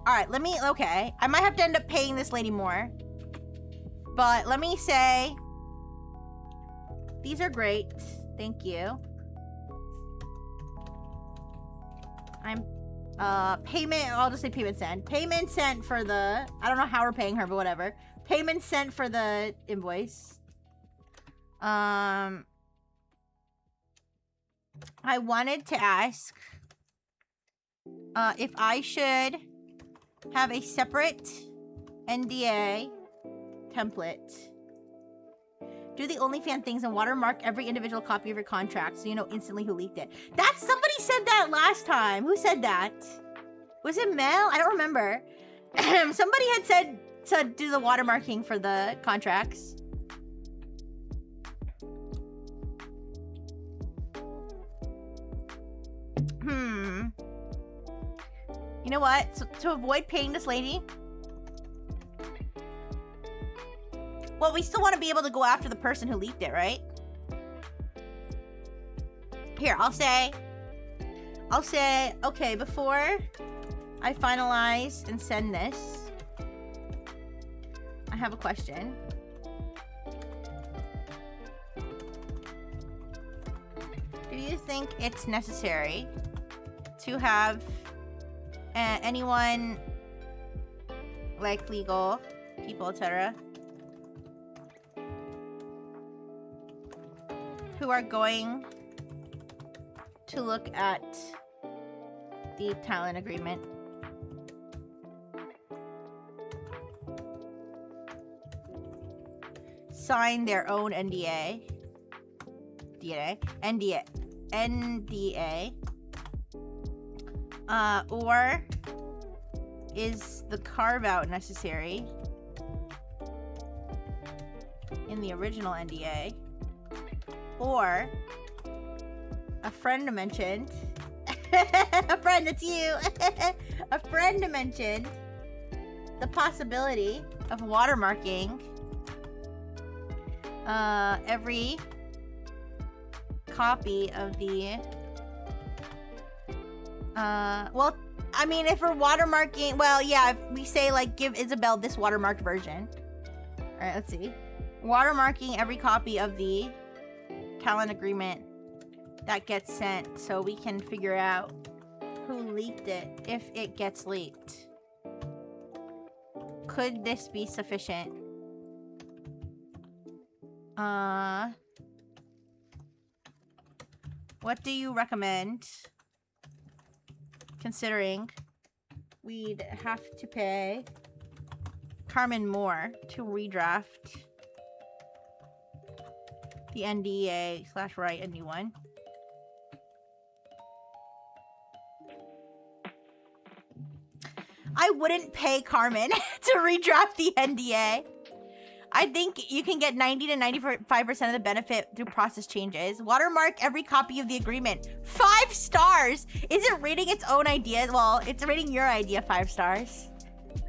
Alright, let me... Okay. I might have to end up paying this lady more. But let me say... These are great. Thank you. Payment... I'll just say payment sent. Payment sent for the... I don't know how we're paying her, but whatever. Payment sent for the invoice. I wanted to ask if I should have a separate NDA template. Do the OnlyFans things and watermark every individual copy of your contract so you know instantly who leaked it. Somebody said that last time. Who said that? Was it Mel? I don't remember. Somebody had said to do the watermarking for the contracts. You know what? So, to avoid paying this lady... Well, we still want to be able to go after the person who leaked it, right? Here, I'll say, okay, before I finalize and send this, I have a question. Do you think it's necessary to have anyone like legal people, etc., who are going to look at the talent agreement sign their own NDA, or is the carve-out necessary in the original NDA, or a friend mentioned a friend, it's you a friend mentioned the possibility of watermarking every copy of the well, I mean, if we're watermarking, well, yeah, if we say, like, give Isabel this watermarked version. Alright, let's see. Watermarking every copy of the talent agreement that gets sent so we can figure out who leaked it if it gets leaked. Could this be sufficient? What do you recommend? Considering we'd have to pay Carmen more to redraft the NDA / write a new one. I wouldn't pay Carmen to redraft the NDA. I think you can get 90 to 95% of the benefit through process changes. Watermark every copy of the agreement. 5 stars! Is it rating its own idea? Well, it's rating your idea 5 stars.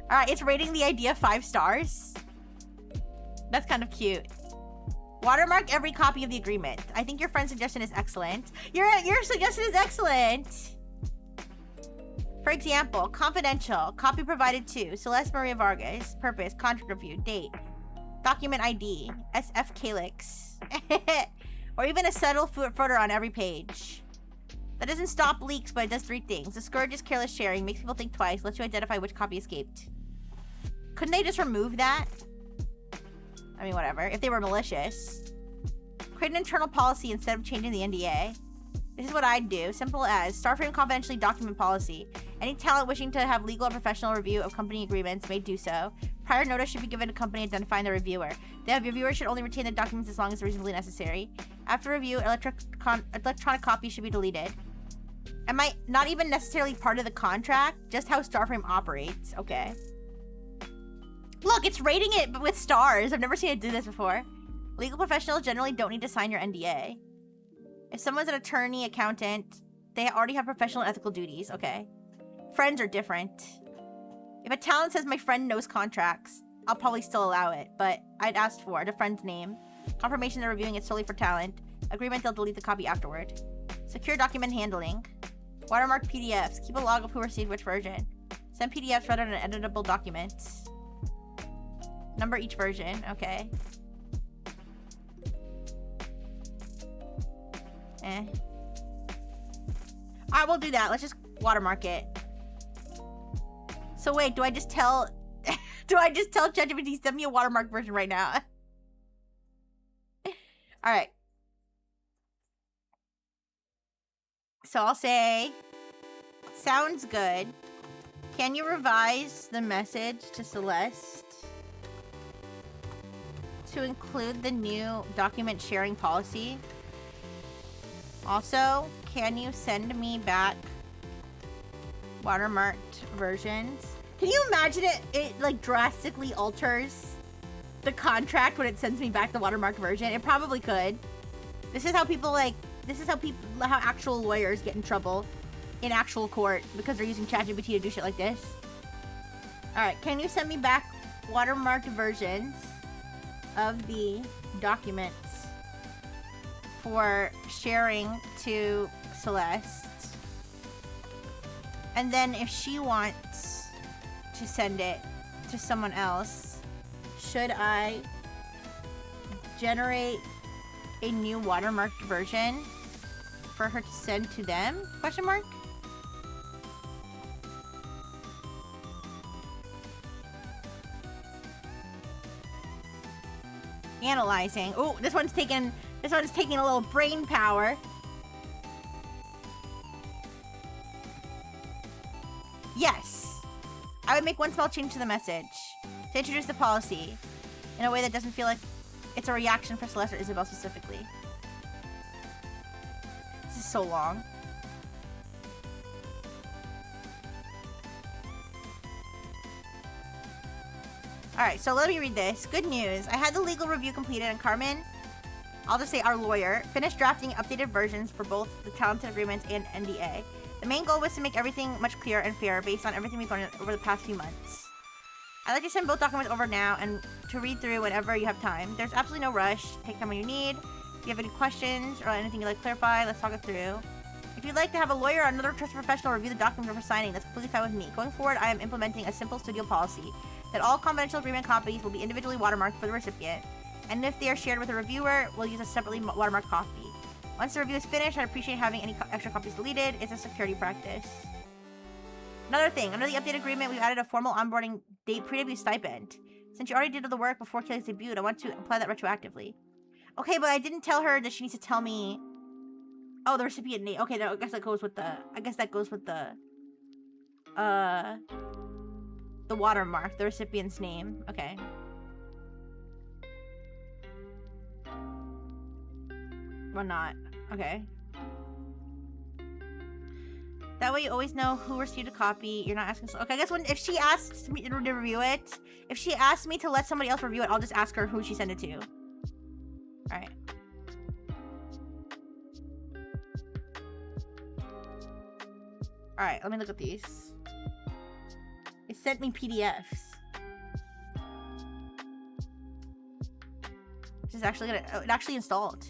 Alright, it's rating the idea 5 stars. That's kind of cute. Watermark every copy of the agreement. I think your friend's suggestion is excellent. Your suggestion is excellent! For example, confidential. Copy provided to Celeste Maria Vargas. Purpose, contract review, date. Document ID, SF Calyx, or even a subtle footer on every page. That doesn't stop leaks, but it does 3 things. Discourages careless sharing, makes people think twice, lets you identify which copy escaped. Couldn't they just remove that? I mean, whatever. If they were malicious. Create an internal policy instead of changing the NDA. This is what I'd do. Simple as Starframe confidentially document policy. Any talent wishing to have legal or professional review of company agreements may do so. Prior notice should be given to company identifying the reviewer. The reviewer should only retain the documents as long as reasonably necessary. After review, electronic copies should be deleted. Am I not even necessarily part of the contract? Just how Starframe operates. Okay. Look, it's rating it with stars. I've never seen it do this before. Legal professionals generally don't need to sign your NDA. If someone's an attorney, accountant, they already have professional and ethical duties. Okay. Friends are different. If a talent says my friend knows contracts, I'll probably still allow it, but I'd ask for the friend's name, confirmation they're reviewing it solely for talent, agreement they'll delete the copy afterward, secure document handling, watermark PDFs, keep a log of who received which version, send PDFs rather than editable documents, number each version, okay. Alright, we'll do that. Let's just watermark it. So wait, do I just tell ChatGPT send me a watermark version right now? Alright. So I'll say, sounds good. Can you revise the message to Celeste to include the new document sharing policy? Also, can you send me back watermarked versions? Can you imagine it like drastically alters the contract when it sends me back the watermarked version? It probably could. This is how how actual lawyers get in trouble in actual court because they're using ChatGPT to do shit like this. Alright, can you send me back watermarked versions of the documents for sharing to Celeste. And then if she wants to send it to someone else, should I generate a new watermarked version for her to send to them? Question mark? Analyzing. Oh, this one's taking a little brain power. Yes. I would make one small change to the message to introduce the policy in a way that doesn't feel like it's a reaction for Celeste or Isabel specifically. This is so long. Alright, so let me read this. Good news. I had the legal review completed and Carmen, I'll just say our lawyer, finished drafting updated versions for both the talented agreements and NDA. The main goal was to make everything much clearer and fairer based on everything we've learned over the past few months. I'd like to send both documents over now and to read through whenever you have time. There's absolutely no rush. Take time when you need. If you have any questions or anything you'd like to clarify, let's talk it through. If you'd like to have a lawyer or another trusted professional review the documents before signing, that's completely fine with me. Going forward, I am implementing a simple studio policy that all confidential agreement copies will be individually watermarked for the recipient, and if they are shared with a reviewer, we'll use a separately watermarked copy. Once the review is finished, I'd appreciate having any extra copies deleted. It's a security practice. Another thing, under the updated agreement, we've added a formal onboarding date pre-debut stipend. Since you already did the work before Kaylee's debuted, I want to apply that retroactively. Okay, but I didn't tell her that she needs to tell me... Oh, the recipient name. Okay, I guess that goes with the... the watermark, the recipient's name. Okay. Or not. Okay. That way you always know who received a copy. You're not asking... Okay, I guess if she asks me to review it, if she asks me to let somebody else review it, I'll just ask her who she sent it to. Alright. Alright, let me look at these. It sent me PDFs. Which is actually gonna... Oh, it actually installed.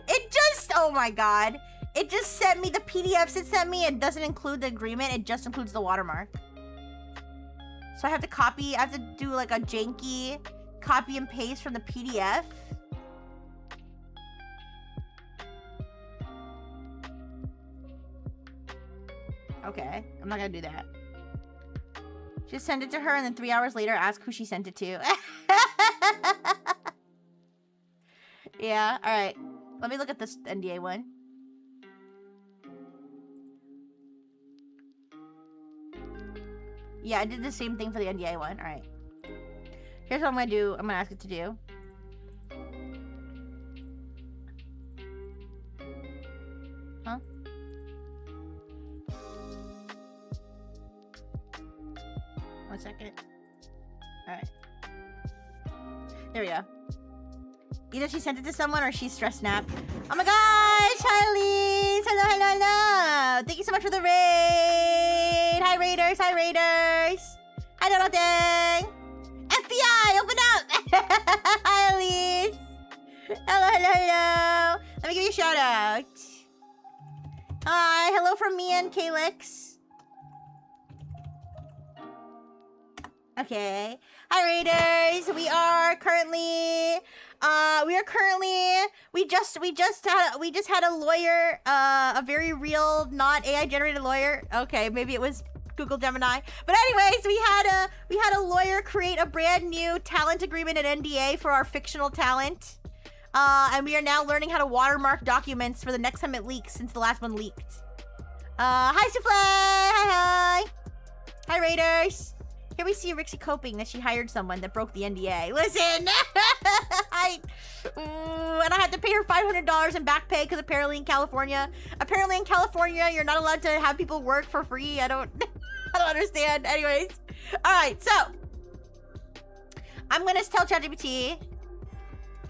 It just... Oh my god. It just sent me the PDFs it sent me. It doesn't include the agreement. It just includes the watermark. So I have to copy... I have to do like a janky copy and paste from the PDF. Okay, I'm not gonna do that. Just send it to her and then 3 hours later ask who she sent it to. Yeah, alright. Let me look at this NDA one. Yeah, I did the same thing for the NDA one. Alright. Here's what I'm gonna do. I'm gonna ask it to do. Huh? One second. Alright. There we go. Either she sent it to someone or she's stress snapped. Oh my gosh! Hi, Elise! Hello, hello, hello! Thank you so much for the raid! Hi, Raiders! Hi, Raiders! Hi, Donald Dang! FBI! Open up! Hi, Elise! Hello, hello, hello! Let me give you a shout out. Hi, hello from me and Calyx. Okay. Hi, Raiders! We just had a lawyer, a very real, not AI generated lawyer. Okay, maybe it was Google Gemini. But anyways, we had a lawyer create a brand new talent agreement and NDA for our fictional talent. And we are now learning how to watermark documents for the next time it leaks, since the last one leaked. Hi, Souffle! Hi, hi! Hi, Raiders! Here we see Rixie coping that she hired someone that broke the NDA. Listen! And I had to pay her $500 in back pay because apparently in California, you're not allowed to have people work for free. I don't understand. Anyways. Alright, so. I'm gonna tell ChatGPT,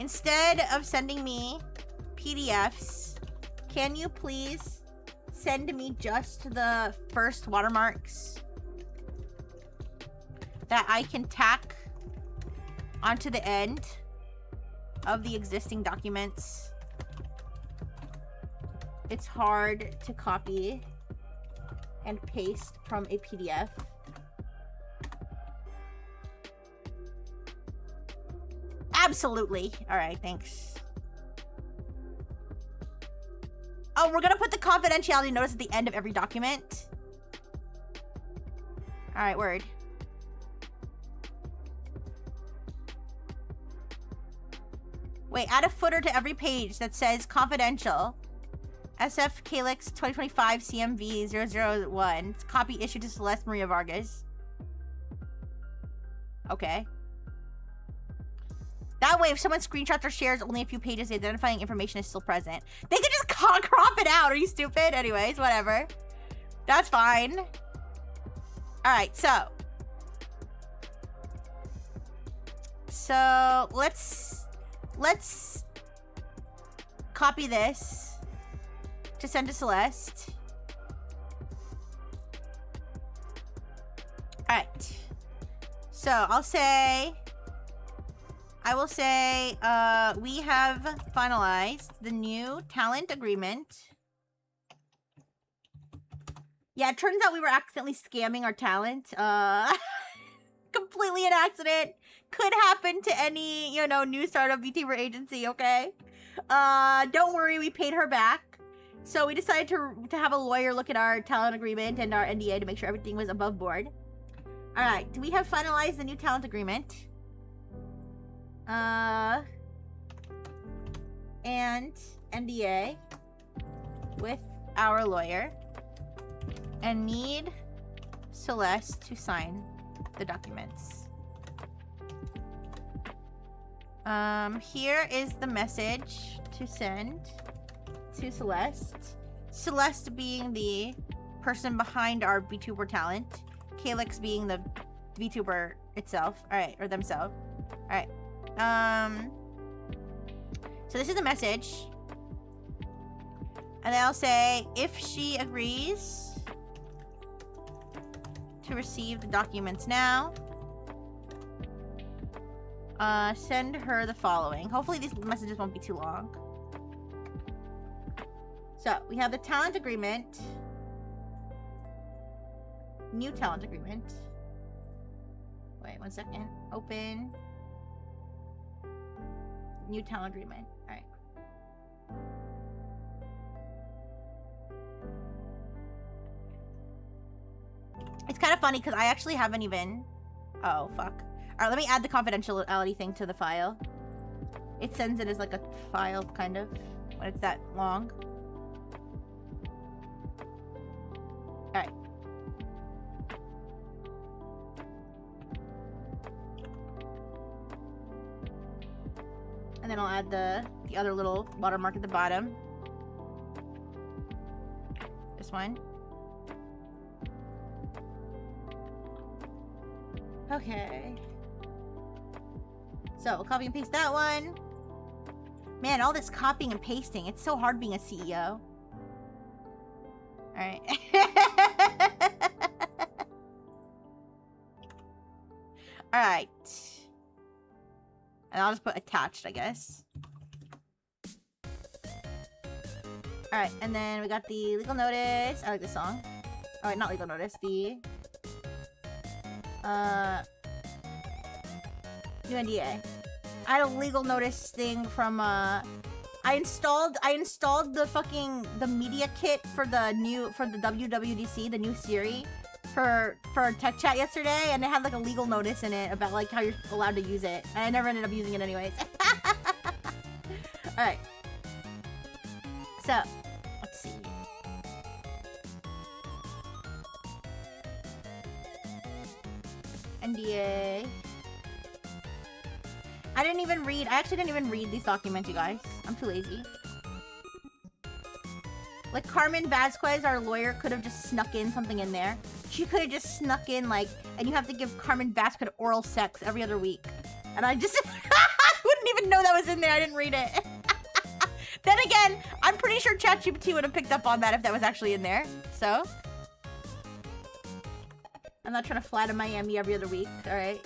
instead of sending me PDFs, can you please send me just the first watermarks that I can tack onto the end of the existing documents, it's hard to copy and paste from a PDF. Absolutely. All right, thanks. Oh, we're gonna put the confidentiality notice at the end of every document. All right, word. Wait, add a footer to every page that says confidential. SF Calyx 2025 CMV 001. Copy issued to Celeste Maria Vargas. Okay. That way, if someone screenshots or shares only a few pages, the identifying information is still present. They can just crop it out. Are you stupid? Anyways, whatever. That's fine. Alright, so let's copy this to send to Celeste. Alright. So I will say, we have finalized the new talent agreement. Yeah, it turns out we were accidentally scamming our talent. Completely an accident. Could happen to any, you know, new startup VTuber agency, okay? Don't worry, we paid her back. So we decided to have a lawyer look at our talent agreement and our NDA to make sure everything was above board. Alright, we have finalized the new talent agreement. And NDA with our lawyer, and need Celeste to sign the documents. Here is the message to send to Celeste. Celeste being the person behind our VTuber talent, Calyx being the VTuber itself. Alright, or themselves. Alright. So this is the message. And then I'll say, if she agrees to receive the documents now, send her the following. Hopefully these messages won't be too long. So, we have the talent agreement. New talent agreement. Wait, 1 second. Open. New talent agreement. Alright. It's kind of funny because I actually haven't even... Oh, fuck. Alright, let me add the confidentiality thing to the file. It sends it as like a file, kind of, when it's that long. Alright. And then I'll add the other little watermark at the bottom. This one. Okay. So, we'll copy and paste that one. Man, all this copying and pasting. It's so hard being a CEO. Alright. Alright. And I'll just put attached, I guess. Alright, and then we got the legal notice. I like this song. Oh, wait, not legal notice. The... new NDA. I had a legal notice thing from, I installed the media kit for the WWDC, the new Siri, for Tech Chat yesterday, and it had like a legal notice in it about like how you're allowed to use it. And I never ended up using it anyways. Alright. So, let's see. NDA. I actually didn't even read these documents, you guys. I'm too lazy. Like, Carmen Vasquez, our lawyer, could have just snuck in something in there. She could have just snuck in, like, and you have to give Carmen Vasquez oral sex every other week. And I just... I wouldn't even know that was in there. I didn't read it. Then again, I'm pretty sure ChatGPT would have picked up on that if that was actually in there. So... I'm not trying to fly to Miami every other week, alright?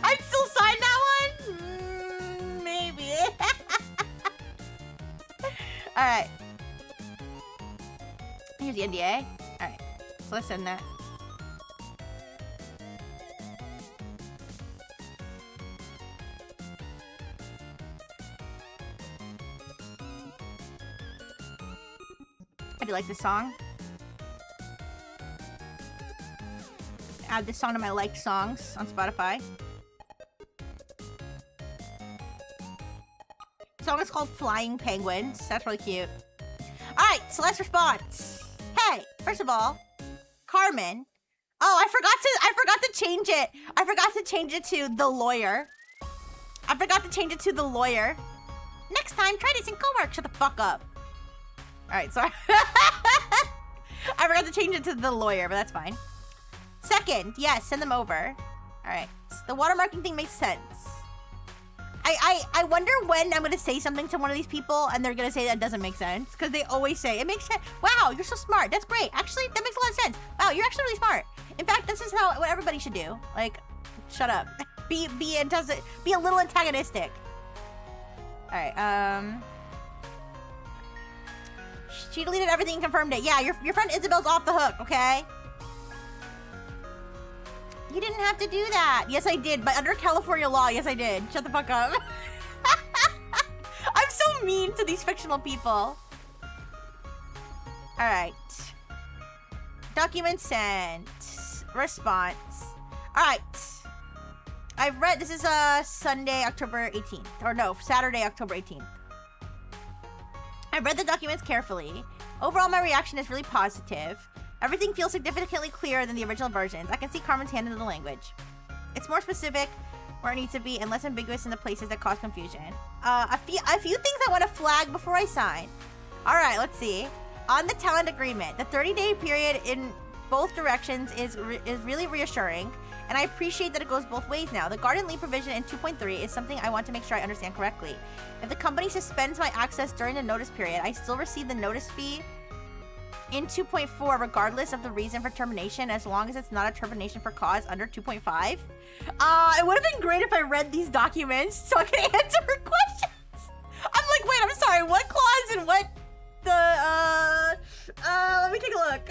I'd still sign that one? Maybe. Alright. Here's the NDA. Alright. So let's send that. I do like this song. Add this song to my liked songs on Spotify. The song is called Flying Penguins. That's really cute. Alright, Celeste response. Hey, first of all, Carmen. Oh, I forgot to change it. I forgot to change it to the lawyer. I forgot to change it to the lawyer. Next time, try this in co-work. Shut the fuck up. Alright, sorry. I forgot to change it to the lawyer, but that's fine. Second, yes, send them over. Alright. The watermarking thing makes sense. I wonder when I'm gonna say something to one of these people and they're gonna say that doesn't make sense. Because they always say, it makes sense. Wow, you're so smart. That's great. Actually, that makes a lot of sense. Wow, you're actually really smart. In fact, this is what everybody should do. Like, shut up. Be a little antagonistic. Alright, she deleted everything and confirmed it. Yeah, your friend Isabel's off the hook, okay? You didn't have to do that. Yes, I did. But under California law, yes, I did. Shut the fuck up. I'm so mean to these fictional people. All right. Document sent. Response. All right. I've read, this is Sunday, October 18th. Or no, Saturday, October 18th. I've read the documents carefully. Overall, my reaction is really positive. Everything feels significantly clearer than the original versions. I can see Carmen's hand in the language. It's more specific where it needs to be and less ambiguous in the places that cause confusion. A few things I want to flag before I sign. All right, let's see. On the talent agreement, the 30-day period in both directions is really reassuring, and I appreciate that it goes both ways now. The garden leave provision in 2.3 is something I want to make sure I understand correctly. If the company suspends my access during the notice period, I still receive the notice fee in 2.4 regardless of the reason for termination, as long as it's not a termination for cause under 2.5. It would have been great if I read these documents so I could answer her questions. I'm like, wait, I'm sorry, what clause and what the, let me take a look.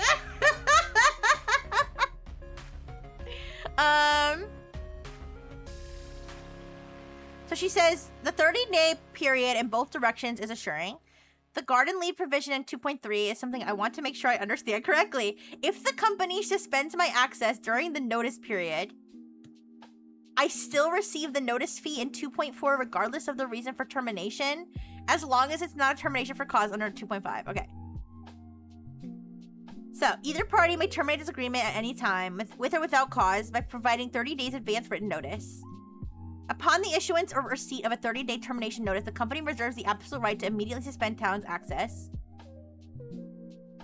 So she says, the 30-day period in both directions is assuring. The garden leave provision in 2.3 is something I want to make sure I understand correctly. If the company suspends my access during the notice period, I still receive the notice fee in 2.4 regardless of the reason for termination, as long as it's not a termination for cause under 2.5. Okay. So, either party may terminate this agreement at any time, with or without cause, by providing 30 days advance written notice. Upon the issuance or receipt of a 30-day termination notice, the company reserves the absolute right to immediately suspend talent's access.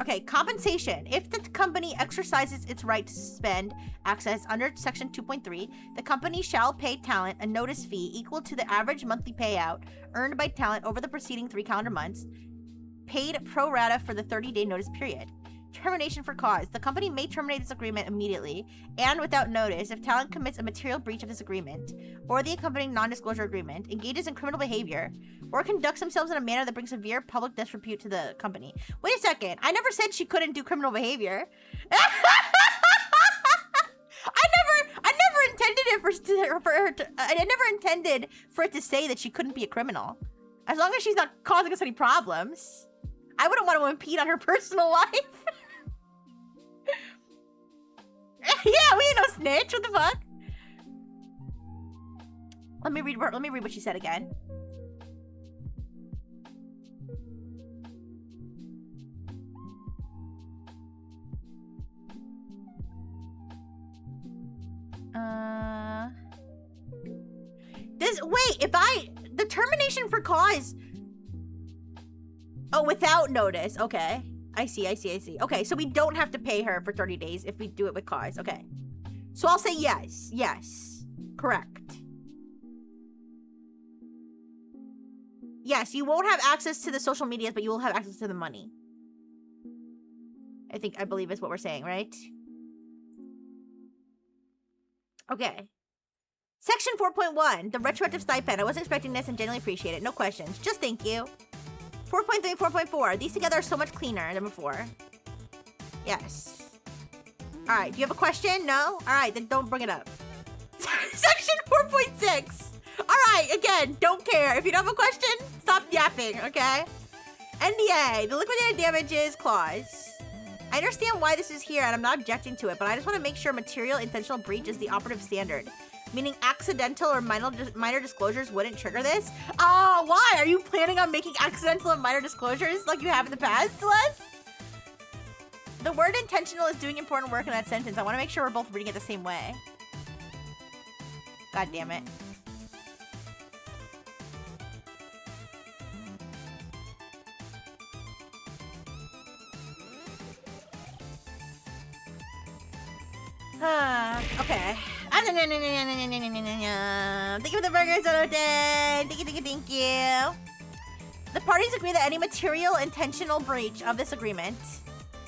Okay, compensation. If the company exercises its right to suspend access under Section 2.3, the company shall pay talent a notice fee equal to the average monthly payout earned by talent over the preceding 3 calendar months, paid pro rata for the 30-day notice period. Termination for cause. The company may terminate this agreement immediately and without notice if talent commits a material breach of this agreement or the accompanying non-disclosure agreement, engages in criminal behavior, or conducts themselves in a manner that brings severe public disrepute to the company. Wait a second. I never said she couldn't do criminal behavior. I never intended it I never intended for it to say that she couldn't be a criminal. As long as she's not causing us any problems. I wouldn't want to impede on her personal life. Yeah, we ain't no snitch. What the fuck? Let me read what she said again. The termination for cause. Oh, without notice. Okay. I see. Okay, so we don't have to pay her for 30 days if we do it with cause. Okay. So I'll say yes. Yes. Correct. Yes, you won't have access to the social medias, but you will have access to the money. I believe is what we're saying, right? Okay. Section 4.1, the retroactive stipend. I wasn't expecting this and genuinely appreciate it. No questions. Just thank you. 4.3, 4.4. These together are so much cleaner than before. Yes. All right. Do you have a question? No? All right. Then don't bring it up. Section 4.6. All right. Again, don't care. If you don't have a question, stop yapping, okay? NDA, the liquidated damages clause. I understand why this is here, and I'm not objecting to it, but I just want to make sure material intentional breach is the operative standard. Meaning accidental or minor disclosures wouldn't trigger this? Oh, why? Are you planning on making accidental and minor disclosures like you have in the past, Celeste? The word intentional is doing important work in that sentence. I want to make sure we're both reading it the same way. God damn it. Okay. Thank you for the burgers, Oden. Thank you. The parties agree that any material intentional breach of this agreement,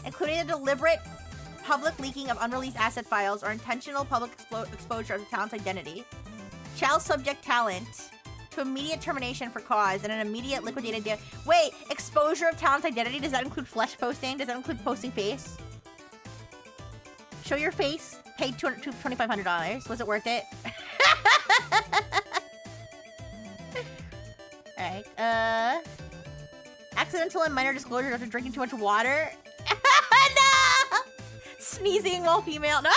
including a deliberate public leaking of unreleased asset files or intentional public exposure of the talent's identity, shall subject talent to immediate termination for cause and an immediate liquidated damage. Wait, exposure of talent's identity, does that include flesh posting? Does that include posting face? Show your face. Paid $2,500. Was it worth it? Alright. Accidental and minor disclosures after drinking too much water. No! Sneezing while female. No!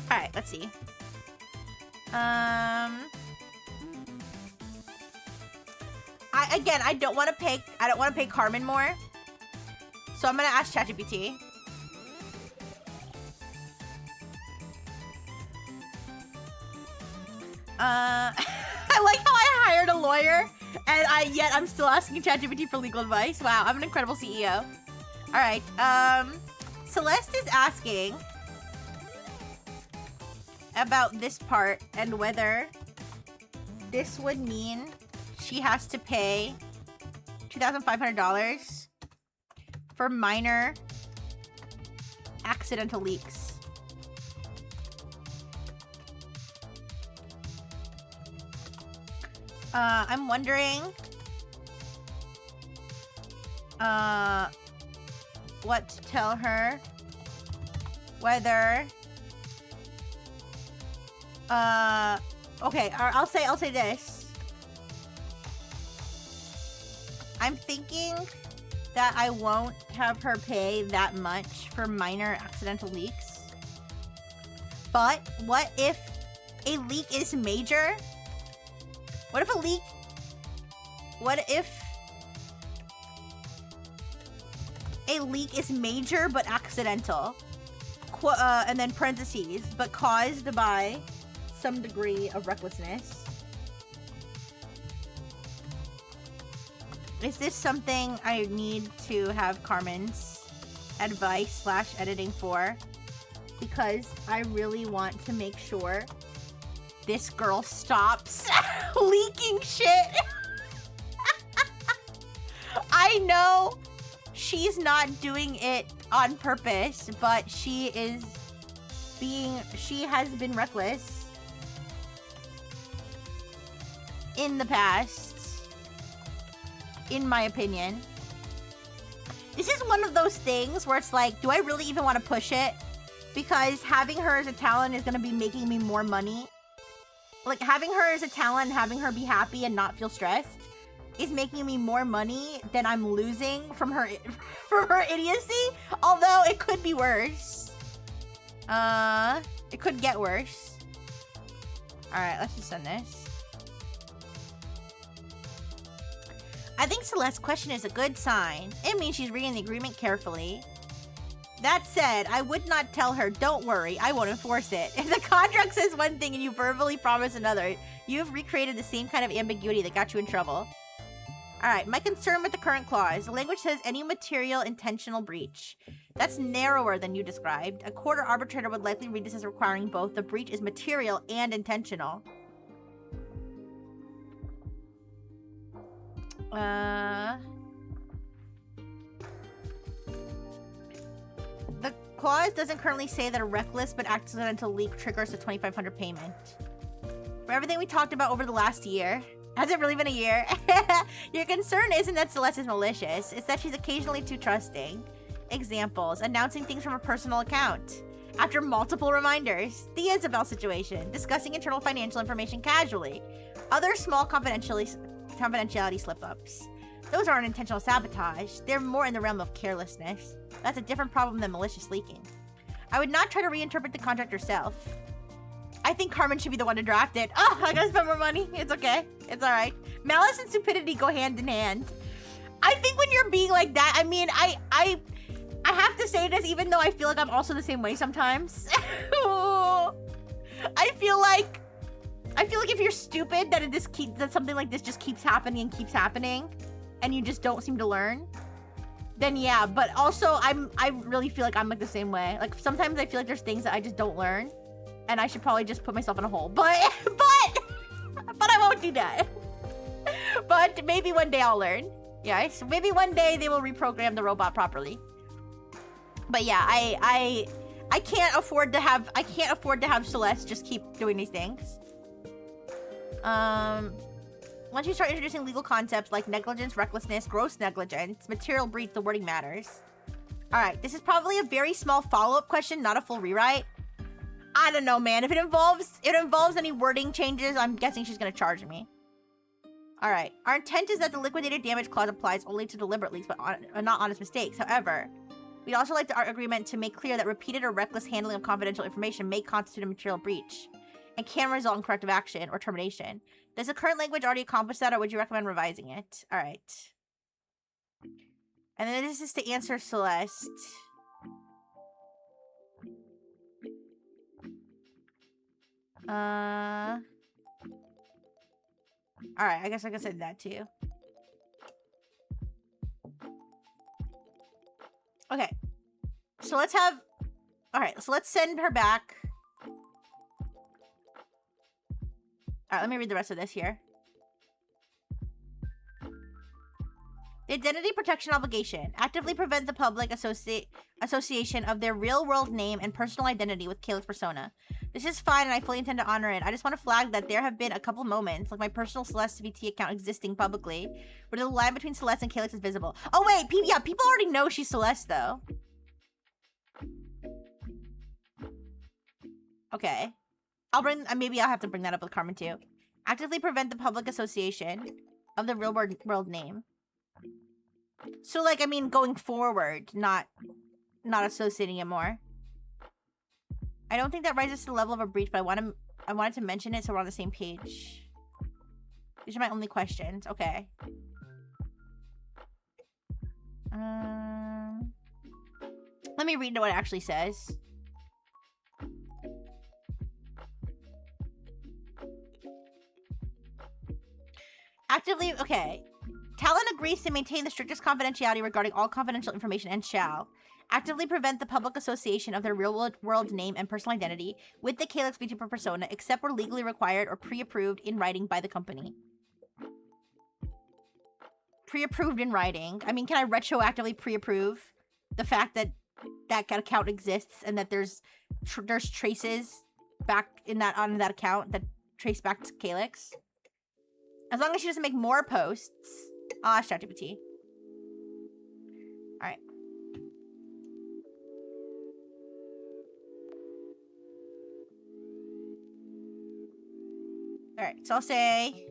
Alright, let's see. I don't want to pay Carmen more. So I'm gonna ask ChatGPT. I like how I hired a lawyer and yet I'm still asking ChatGPT for legal advice. Wow, I'm an incredible CEO. All right. Celeste is asking about this part and whether this would mean she has to pay $2,500 for minor accidental leaks. I'm wondering what to tell her, whether okay, I'll say this. I'm thinking that I won't have her pay that much for minor accidental leaks. But what if a leak is major? What if a leak is major but accidental? And then parentheses, but caused by some degree of recklessness. Is this something I need to have Carmen's advice / editing for? Because I really want to make sure this girl stops leaking shit. I know she's not doing it on purpose, but she has been reckless in the past. In my opinion. This is one of those things where it's like, do I really even want to push it? Because having her as a talent is going to be making me more money. Like, having her as a talent, having her be happy and not feel stressed is making me more money than I'm losing from her idiocy. Although, it could be worse. It could get worse. Alright, let's just send this. I think Celeste's question is a good sign. It means she's reading the agreement carefully. That said, I would not tell her, don't worry, I won't enforce it. If the contract says one thing and you verbally promise another, you've recreated the same kind of ambiguity that got you in trouble. Alright, my concern with the current clause. The language says any material intentional breach. That's narrower than you described. A court or arbitrator would likely read this as requiring both the breach is material and intentional. clause doesn't currently say that a reckless but accidental leak triggers a 2,500 payment. For everything we talked about over the last year, has it really been a year? Your concern isn't that Celeste is malicious, it's that she's occasionally too trusting. Examples, announcing things from a personal account. After multiple reminders, the Isabel situation, discussing internal financial information casually. Other small confidentiality slip-ups. Those aren't intentional sabotage, they're more in the realm of carelessness. That's a different problem than malicious leaking. I would not try to reinterpret the contract yourself. I think Carmen should be the one to draft it. Oh, I gotta spend more money. It's okay. It's alright. Malice and stupidity go hand in hand. I think when you're being like that, I mean, I have to say this even though I feel like I'm also the same way sometimes. I feel like if you're stupid that something like this just keeps happening and you just don't seem to learn, then yeah, but also I really feel like I'm like the same way. Like sometimes I feel like there's things that I just don't learn and I should probably just put myself in a hole. But I won't do that. But maybe one day I'll learn. Yeah, so maybe one day they will reprogram the robot properly. But yeah, I can't afford to have Celeste just keep doing these things. Once you start introducing legal concepts like negligence, recklessness, gross negligence, material breach, the wording matters. Alright, this is probably a very small follow-up question, not a full rewrite. I don't know, man. If it involves any wording changes, I'm guessing she's gonna charge me. Alright, our intent is that the liquidated damage clause applies only to deliberate leaks, but not honest mistakes. However, we'd also like our agreement to make clear that repeated or reckless handling of confidential information may constitute a material breach and can result in corrective action or termination. Does the current language already accomplish that, or would you recommend revising it? All right. And then this is to answer Celeste. All right, I guess I can send that to you. Okay. So let's have... All right, so let's send her back. All right, let me read the rest of this here. The identity protection obligation. Actively prevent the public association of their real-world name and personal identity with Calyx persona. This is fine, and I fully intend to honor it. I just want to flag that there have been a couple moments, like my personal Celeste CBT account existing publicly, where the line between Celeste and Calyx is visible. Oh, wait, yeah, people already know she's Celeste, though. Okay. Maybe I'll have to bring that up with Carmen, too. Actively prevent the public association of the real-world name. So, like, I mean, going forward, not associating it more. I don't think that rises to the level of a breach, but I wanted to mention it so we're on the same page. These are my only questions. Okay. Let me read what it actually says. Actively, okay. Talon agrees to maintain the strictest confidentiality regarding all confidential information and shall actively prevent the public association of their real-world name and personal identity with the Calyx Vtuber persona, except where legally required or pre-approved in writing by the company. Pre-approved in writing? I mean, can I retroactively pre-approve the fact that that account exists and that there's traces back on that account that trace back to Calyx? As long as she doesn't make more posts. I'll ask ChatGPT. Alright. Alright, so I'll say...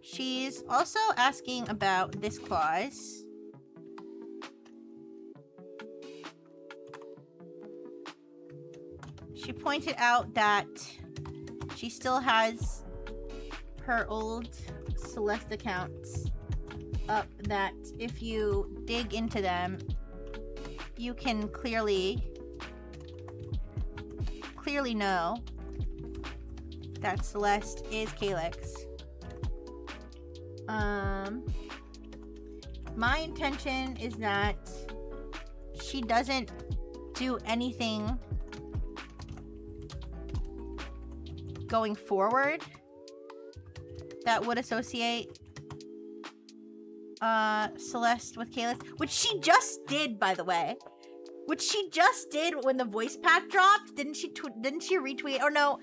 She's also asking about this clause. She pointed out that she still has her old Celeste accounts up, that if you dig into them, you can clearly know that Celeste is Calyx. My intention is that she doesn't do anything going forward that would associate Celeste with Calyx, which she just did, by the way. which she just did when the voice pack dropped. Didn't she retweet? Or no,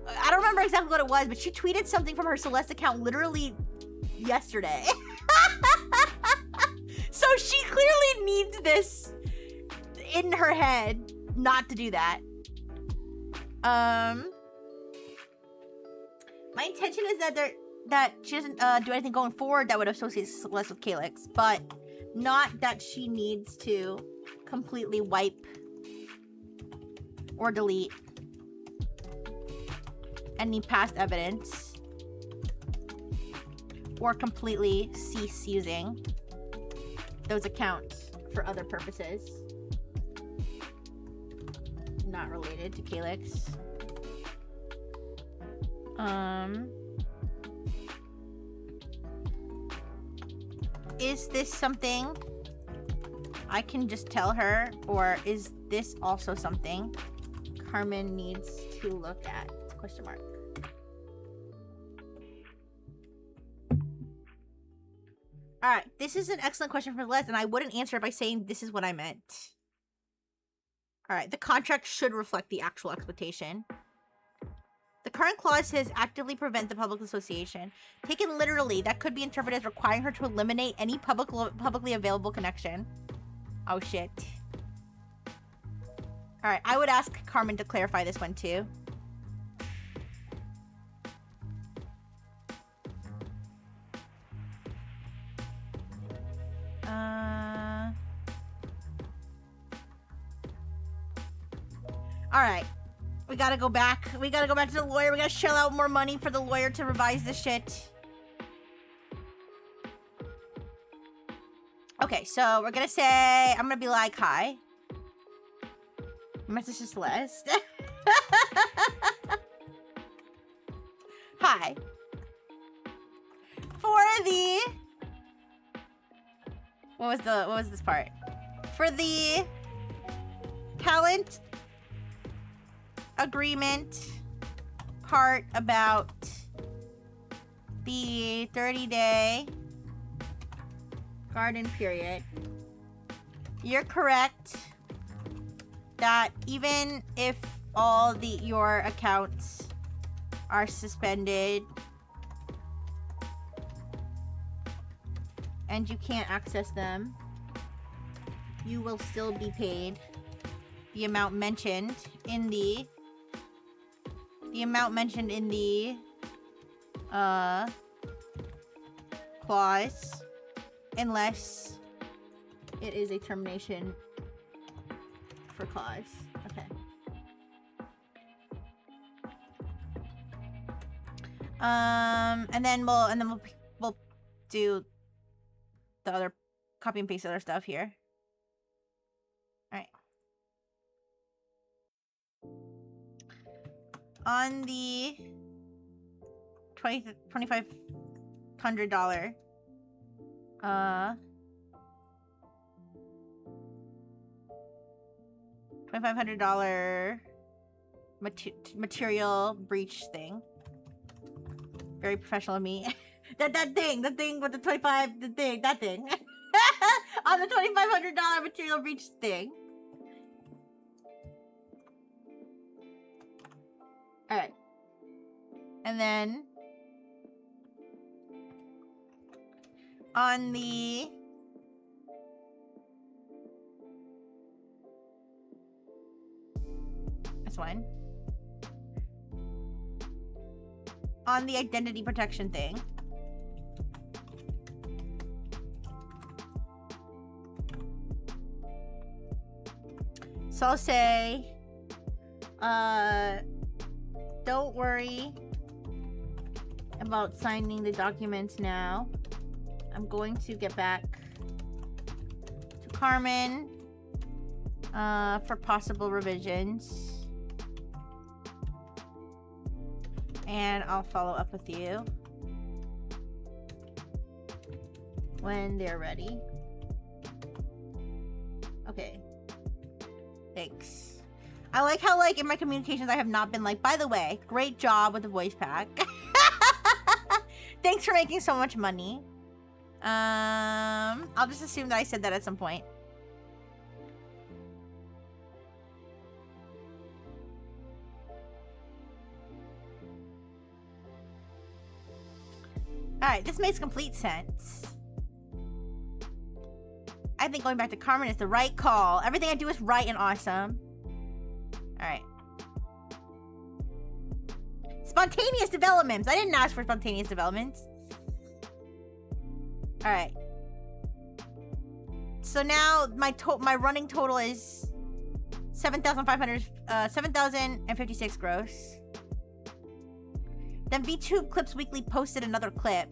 I don't remember exactly what it was, but she tweeted something from her Celeste account literally yesterday. So she clearly needs this in her head not to do that. My intention is that she doesn't do anything going forward that would associate Celeste with Calyx, but not that she needs to completely wipe or delete any past evidence or completely cease using those accounts for other purposes not related to Calyx. Is this something I can just tell her, or is this also something Carmen needs to look at? Question mark. All right, this is an excellent question from Les, and I wouldn't answer it by saying this is what I meant. All right, the contract should reflect the actual expectation. The current clause says actively prevent the public association. Taken literally, that could be interpreted as requiring her to eliminate any publicly available connection. Oh, shit. All right, I would ask Carmen to clarify this one, too. All right. We gotta go back. We gotta go back to the lawyer. We gotta shell out more money for the lawyer to revise this shit. Okay, so we're gonna say, I'm gonna be like, hi. My sister Celeste. Hi. For the... What was this part? For the talent agreement part about the 30-day garden period, you're correct that even if all your accounts are suspended and you can't access them, you will still be paid the amount mentioned in the clause, unless it is a termination for clause. Okay. And then we'll do the other, copy and paste other stuff here. All right. On the $2,500 $2,500 material breach thing. Very professional of me. that thing with the 25, that thing. On the $2,500 material breach thing. All right. And then on the this one, on the identity protection thing, so I'll say don't worry about signing the documents now. I'm going to get back to Carmen for possible revisions. And I'll follow up with you when they're ready. Okay. Thanks. I like how, like, in my communications, I have not been like, by the way, great job with the voice pack. Thanks for making so much money. I'll just assume that I said that at some point. Alright, this makes complete sense. I think going back to Carmen is the right call. Everything I do is right and awesome. Alright. Spontaneous developments. I didn't ask for spontaneous developments. Alright. So now my running total is 7,056 gross. Then VTube Clips Weekly posted another clip.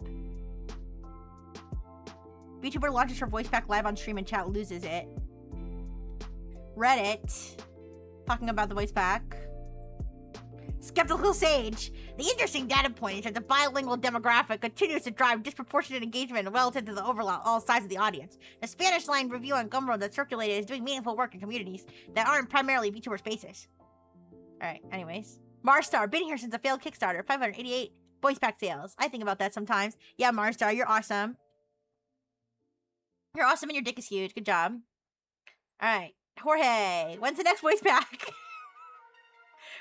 VTuber launches her voice pack live on stream and chat loses it. Reddit talking about the voice pack. Skeptical Sage. The interesting data point is that the bilingual demographic continues to drive disproportionate engagement relative to the overall size of the audience. The Spanish line review on Gumroad that circulated is doing meaningful work in communities that aren't primarily VTuber spaces. Alright, anyways. Marstar, been here since a failed Kickstarter. 588 voice pack sales. I think about that sometimes. Yeah, Marstar, you're awesome. You're awesome and your dick is huge. Good job. Alright. Jorge, when's the next voice pack?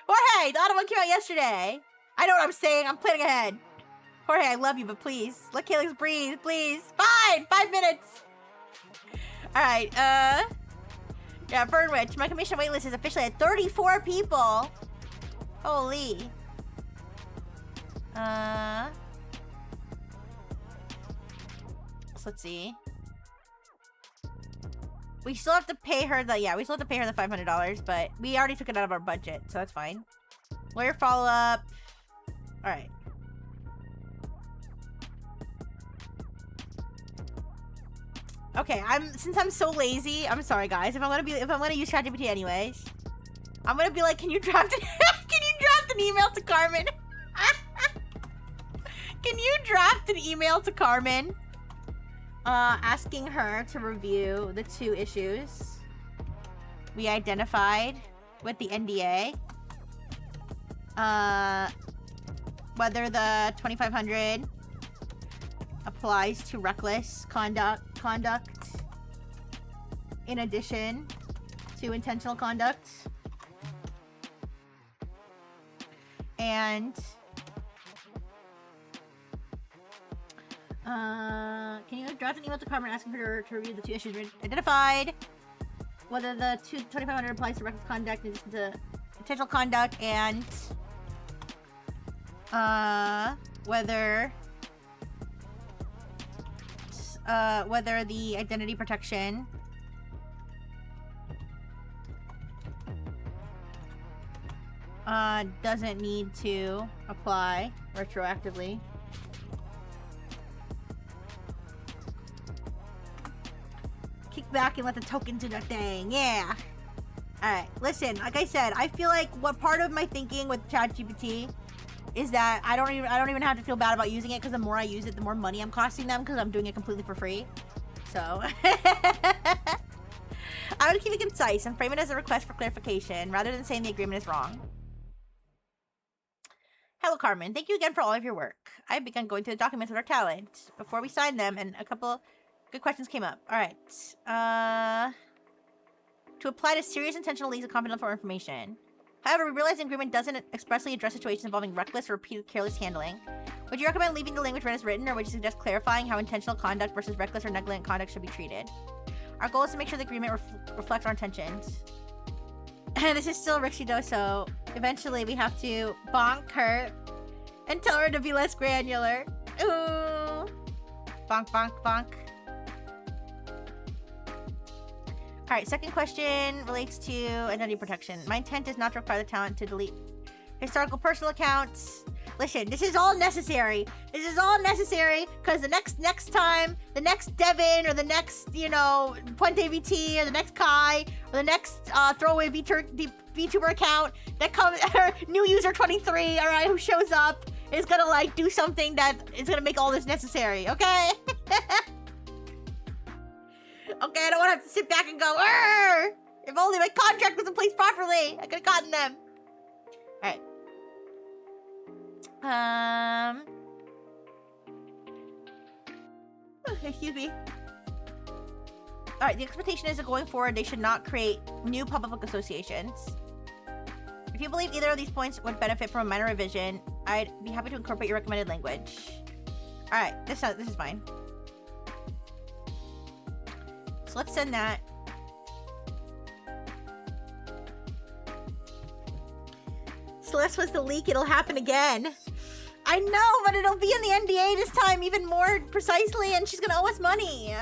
Jorge, the auto one came out yesterday. I know what I'm saying. I'm planning ahead. Jorge, I love you, but please. Let Calyx breathe, please. Fine! 5 minutes! Alright, yeah, Fernwitch. My commission waitlist is officially at 34 people. Holy. So let's see. We still have to pay her the, we still have to pay her the $500, but we already took it out of our budget, so that's fine. Lawyer follow-up. Alright. Okay, since I'm so lazy, I'm sorry guys, if I'm gonna use ChatGPT anyways, I'm gonna be like, can you draft an email to Carmen? Can you draft an email to Carmen? Asking her to review the 2 issues we identified with the NDA. Whether the 2500 applies to reckless conduct in addition to intentional conduct. And can you draft an email to Carmen asking her to review the 2 issues we identified? Whether the 2500 applies to reckless conduct in addition to intentional conduct, and whether the identity protection doesn't need to apply retroactively. Kick back and let the tokens do their thing. Yeah. Alright, listen, like I said, I feel like what part of my thinking with ChatGPT is that I don't even have to feel bad about using it, because the more I use it, the more money I'm costing them, because I'm doing it completely for free. So I would keep it concise and frame it as a request for clarification rather than saying the agreement is wrong. Hello, Carmen. Thank you again for all of your work. I've begun going through the documents with our talent before we signed them, and a couple good questions came up. All right. To apply to serious intentional leaks of confidential information. However, we realize the agreement doesn't expressly address situations involving reckless or repeated careless handling. Would you recommend leaving the language read as written, or would you suggest clarifying how intentional conduct versus reckless or negligent conduct should be treated? Our goal is to make sure the agreement reflects our intentions. This is still Rixie, so eventually we have to bonk her and tell her to be less granular. Ooh. Bonk, bonk, bonk. Alright, second question relates to identity protection. My intent is not to require the talent to delete historical personal accounts. Listen, this is all necessary. This is all necessary because the next time, the next Devin, or the next, Puente VT, or the next Kai, or the next throwaway VTuber account that comes, new user 23, alright, who shows up, is gonna, do something that is gonna make all this necessary, okay? Okay, I don't want to have to sit back and go, "Arr! If only my contract was in place properly, I could have gotten them." Alright. Excuse me. Alright, the expectation is that going forward, they should not create new public associations. If you believe either of these points would benefit from a minor revision, I'd be happy to incorporate your recommended language. All right, this is fine. So let's send that. Celeste was the leak. It'll happen again. I know, but it'll be in the NDA this time even more precisely, and she's gonna owe us money,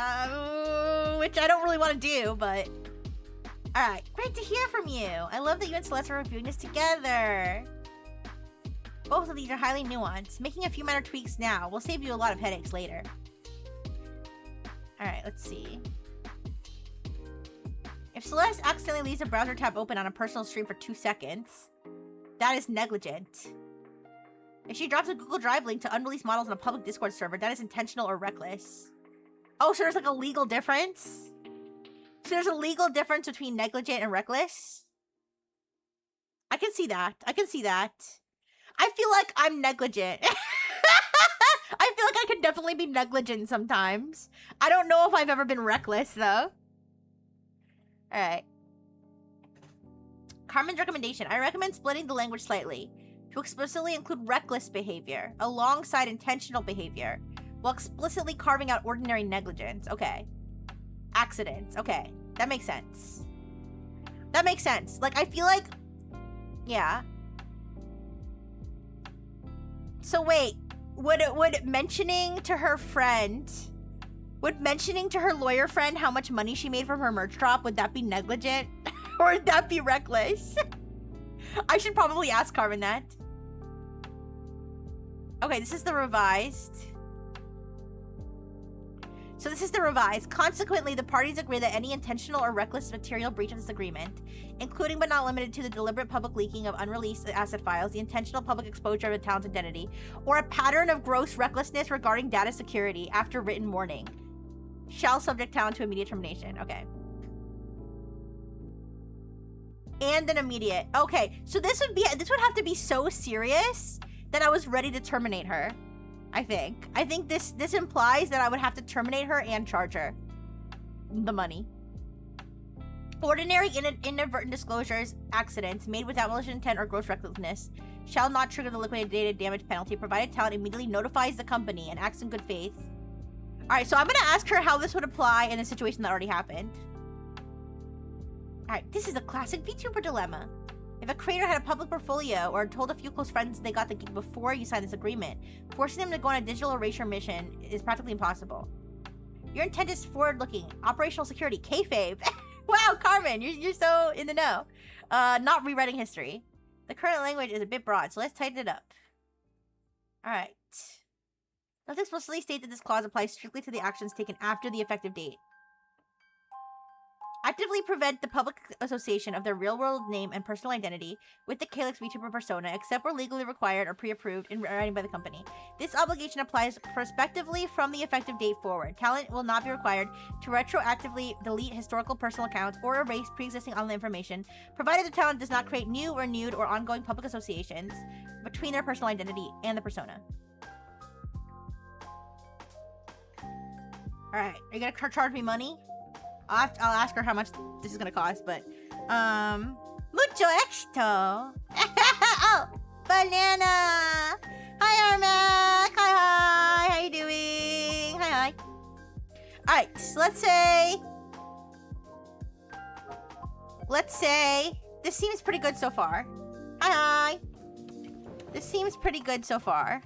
which I don't really want to do, but... Alright, great to hear from you. I love that you and Celeste are reviewing this together. Both of these are highly nuanced. Making a few minor tweaks now will save you a lot of headaches later. Alright, let's see. If Celeste accidentally leaves a browser tab open on a personal stream for 2 seconds, that is negligent. If she drops a Google Drive link to unreleased models on a public Discord server, that is intentional or reckless. Oh, so there's like a legal difference? So there's a legal difference between negligent and reckless? I can see that. I can see that. I feel like I'm negligent. I feel like I could definitely be negligent sometimes. I don't know if I've ever been reckless, though. Alright. Carmen's recommendation. I recommend splitting the language slightly to explicitly include reckless behavior alongside intentional behavior while explicitly carving out ordinary negligence. Okay. Accidents. Okay. That makes sense. That makes sense. Like, I feel like... Yeah. So wait. Would mentioning to her friend... Would mentioning to her lawyer friend how much money she made from her merch drop, would that be negligent? Or would that be reckless? I should probably ask Carmen that. Okay, this is the revised. So this is the revised. Consequently, the parties agree that any intentional or reckless material breach of this agreement, including but not limited to the deliberate public leaking of unreleased asset files, the intentional public exposure of a talent's identity, or a pattern of gross recklessness regarding data security after written warning, shall subject talent to immediate termination. Okay. And an immediate. Okay, so this would have to be so serious that I was ready to terminate her. I think this implies that I would have to terminate her and charge her the money. Ordinary inadvertent disclosures, accidents made without malicious intent or gross recklessness shall not trigger the liquidated damage penalty, provided talent immediately notifies the company and acts in good faith. All right, so I'm gonna ask her how this would apply in a situation that already happened. All right, this is a classic VTuber dilemma. If a creator had a public portfolio or told a few close friends they got the gig before you signed this agreement, forcing them to go on a digital erasure mission is practically impossible. Your intent is forward-looking, operational security, kayfabe. Wow, Carmen, you're so in the know. Not rewriting history. The current language is a bit broad, so let's tighten it up. All right. Let's explicitly state that this clause applies strictly to the actions taken after the effective date. Actively prevent the public association of their real-world name and personal identity with the Calyx VTuber persona, except where legally required or pre-approved in writing by the company. This obligation applies prospectively from the effective date forward. Talent will not be required to retroactively delete historical personal accounts or erase pre-existing online information, provided the talent does not create new, renewed, or ongoing public associations between their personal identity and the persona. Alright, are you gonna charge me money? I'll ask her how much this is gonna cost, but mucho éxito. Oh, banana. Hi, Armac. Hi. How you doing? Hi. All right, so let's say this seems pretty good so far. Hi. This seems pretty good so far,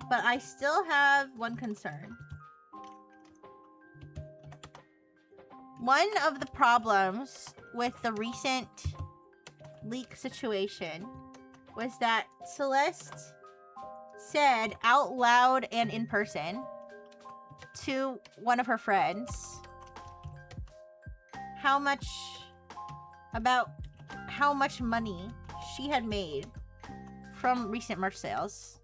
but I still have one concern. One of the problems with the recent leak situation was that Celeste said out loud and in person to one of her friends how much money she had made from recent merch sales.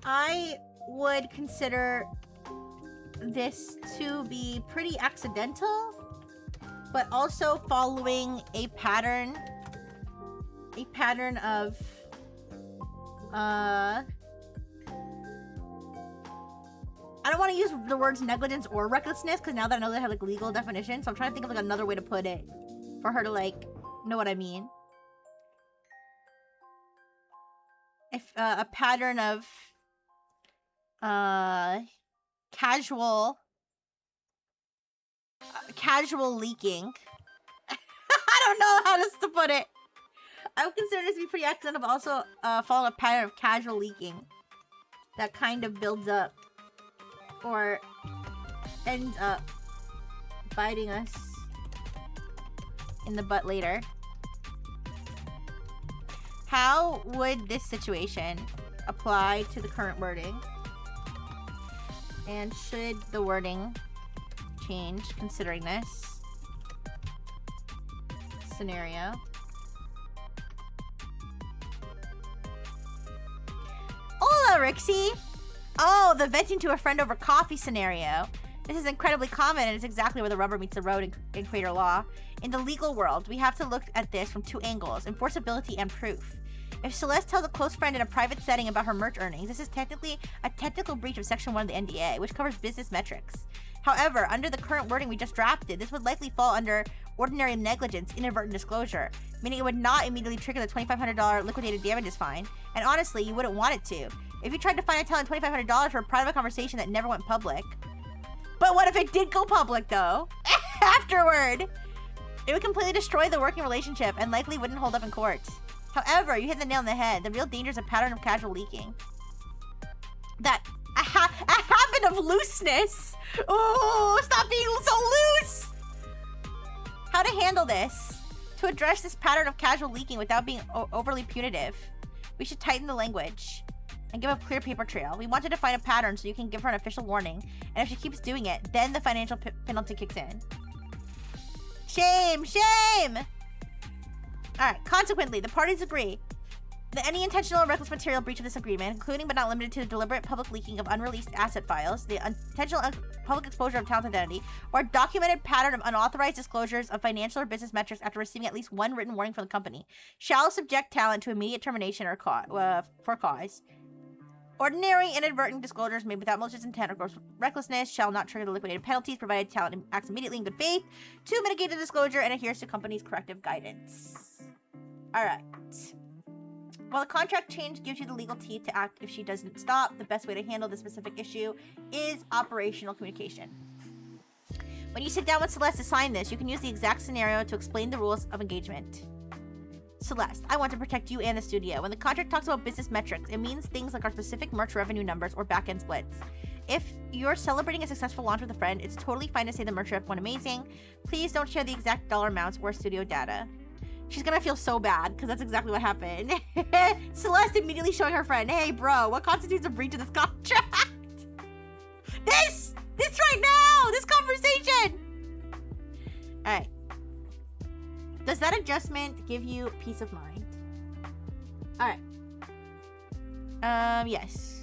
I would consider this to be pretty accidental, but also following a pattern of I don't want to use the words negligence or recklessness because now that I know they have like legal definitions, so I'm trying to think of like another way to put it for her to like know what I mean. If a pattern of casual leaking. I don't know how else to put it. I would consider this to be pretty accidental, but also following a pattern of casual leaking that kind of builds up or ends up biting us in the butt later. How would this situation apply to the current wording? And should the wording change considering this scenario? Hola, Rixie! Oh, the venting to a friend over coffee scenario. This is incredibly common and it's exactly where the rubber meets the road in creator law. In the legal world, we have to look at this from two angles, enforceability and proof. If Celeste tells a close friend in a private setting about her merch earnings, this is technically a technical breach of Section 1 of the NDA, which covers business metrics. However, under the current wording we just drafted, this would likely fall under ordinary negligence, inadvertent disclosure, meaning it would not immediately trigger the $2,500 liquidated damages fine, and honestly, you wouldn't want it to. If you tried to fine a talent $2,500 for a private conversation that never went public. But what if it did go public, though? Afterward! It would completely destroy the working relationship and likely wouldn't hold up in court. However, you hit the nail on the head. The real danger is a pattern of casual leaking. That a habit of looseness. Oh, stop being so loose. How to handle this? To address this pattern of casual leaking without being overly punitive, we should tighten the language and give a clear paper trail. We want to define a pattern so you can give her an official warning. And if she keeps doing it, then the financial penalty kicks in. Shame, shame. All right, consequently, the parties agree that any intentional or reckless material breach of this agreement, including but not limited to the deliberate public leaking of unreleased asset files, the intentional public exposure of talent identity, or a documented pattern of unauthorized disclosures of financial or business metrics after receiving at least one written warning from the company, shall subject talent to immediate termination or for cause. Ordinary inadvertent disclosures made without malicious intent or gross recklessness shall not trigger the liquidated penalties, provided talent acts immediately in good faith to mitigate the disclosure and adheres to company's corrective guidance. All right. While the contract change gives you the legal teeth to act if she doesn't stop, the best way to handle this specific issue is operational communication. When you sit down with Celeste to sign this, you can use the exact scenario to explain the rules of engagement. Celeste, I want to protect you and the studio. When the contract talks about business metrics, it means things like our specific merch revenue numbers or back-end splits. If you're celebrating a successful launch with a friend, it's totally fine to say the merch rep went amazing. Please don't share the exact dollar amounts or studio data. She's gonna feel so bad because that's exactly what happened. Celeste immediately showing her friend, hey bro, what constitutes a breach of this contract? This right now, this conversation. All right. Does that adjustment give you peace of mind? All right. Yes.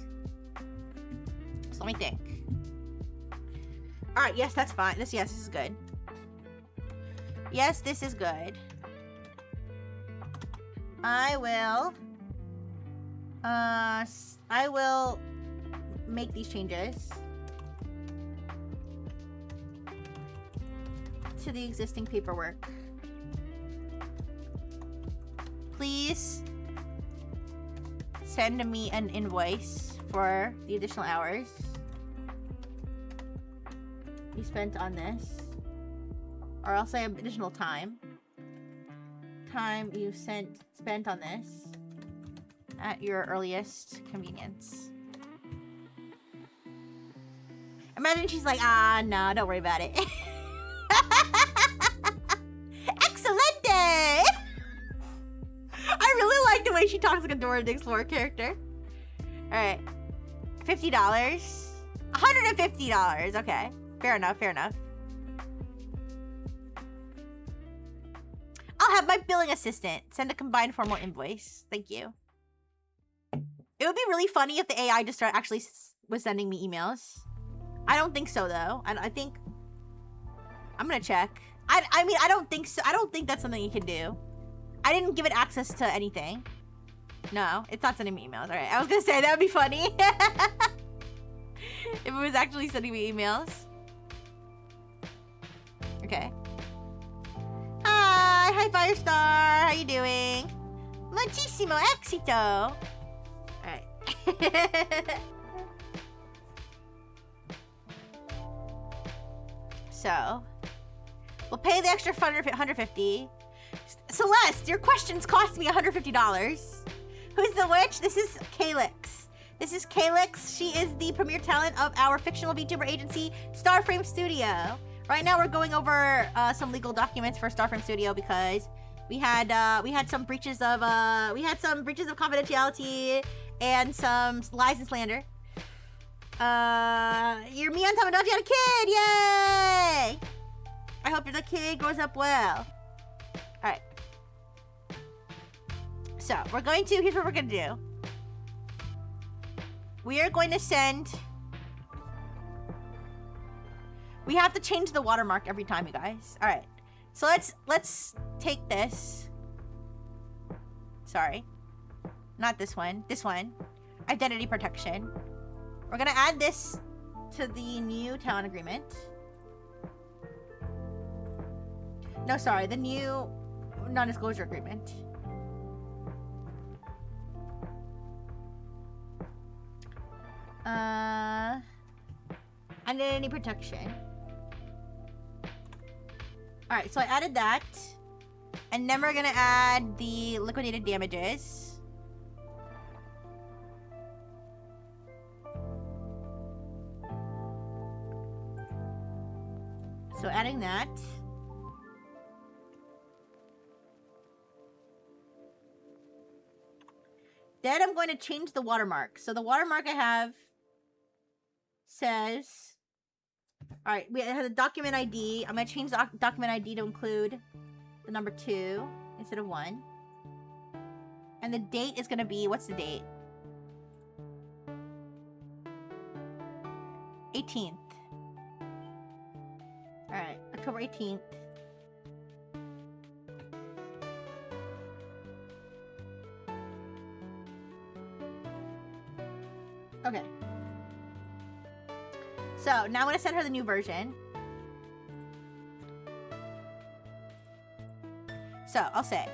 So let me think. All right, yes, that's fine. Yes, this is good. Yes, this is good. I will make these changes to the existing paperwork. Please send me an invoice for the additional hours you spent on this, or I'll say additional time you spent on this at your earliest convenience. Imagine she's like, no, don't worry about it. Excelente! I really like the way she talks like a Dora the Explorer character. Alright. $50. $150. Okay. Fair enough, fair enough. I'll have my billing assistant send a combined formal invoice. Thank you. It would be really funny if the AI just actually was sending me emails. I don't think so, though. I think... I'm gonna check. I mean, I don't think so. I don't think that's something you can do. I didn't give it access to anything. No, it's not sending me emails. All right, I was gonna say that would be funny. If it was actually sending me emails. Okay. Hi, Firestar. How you doing? Muchísimo éxito. Alright. So, we'll pay the extra $150. Celeste, your questions cost me $150. Who's the witch? This is Calyx. This is Calyx. She is the premier talent of our fictional VTuber agency, Starframe Studio. Right now, we're going over some legal documents for Starframe Studio because we had some breaches of confidentiality and some lies and slander. You're me on Tamagotchi had a kid! Yay! I hope the kid grows up well. Alright. So, here's what we're gonna do. We are going to send... We have to change the watermark every time, you guys. Alright. So let's take this. Sorry. Not this one. This one. Identity protection. We're gonna add this to the new talent agreement. No, sorry, the new non-disclosure agreement. Identity protection. Alright, so I added that. And then we're gonna add the liquidated damages. So adding that. Then I'm going to change the watermark. So the watermark I have says... Alright, it has a document ID. I'm going to change the document ID to include the number 2 instead of 1. And the date is going to be... What's the date? 18th. Alright, October 18th. Okay. So, now I'm going to send her the new version. So, I'll say,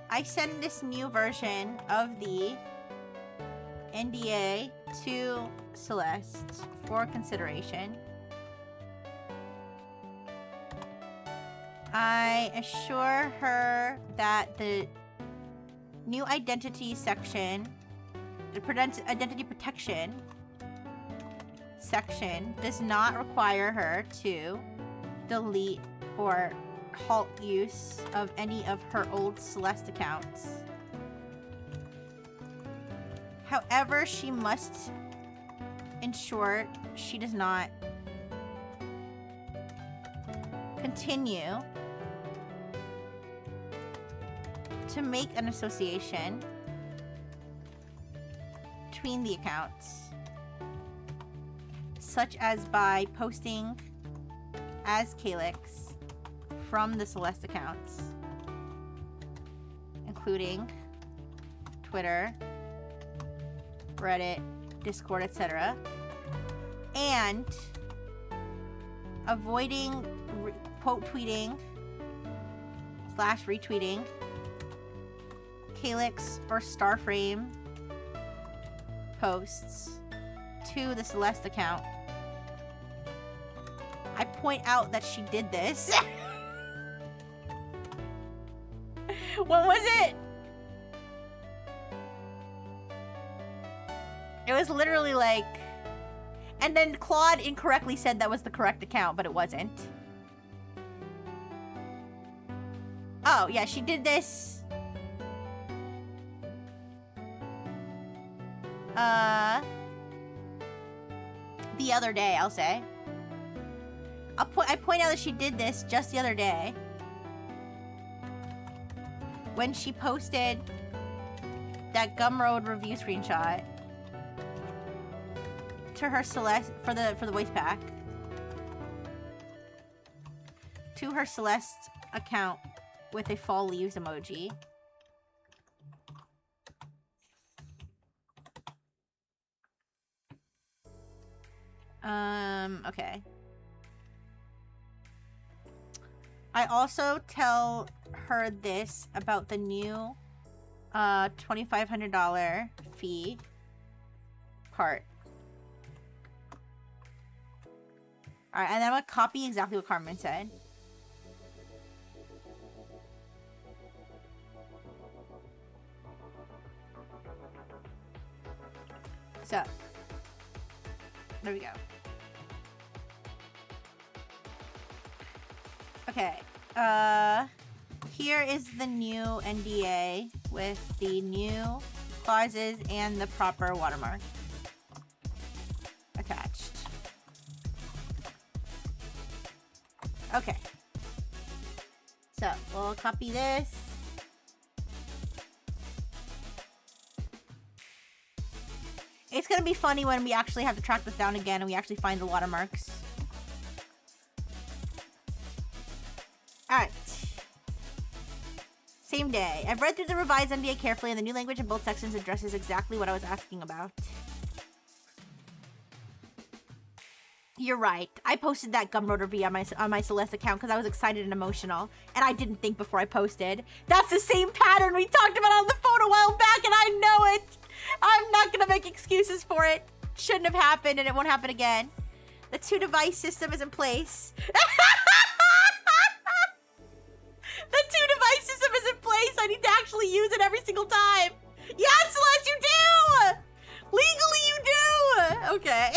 I send this new version of the NDA to Celeste for consideration. I assure her that the new identity section, the identity protection section, does not require her to delete or halt use of any of her old Celeste accounts. However, she must ensure she does not continue to make an association between the accounts, such as by posting as Calyx from the Celeste accounts, including Twitter, Reddit, Discord, etc., and avoiding quote tweeting / retweeting Calyx or Starframe posts to the Celeste account. I point out that she did this. What was it? It was literally like... And then Claude incorrectly said that was the correct account, but it wasn't. Oh, yeah, she did this... the other day, I'll say. I point out that she did this just the other day. When she posted that Gumroad review screenshot to her Celeste for the voice pack. To her Celeste account with a fall leaves emoji. Okay. I also tell her this about the new $2,500 fee part. Alright, and then I'm gonna copy exactly what Carmen said. So, there we go. Okay, here is the new NDA with the new clauses and the proper watermark attached. Okay. So, we'll copy this. It's gonna be funny when we actually have to track this down again and we actually find the watermarks. Alright. Same day. I've read through the revised NDA carefully and the new language in both sections addresses exactly what I was asking about. You're right. I posted that Gumroad review on my Celeste account because I was excited and emotional. And I didn't think before I posted. That's the same pattern we talked about on the phone a while back and I know it! I'm not gonna make excuses for it. Shouldn't have happened and it won't happen again. The 2-device system is in place. The 2-device system is in place. I need to actually use it every single time. Yes, Celeste, you do! Legally, you do! Okay.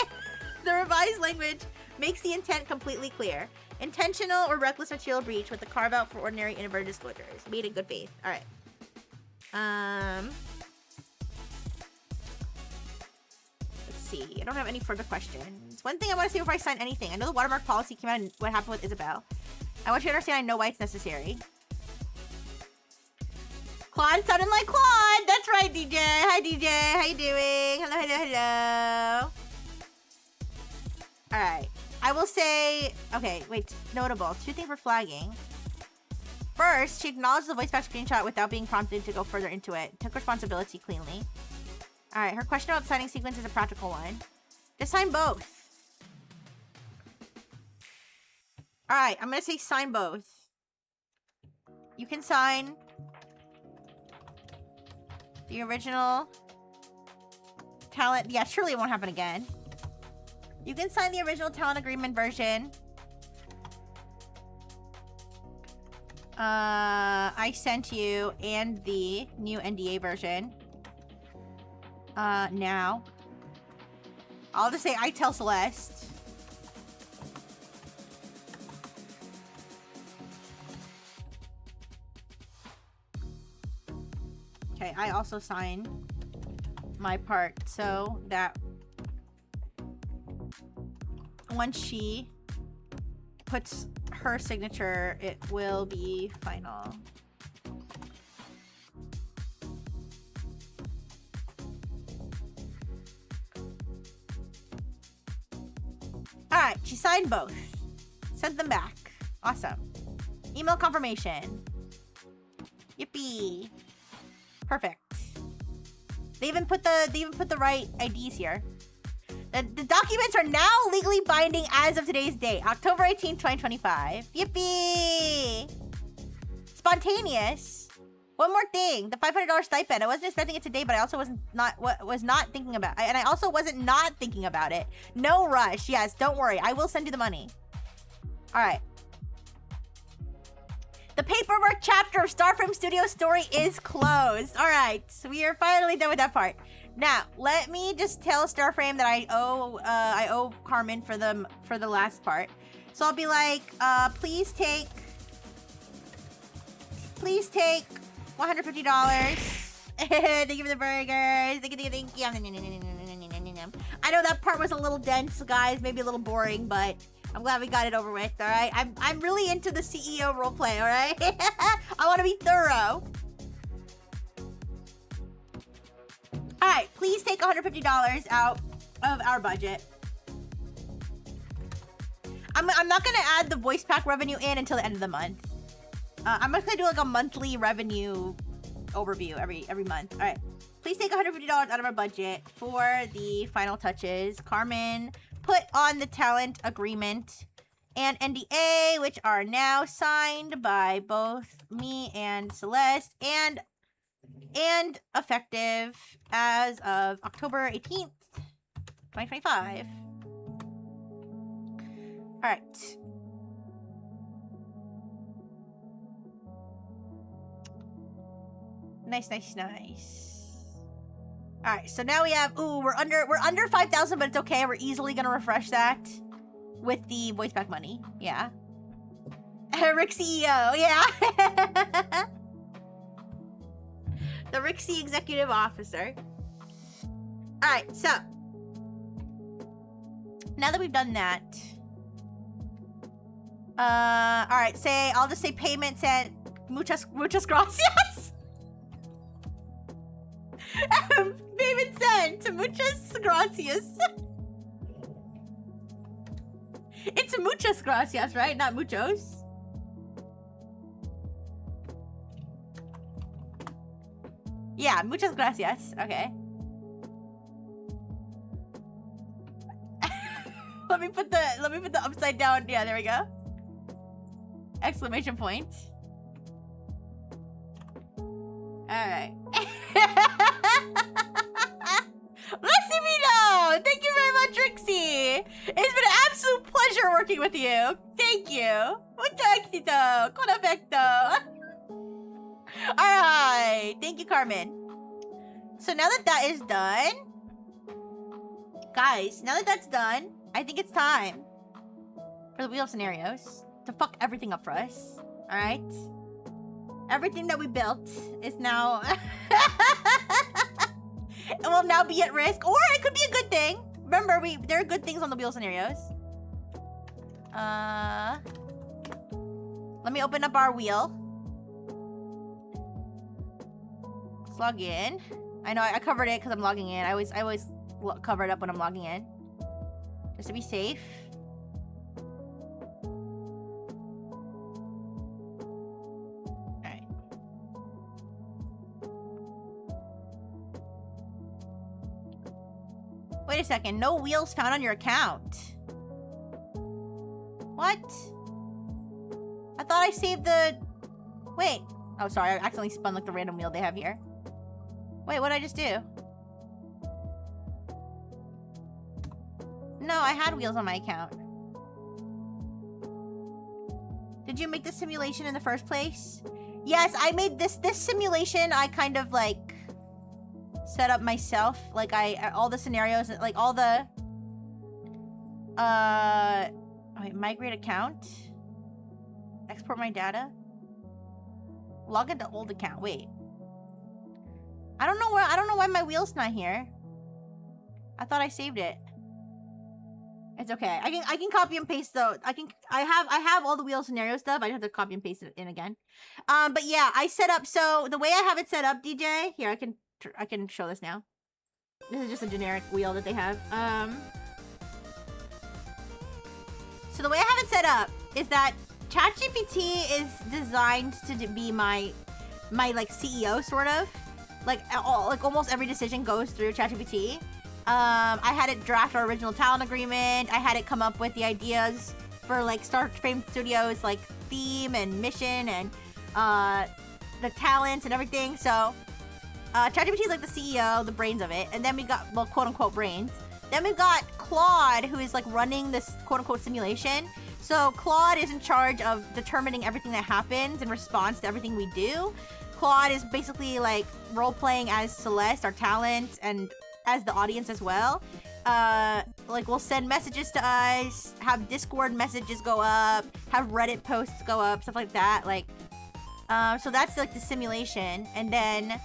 The revised language makes the intent completely clear. Intentional or reckless material breach with the carve-out for ordinary inadvertent disclosures. Made in good faith. All right. Let's see. I don't have any further questions. One thing I want to say before I sign anything. I know the watermark policy came out and what happened with Isabel. I want you to understand I know why it's necessary. Claude sounding like Claude. That's right, DJ. Hi, DJ. How you doing? Hello, hello, hello. All right. I will say, okay, wait, notable. 2 things for flagging. First, she acknowledged the voice back screenshot without being prompted to go further into it. Took responsibility cleanly. All right, her question about signing sequence is a practical one. Just sign both. All right, I'm going to say sign both. You can sign the original talent. Yeah, surely it won't happen again. You can sign the original talent agreement version. I sent you and the new NDA version. Now. I'll just say I tell Celeste. Okay, I also sign my part so that once she puts her signature, it will be final. Alright, she signed both. Sent them back. Awesome. Email confirmation. Yippee. Perfect. They even put the right IDs here. The documents are now legally binding as of today's date, October 18th, 2025. Yippee! Spontaneous. One more thing, the $500 stipend. I wasn't expecting it today, but I also was not thinking about it. And I also wasn't not thinking about it. No rush. Yes, don't worry. I will send you the money. All right. The paperwork chapter of Starframe Studio story is closed. All right, so we are finally done with that part. Now, let me just tell Starframe that I owe Carmen for the last part. So I'll be like, please take $150. Thank you for the burgers. Thank you. I know that part was a little dense, guys, maybe a little boring, but I'm glad we got it over with, all right? I'm really into the CEO roleplay, all right? I want to be thorough. All right, please take $150 out of our budget. I'm not going to add the voice pack revenue in until the end of the month. I'm just going to do like a monthly revenue overview every month. All right, please take $150 out of our budget for the final touches. Carmen put on the talent agreement and NDA, which are now signed by both me and Celeste and effective as of October 18th, 2025. All right. Nice, nice, nice. All right, so now we have. Ooh, we're under 5,000, but it's okay. We're easily gonna refresh that with the voice pack money. Yeah. Rick CEO. Yeah. The Rixie Executive Officer. All right, so now that we've done that, all right, I'll just say payments and muchas gracias. Payment sent, muchas gracias. It's muchas gracias, right? Not muchos. Yeah, muchas gracias. Okay. let me put the upside down. Yeah, there we go. Exclamation point. All right. Massimino! Thank you very much, Rixie. It's been an absolute pleasure working with you. Thank you. Mucho éxito. Con afecto. Alright. Thank you, Carmen. So now that that is done, guys, now that that's done, I think it's time for the Wheel of Scenarios to fuck everything up for us. Alright? Everything that we built is now... it will now be at risk, or it could be a good thing. Remember, there are good things on the Wheel of Scenarios. Let me open up our wheel. Let's log in. I know I covered it because I'm logging in. I always cover it up when I'm logging in, just to be safe. Alright. Wait a second. No wheels found on your account. What? I thought I saved the... Wait. Oh, sorry. I accidentally spun like the random wheel they have here. Wait, what did I just do? No, I had wheels on my account. Did you make the simulation in the first place? Yes, I made this simulation. I kind of like set up myself. Like all the scenarios, like all the wait, migrate account. Export my data. Log into old account. Wait. I don't know why my wheel's not here. I thought I saved it. It's okay. I can copy and paste though. I have all the wheel scenario stuff. I just have to copy and paste it in again. But yeah, I set up, so the way I have it set up, DJ, here I can show this now. This is just a generic wheel that they have. So the way I have it set up is that ChatGPT is designed to be my like CEO sort of. Like almost every decision goes through ChatGPT. I had it draft our original talent agreement. I had it come up with the ideas for like Starframe Studios like theme and mission and the talents and everything. So ChatGPT is like the CEO, the brains of it. And then we got, well, quote unquote brains. Then we've got Claude, who is like running this quote unquote simulation. So Claude is in charge of determining everything that happens in response to everything we do. Claude is basically like role-playing as Celeste, our talent, and as the audience as well. Like we'll send messages to us, have Discord messages go up, have Reddit posts go up, stuff like that. Like, so that's like the simulation. And then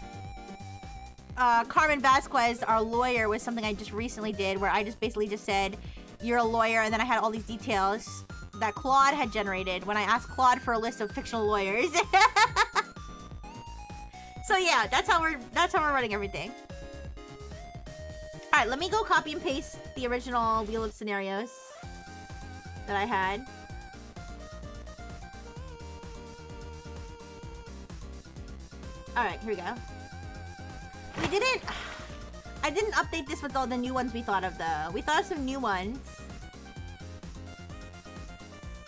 Carmen Vasquez, our lawyer, was something I just recently did where I just basically just said, you're a lawyer, and then I had all these details that Claude had generated when I asked Claude for a list of fictional lawyers. So yeah, that's how we're running everything. All right, let me go copy and paste the original Wheel of Scenarios that I had. All right, here we go. I didn't update this with all the new ones we thought of though. We thought of some new ones.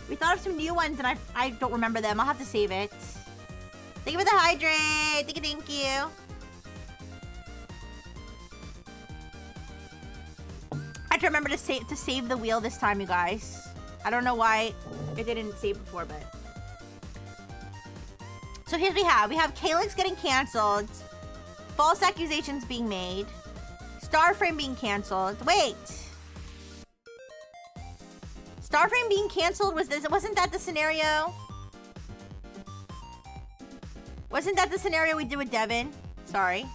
We thought of some new ones and I don't remember them. I'll have to save it. Thank you for the hydrate. Thank you. I have to remember to save the wheel this time, you guys. I don't know why it didn't save before, but. So here's what we have Calyx getting canceled. False accusations being made. Starframe being canceled. Wait. Starframe being canceled, wasn't that the scenario? Wasn't that the scenario we did with Devin? Sorry.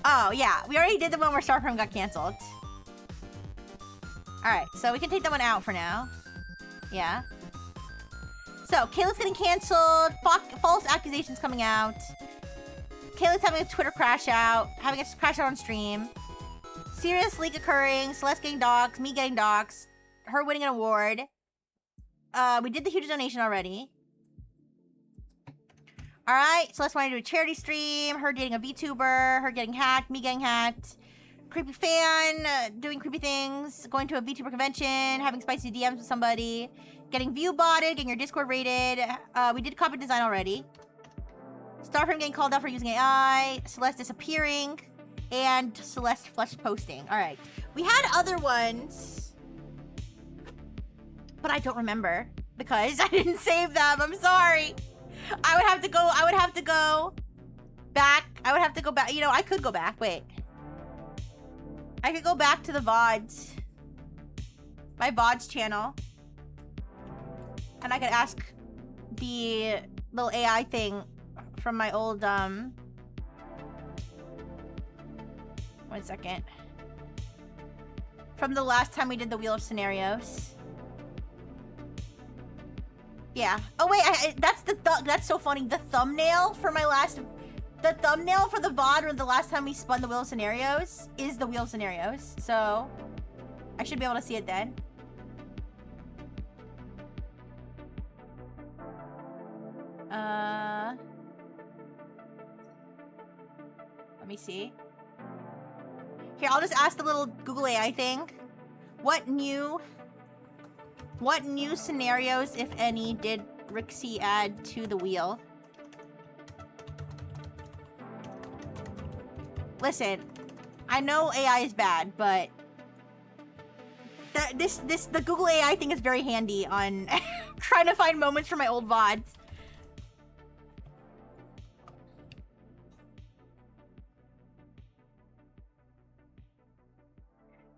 Oh, yeah. We already did the one where Starframe got canceled. Alright, so we can take that one out for now. Yeah. So, Calyx getting canceled. False accusations coming out. Calyx having a Twitter crash out. Having a crash out on stream. Serious leak occurring. Celeste getting doxxed. Me getting doxxed. Her winning an award. We did the huge donation already. Alright, Celeste wanted to do a charity stream. Her dating a VTuber. Her getting hacked. Me getting hacked. Creepy fan. Doing creepy things. Going to a VTuber convention. Having spicy DMs with somebody. Getting view botted. Getting your Discord rated. We did copy design already. Starframe getting called out for using AI. Celeste disappearing. And Celeste flesh posting. Alright. We had other ones. But I don't remember. Because I didn't save them. I'm sorry. I would have to go back. You know, I could go back. Wait. I could go back to the VODs. My VODs channel. And I could ask the little AI thing from my old, 1 second. From the last time we did the Wheel of Scenarios. Yeah. Oh wait, that's so funny. The thumbnail for the VOD or the last time we spun the Wheel of Scenarios is the Wheel of Scenarios. So I should be able to see it then. Let me see. Here, I'll just ask the little Google AI thing. What new scenarios, if any, did Rixie add to the wheel? Listen, I know AI is bad, but the Google AI thing is very handy on trying to find moments from my old VODs.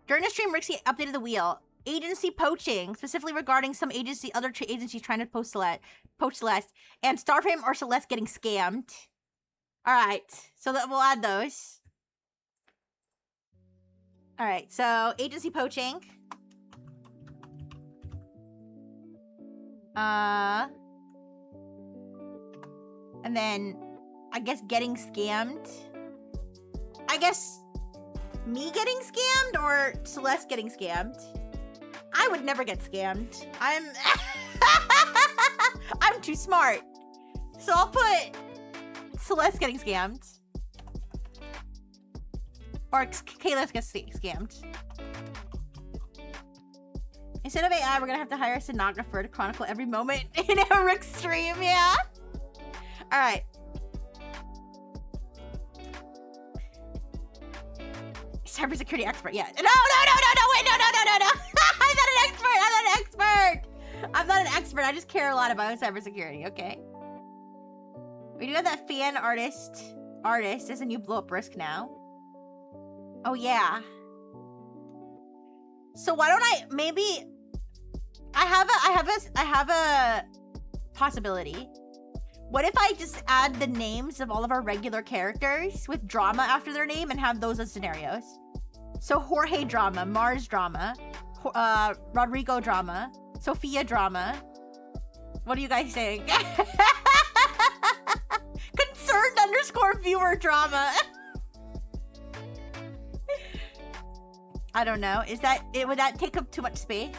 During the stream, Rixie updated the wheel. Agency poaching, specifically regarding some other agencies trying to poach Celeste, and Starframe or Celeste getting scammed. Alright, so we'll add those. Alright, so agency poaching. And then, I guess getting scammed. I guess me getting scammed or Celeste getting scammed? I would never get scammed. I'm too smart. So I'll put Celeste getting scammed. Or Calyx gets scammed. Instead of AI, we're gonna have to hire a stenographer to chronicle every moment in Eric's stream, yeah? Alright. Cybersecurity expert, yeah. No, wait, no. I'm not an expert. I just care a lot about cybersecurity, okay? We do have that fan artist. There's a new blow up risk now. Oh, yeah. So why don't I have a possibility. What if I just add the names of all of our regular characters with drama after their name and have those as scenarios? So Jorge drama, Mars drama, Rodrigo drama, Sophia drama. What are you guys saying? Concerned_viewer drama. I don't know. Would that take up too much space?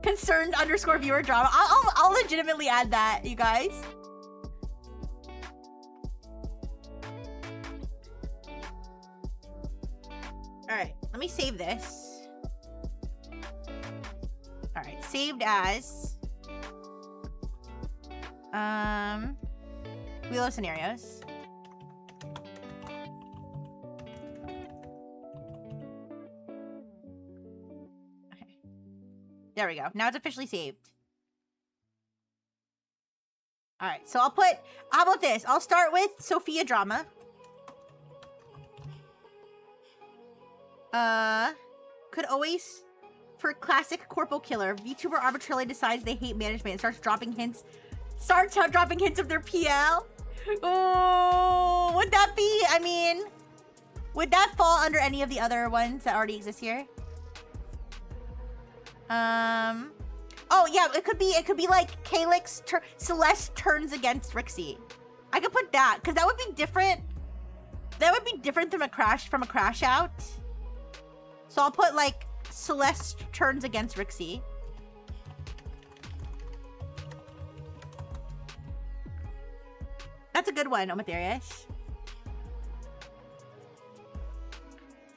Concerned_viewer drama. I'll legitimately add that, you guys. Let me save this. All right, saved as Wheel of Scenarios. Okay. There we go. Now it's officially saved. All right, so I'll put, how about this? I'll start with Sophia Drama. Could always, for classic corpo killer, VTuber arbitrarily decides they hate management and starts dropping hints of their PL. Oh, would that be, I mean, would that fall under any of the other ones that already exist here? Oh yeah, it could be like Calyx, Celeste turns against Rixie. I could put that, because that would be different. That would be different from a crash out. So I'll put like Celeste turns against Rixie. That's a good one, Omatherius.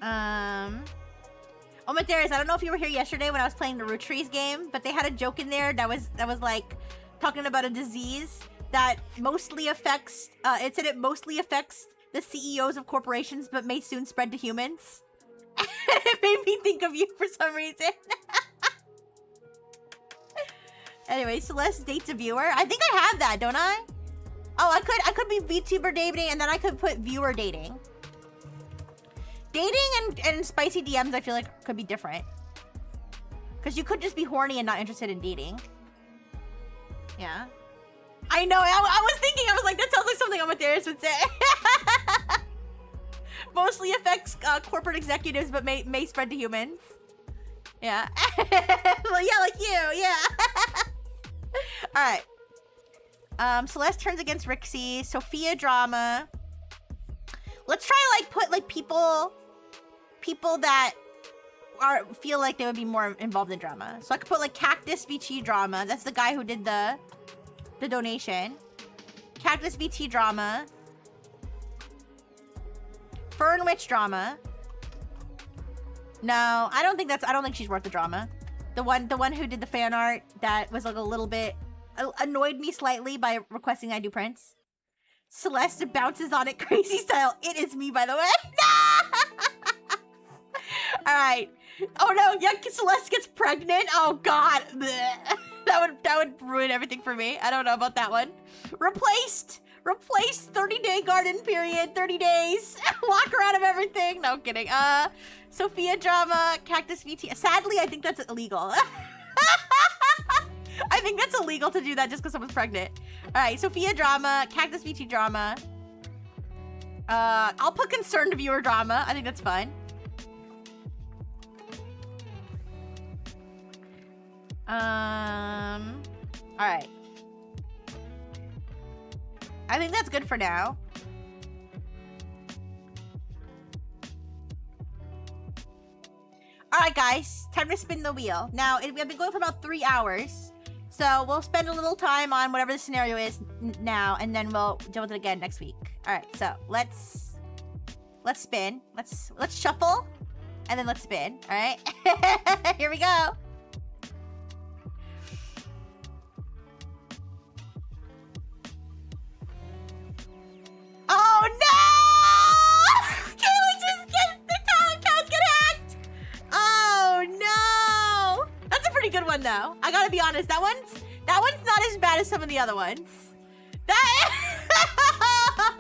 Omatherius, I don't know if you were here yesterday when I was playing the Root Trees game, but they had a joke in there that was like talking about a disease that mostly affects, it said it mostly affects the CEOs of corporations, but may soon spread to humans. It made me think of you for some reason. Anyway, Celeste dates a viewer. I think I have that, don't I? Oh, I could be VTuber dating, and then I could put viewer dating. Dating and spicy DMs, I feel like could be different. Because you could just be horny and not interested in dating. Yeah. I know, I was thinking, I was like, that sounds like something Omatherius would say. Mostly affects corporate executives, but may spread to humans. Yeah. Well, yeah, like you, yeah. Alright. Celeste turns against Rixie. Sophia Drama. Let's try like put like people that feel like they would be more involved in drama. So I could put like Cactus VT Drama. That's the guy who did the donation. Cactus VT Drama. Fern Witch Drama. No, I don't think she's worth the drama. The one who did the fan art that was like a little bit annoyed me slightly by requesting I do prints. Celeste bounces on it crazy style. It is me, by the way. All right. Oh no, yeah, Celeste gets pregnant. Oh god. That would ruin everything for me. I don't know about that one. Replaced 30-day garden period. 30 days. Walk her out of everything. No, I'm kidding. Sophia Drama, Cactus VT. Sadly, I think that's illegal. I think that's illegal to do that just because someone's pregnant. All right, Sophia Drama, Cactus VT Drama. I'll put Concerned Viewer Drama. I think that's fun. All right. I think that's good for now. All right, guys, time to spin the wheel. Now, we've been going for about 3 hours. So we'll spend a little time on whatever the scenario is now, and then we'll deal with it again next week. All right, so let's spin. Let's shuffle, and then let's spin. All right, here we go. Oh no! Calyx just the talent counts get hacked. Oh no! That's a pretty good one though. I gotta be honest. That one's not as bad as some of the other ones.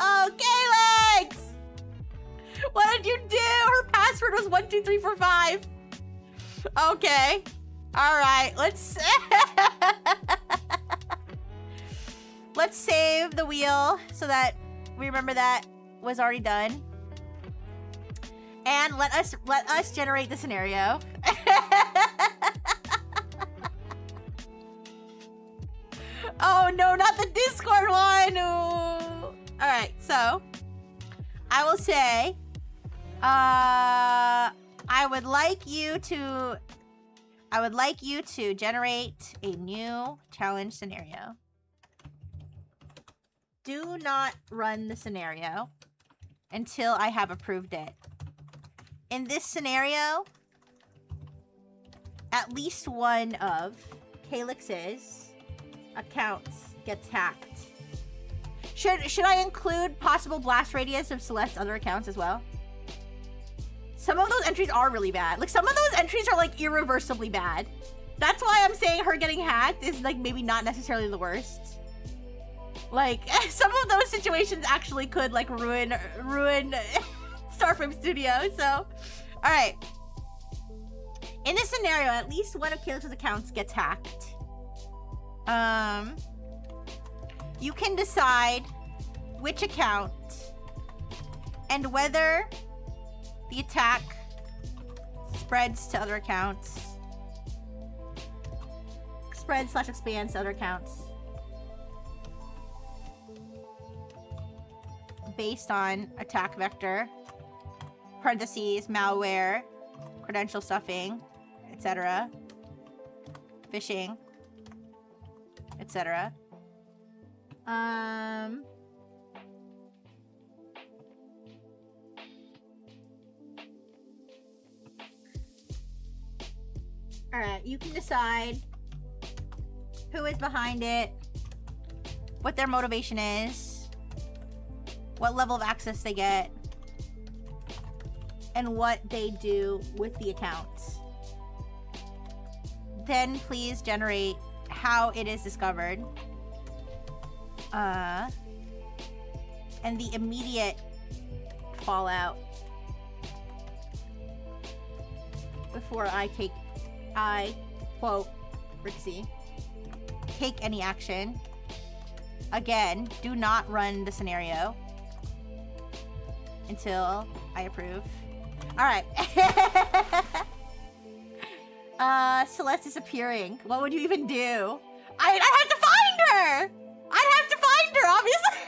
Oh, Calyx! What did you do? Her password was 12345. Okay. All right. Let's save the wheel so that we remember that was already done. And let us generate the scenario. Oh no, not the Discord one. Ooh. All right, so I will say, I would like you to generate a new challenge scenario. Do not run the scenario until I have approved it. In this scenario, at least one of Calyx's accounts gets hacked. Should I include possible blast radius of Celeste's other accounts as well? Some of those entries are really bad. Like, some of those entries are, like, irreversibly bad. That's why I'm saying her getting hacked is, like, maybe not necessarily the worst. Like, some of those situations actually could, like, ruin Starframe Studio, so... Alright. In this scenario, at least one of Calyx's accounts gets hacked. You can decide which account and whether the attack spreads to other accounts. Spreads/expands to other accounts. Based on attack vector, parentheses, malware, credential stuffing, etc. Phishing, etc. Alright, you can decide who is behind it, what their motivation is, what level of access they get, and what they do with the accounts. Then please generate how it is discovered. And the immediate fallout before I quote, Rixie, take any action. Again, do not run the scenario until I approve. Alright. Celeste disappearing. What would you even do? I'd have to find her! I'd have to find her, obviously!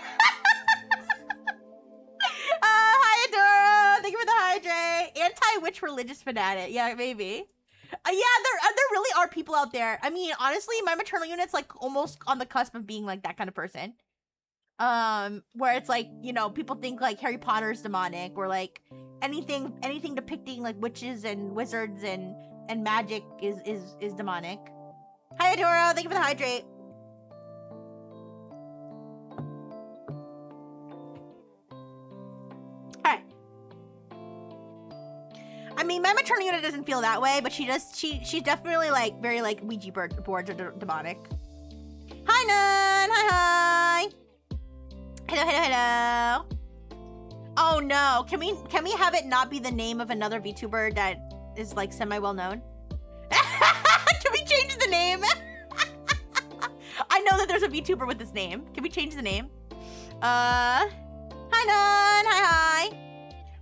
Hi, Adora! Thank you for the hydrate. Anti-witch religious fanatic. Yeah, maybe. Yeah, there really are people out there. I mean, honestly, my maternal unit's like almost on the cusp of being like that kind of person. Where it's like, you know, people think like Harry Potter's demonic, or like anything depicting like witches and wizards and magic is demonic. Hi, Adora! Thank you for the hydrate. Alright. I mean, my maternal unit doesn't feel that way, but she's definitely like very like Ouija boards are demonic. Hi, Nun! Hi! Hello. Oh no, can we have it not be the name of another VTuber that is like semi-well known? Can we change the name? I know that there's a VTuber with this name. Can we change the name? Hi, Nun! Hi!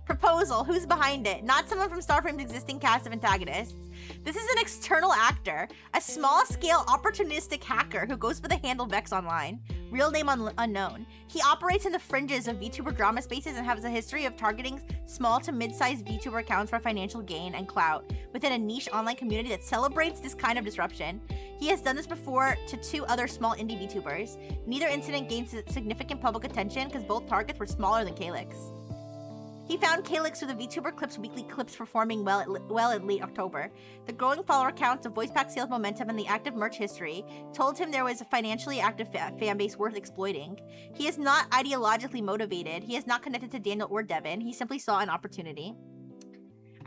Proposal. Who's behind it? Not someone from Starframe's existing cast of antagonists. This is an external actor, a small-scale opportunistic hacker who goes by the handle Vex Online. Real name unknown. He operates in the fringes of VTuber drama spaces and has a history of targeting small to mid-sized VTuber accounts for financial gain and clout within a niche online community that celebrates this kind of disruption. He has done this before to 2 other small indie VTubers. Neither incident gained significant public attention because both targets were smaller than Calyx. He found Calyx through the VTuber Clips weekly clips performing well in late October. The growing follower counts of voice pack sales momentum and the active merch history told him there was a financially active fan base worth exploiting. He is not ideologically motivated. He is not connected to Daniel or Devin. He simply saw an opportunity.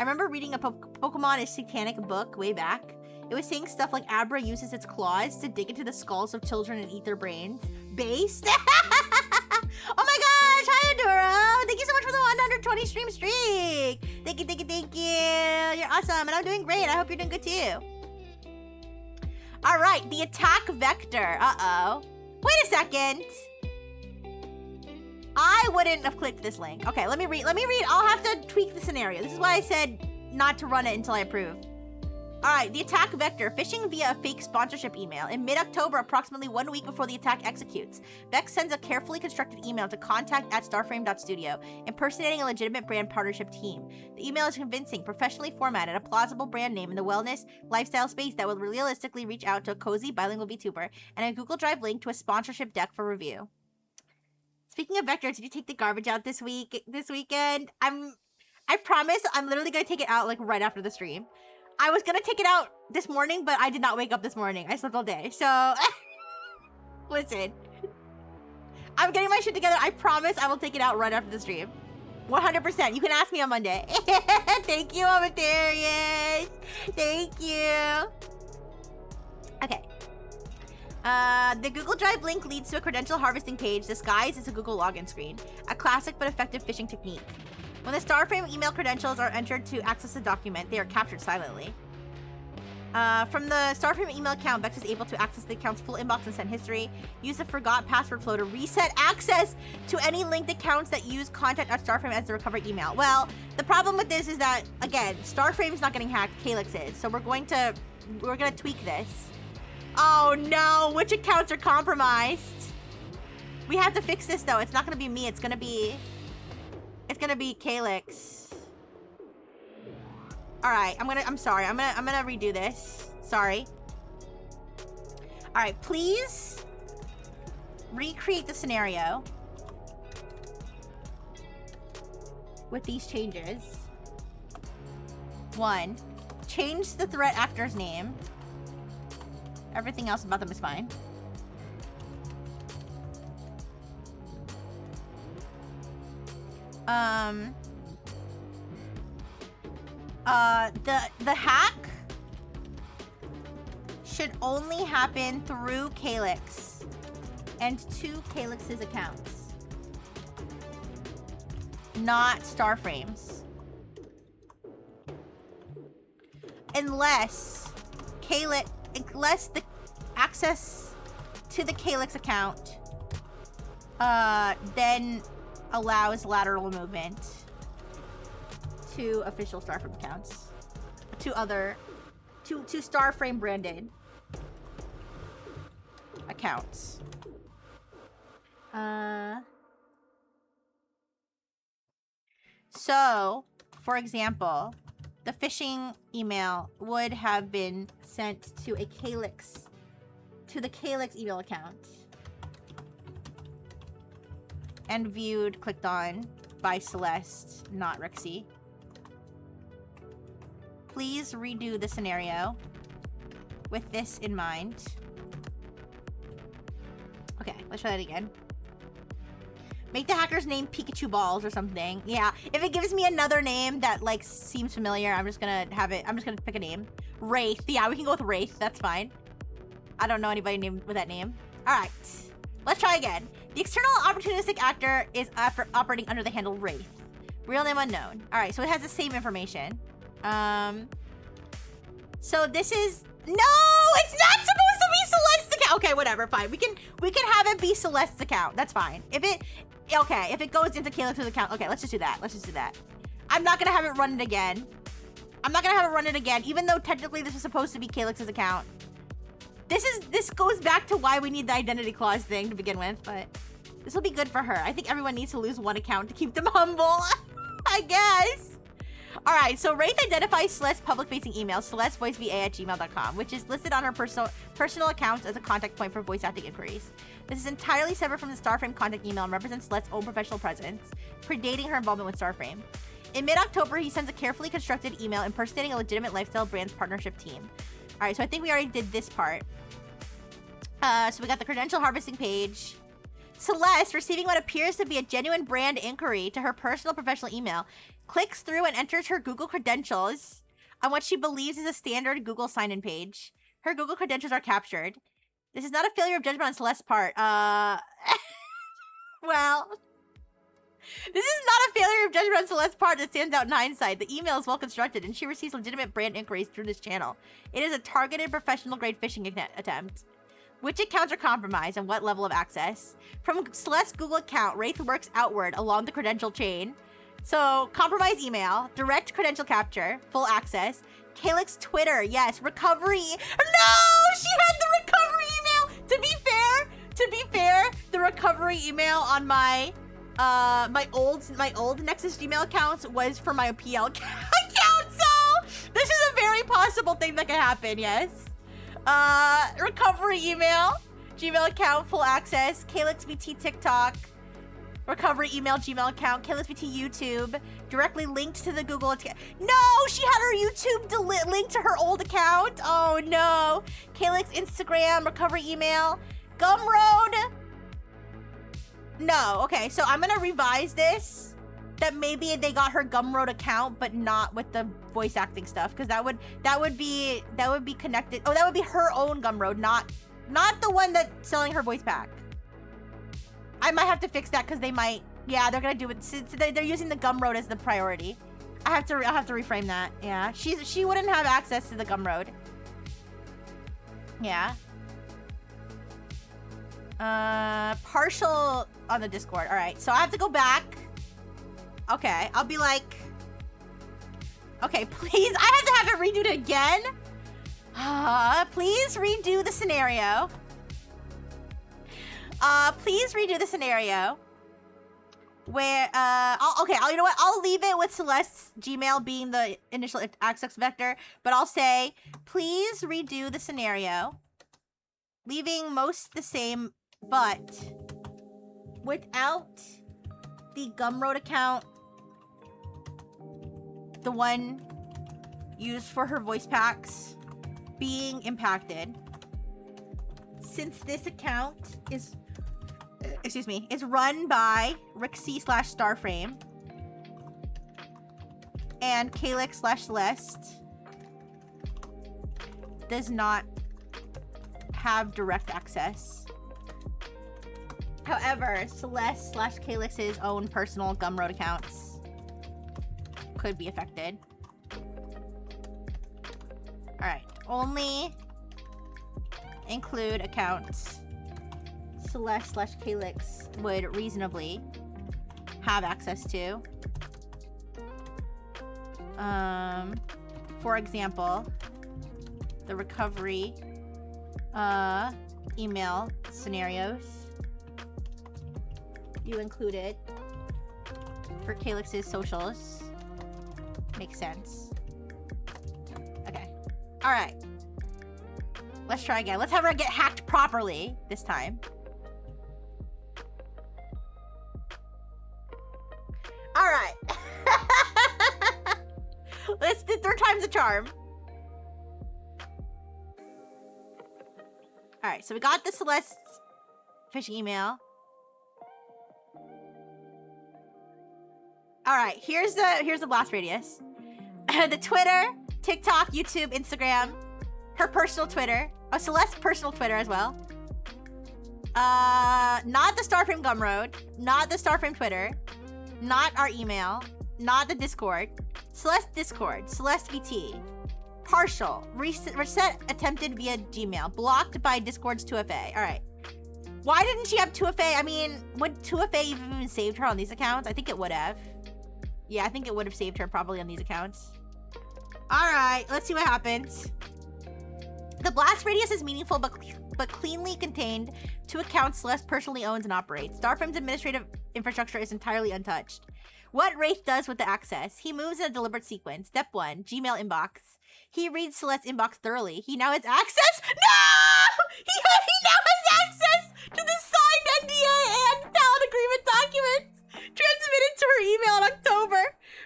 I remember reading a Pokemon is Satanic book way back. It was saying stuff like Abra uses its claws to dig into the skulls of children and eat their brains. Based? Oh my gosh! Hi, Adora! Thank you so much for the 120 stream streak! Thank you! You're awesome, and I'm doing great. I hope you're doing good too. Alright, the attack vector. Uh-oh. Wait a second! I wouldn't have clicked this link. Okay, let me read. I'll have to tweak the scenario. This is why I said not to run it until I approve. Alright, the attack vector, phishing via a fake sponsorship email. In mid-October, approximately 1 week before the attack executes, Vex sends a carefully constructed email to contact@starframe.studio, impersonating a legitimate brand partnership team. The email is convincing, professionally formatted, a plausible brand name in the wellness lifestyle space that will realistically reach out to a cozy bilingual VTuber, and a Google Drive link to a sponsorship deck for review. Speaking of vectors, did you take the garbage out this weekend? I promise I'm literally gonna take it out like right after the stream. I was gonna take it out this morning, but I did not wake up this morning. I slept all day. So, listen. I'm getting my shit together. I promise I will take it out right after the stream. 100%. You can ask me on Monday. Thank you, Amatarius. Thank you. Okay. The Google Drive link leads to a credential harvesting page disguised as a Google login screen. A classic but effective phishing technique. When the Starframe email credentials are entered to access the document, they are captured silently. From the Starframe email account, Vex is able to access the account's full inbox and send history. Use the forgot password flow to reset access to any linked accounts that use contact@Starframe as the recovery email. Well, the problem with this is that, again, Starframe's not getting hacked, Calyx is. So we're gonna tweak this. Oh no, which accounts are compromised? We have to fix this though. It's not gonna be me, it's gonna be Calyx. Alright, I'm sorry. I'm gonna redo this. Sorry. Alright, please recreate the scenario with these changes. 1, change the threat actor's name. Everything else about them is fine. The hack should only happen through Calyx and to Calyx's accounts, not Starframe's. Unless the access to the Calyx account then allows lateral movement to official Starframe accounts, to Starframe branded accounts. So, for example, the phishing email would have been sent to the Calyx email account and viewed, clicked on by Celeste, not Rixie. Please redo the scenario with this in mind. Okay, let's try that again. Make the hacker's name Pikachu Balls or something. Yeah, if it gives me another name that like seems familiar, I'm just gonna pick a name. Wraith. Yeah, we can go with Wraith. That's fine. I don't know anybody named with that name. All right, let's try again. The external opportunistic actor is operating under the handle Wraith. Real name unknown. All right, so it has the same information. So this is, no, it's not supposed to be Celeste's account. Okay, whatever, fine. We can have it be Celeste's account. That's fine. If it goes into Calyx's account, okay, let's just do that. I'm not gonna have it run it again. Even though technically this is supposed to be Calyx's account. This goes back to why we need the identity clause thing to begin with, but this will be good for her. I think everyone needs to lose one account to keep them humble, I guess. All right, so Wraith identifies Celeste's public-facing email, celestevoiceva@gmail.com, which is listed on her personal accounts as a contact point for voice acting inquiries. This is entirely separate from the Starframe contact email and represents Celeste's own professional presence, predating her involvement with Starframe. In mid-October, he sends a carefully constructed email impersonating a legitimate lifestyle brand's partnership team. All right, so I think we already did this part. So we got the credential harvesting page. Celeste, receiving what appears to be a genuine brand inquiry to her personal professional email, clicks through and enters her Google credentials on what she believes is a standard Google sign-in page. Her Google credentials are captured. This is not a failure of judgment on Celeste's part. Well, this is not a failure of judgment on Celeste's part that stands out in hindsight. The email is well constructed and she receives legitimate brand inquiries through this channel. It is a targeted professional-grade phishing attempt. Which accounts are compromised and what level of access? From Celeste's Google account, Wraith works outward along the credential chain. So, compromised email, direct credential capture, full access, Calyx Twitter, yes, recovery. No, she had the recovery email. To be fair, the recovery email on my my old Nexus Gmail accounts was for my PL account. So, this is a very possible thing that could happen. Yes. Recovery email, Gmail account, full access, Calyx VT TikTok. Recovery email, Gmail account, Calyx VT YouTube, Directly linked to the Google account. No, she had her YouTube linked to her old account. Oh no. Calyx Instagram, recovery email, Gumroad. No, okay, so I'm gonna revise this. That maybe they got her Gumroad account, but not with the voice acting stuff, because that would be connected. Oh, that would be her own Gumroad, not the one that's selling her voice pack. I might have to fix that because they might. Yeah, they're gonna do it since they're using the Gumroad as the priority. I'll have to reframe that. Yeah, she wouldn't have access to the Gumroad. Yeah. Partial on the Discord. All right, so I have to go back. Okay, I'll be like, okay, please. I have to have it redo it again. Please redo the scenario. Please redo the scenario. Where, you know what? I'll leave it with Celeste's Gmail being the initial access vector, but I'll say, please redo the scenario, leaving most the same, but without the Gumroad account, the one used for her voice packs, being impacted. Since this account is run by Rixie/Starframe and Calyx/Celeste does not have direct access. However, Celeste/Calyx's own personal Gumroad accounts could be affected. Alright, only include accounts Celeste/Calyx would reasonably have access to. For example, the recovery email scenarios you included for Calyx's socials. Makes sense. Okay. Alright. Let's try again. Let's have her get hacked properly this time. Alright. Let's do third time's a charm. Alright, so we got the Celeste phishing email. Alright, here's the blast radius. The Twitter, TikTok, YouTube, Instagram, her personal Twitter. Oh, Celeste's personal Twitter as well. Not the Starframe Gumroad, not the Starframe Twitter, not our email, not the Discord. Celeste Discord, Celeste VT. Partial. Reset attempted via Gmail. Blocked by Discord's 2FA. Alright. Why didn't she have 2FA? I mean, would 2FA even saved her on these accounts? I think it would have. Yeah, I think it would have saved her probably on these accounts. Alright, let's see what happens. The blast radius is meaningful but cleanly contained to accounts Celeste personally owns and operates. Starframe's administrative infrastructure is entirely untouched. What Wraith does with the access. He moves in a deliberate sequence. Step 1, Gmail inbox. He reads Celeste's inbox thoroughly. He now has access? No! He now has access to the signed NDA and talent agreement documents transmitted to her email in October.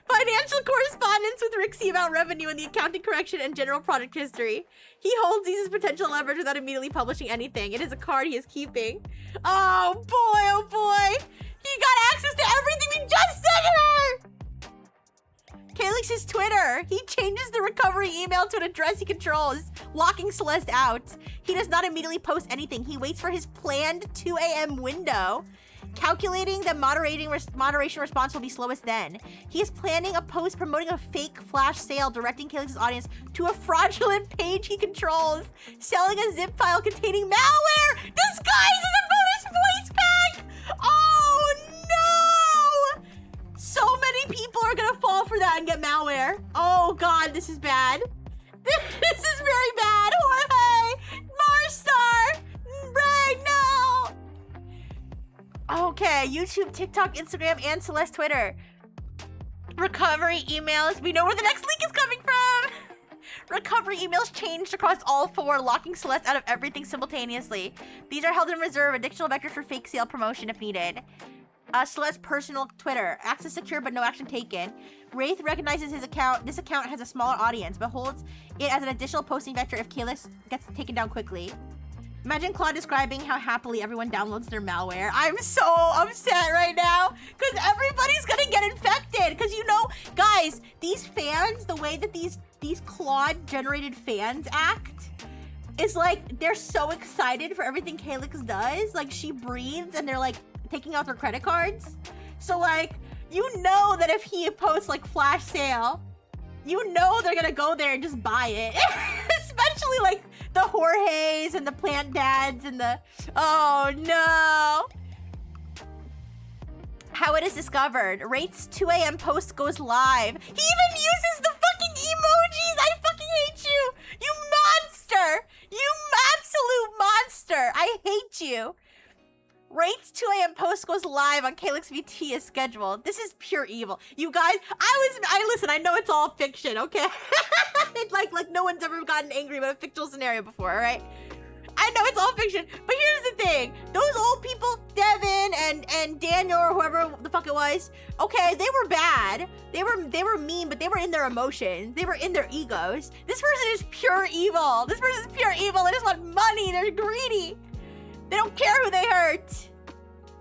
Financial correspondence with Rixie about revenue and the accounting correction and general product history. He holds these as potential leverage without immediately publishing anything. It is a card he is keeping. Oh boy. He got access to everything we just sent her! Calyx's Twitter. He changes the recovery email to an address he controls, locking Celeste out. He does not immediately post anything. He waits for his planned 2 a.m. window, calculating that moderation response will be slowest then. He is planning a post promoting a fake flash sale, directing Calyx's audience to a fraudulent page he controls, selling a zip file containing malware disguised as a bonus voice pack. Oh no! So many people are gonna fall for that and get malware. Oh god, this is bad. This is very bad. Jorge! Marstar! Ray, no! Okay, YouTube, TikTok, Instagram, and Celeste Twitter. Recovery emails. We know where the next link is coming from. Recovery emails changed across all 4, locking Celeste out of everything simultaneously. These are held in reserve, additional vectors for fake sale promotion if needed. Celeste's personal Twitter. Access secure but no action taken. Wraith recognizes his account. This account has a smaller audience, but holds it as an additional posting vector if Calyx gets taken down quickly. Imagine Claude describing how happily everyone downloads their malware. I'm so upset right now because everybody's gonna get infected. Because you know, guys, these fans, the way that these Claude-generated fans act is like they're so excited for everything Calyx does. Like she breathes and they're like taking out their credit cards. So like, you know that if he posts like flash sale, you know they're gonna go there and just buy it. Especially like the Jorges and the plant dads and the, oh no. How it is discovered. Wraith's 2 a.m. post goes live. He even uses the fucking emojis. I fucking hate you. You monster. You absolute monster. I hate you. Wraith's 2 a.m. post goes live on Calyx VT as scheduled. This is pure evil. You guys, listen, I know it's all fiction, okay? like no one's ever gotten angry about a fictional scenario before, all right? I know it's all fiction, but here's the thing. Those old people, Devin and Daniel or whoever the fuck it was, okay, they were bad. They were mean, but they were in their emotions. They were in their egos. This person is pure evil. This person is pure evil. They just want money. They're greedy. They don't care who they hurt.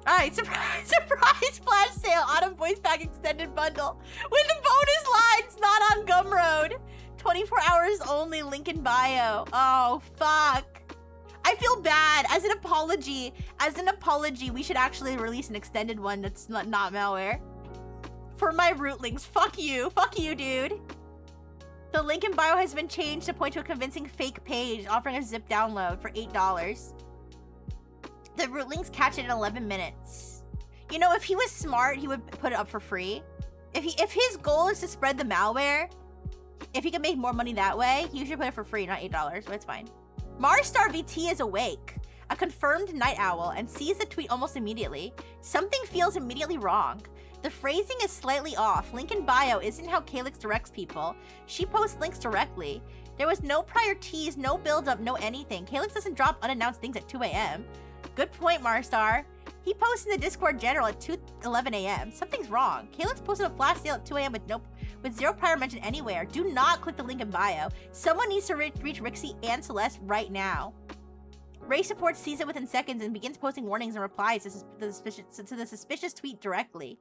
All right, surprise flash sale, autumn voice pack extended bundle with the bonus lines not on Gumroad. 24 hours only, link in bio. Oh, fuck. I feel bad. As an apology, we should actually release an extended one that's not malware. For my rootlings, fuck you, dude. The link in bio has been changed to point to a convincing fake page offering a zip download for $8. The rootlings catch it in 11 minutes. You know, if he was smart, he would put it up for free. If his goal is to spread the malware, if he can make more money that way, he should put it for free, not $8, but it's fine. Marstar VT is awake, a confirmed night owl, and sees the tweet almost immediately. Something feels immediately wrong. The phrasing is slightly off. Link in bio isn't how Calyx directs people. She posts links directly. There was no prior tease, no build-up, no anything. Calyx doesn't drop unannounced things at 2 a.m. Good point, Marstar. He posts in the Discord general at 2:11 a.m. Something's wrong. Calyx posted a flash sale at 2 a.m. with zero prior mention anywhere. Do not click the link in bio. Someone needs to reach Rixie and Celeste right now. Ray supports sees it within seconds and begins posting warnings and replies to the suspicious tweet directly.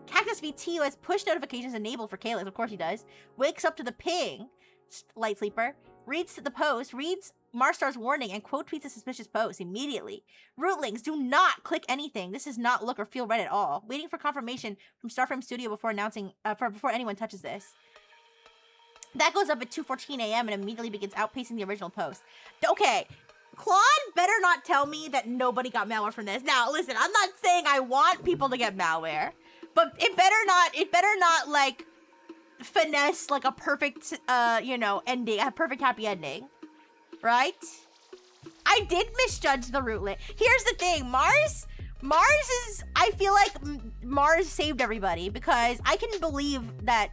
Cactus VT, who has push notifications enabled for Calyx, of course he does, wakes up to the ping. Light sleeper reads the post, reads Marstar's warning, and quote tweets a suspicious post immediately. Rootlings, do not click anything. This does not look or feel right at all. Waiting for confirmation from Starframe Studio before announcing before anyone touches this. That goes up at 2:14 a.m. and immediately begins outpacing the original post. Okay, Claude better not tell me that nobody got malware from this. Now, listen, I'm not saying I want people to get malware, but it better not like finesse like a perfect ending, a perfect happy ending. Right? I did misjudge the rootlet. Here's the thing, Mars is, I feel like Mars saved everybody because I can believe that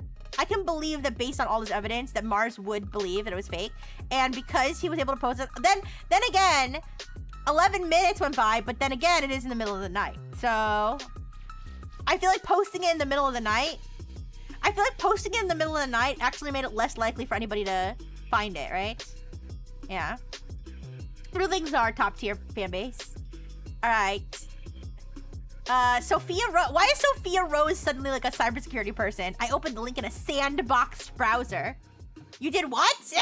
based on all this evidence that Mars would believe that it was fake. And because he was able to post it, then again, 11 minutes went by, but then again, it is in the middle of the night. So I feel like posting it in the middle of the night, actually made it less likely for anybody to find it, right? Yeah. Rootlings are top tier fan base. Alright. Why is Sophia Rose suddenly like a cybersecurity person? I opened the link in a sandbox browser. You did what?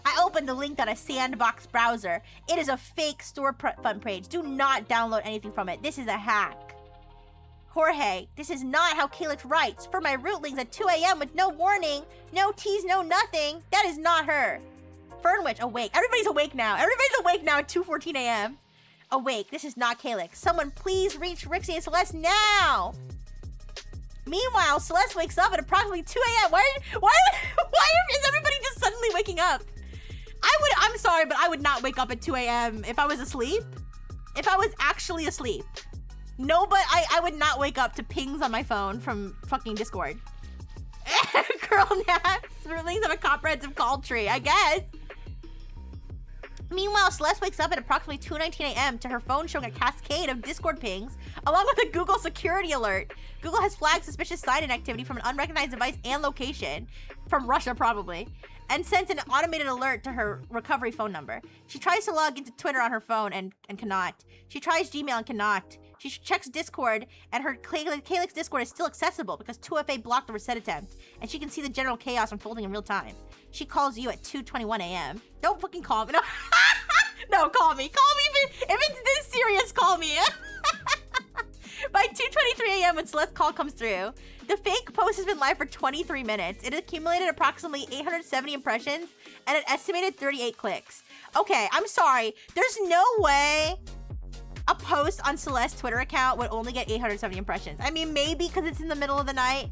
I opened the link on a sandbox browser. It is a fake storefront page. Do not download anything from it. This is a hack. Jorge, this is not how Calyx writes. For my rootlings at 2 a.m. with no warning, no tease, no nothing. That is not her. Fernwitch, awake. Everybody's awake now. Everybody's awake now at 2:14 a.m. Awake. This is not Calyx. Someone please reach Rixie and Celeste now. Meanwhile, Celeste wakes up at approximately 2 a.m. Why is everybody just suddenly waking up? I'm sorry, but I would not wake up at 2 a.m. if I was asleep. If I was actually asleep. No, but I would not wake up to pings on my phone from fucking Discord. Girl naps. Rootlings have a comprehensive call tree, I guess. Meanwhile, Celeste wakes up at approximately 2:19 a.m. to her phone showing a cascade of Discord pings, along with a Google security alert. Google has flagged suspicious sign-in activity from an unrecognized device and location, from Russia probably, and sent an automated alert to her recovery phone number. She tries to log into Twitter on her phone and cannot. She tries Gmail and cannot. She checks Discord, and her Calyx Discord is still accessible because 2FA blocked the reset attempt, and she can see the general chaos unfolding in real time. She calls you at 2:21 a.m. Don't fucking call me. No, no, call me. Call me if it's this serious, call me. By 2:23 a.m. when Celeste's call comes through, the fake post has been live for 23 minutes. It accumulated approximately 870 impressions and an estimated 38 clicks. Okay, I'm sorry. There's no way a post on Celeste's Twitter account would only get 870 impressions. I mean, maybe because it's in the middle of the night.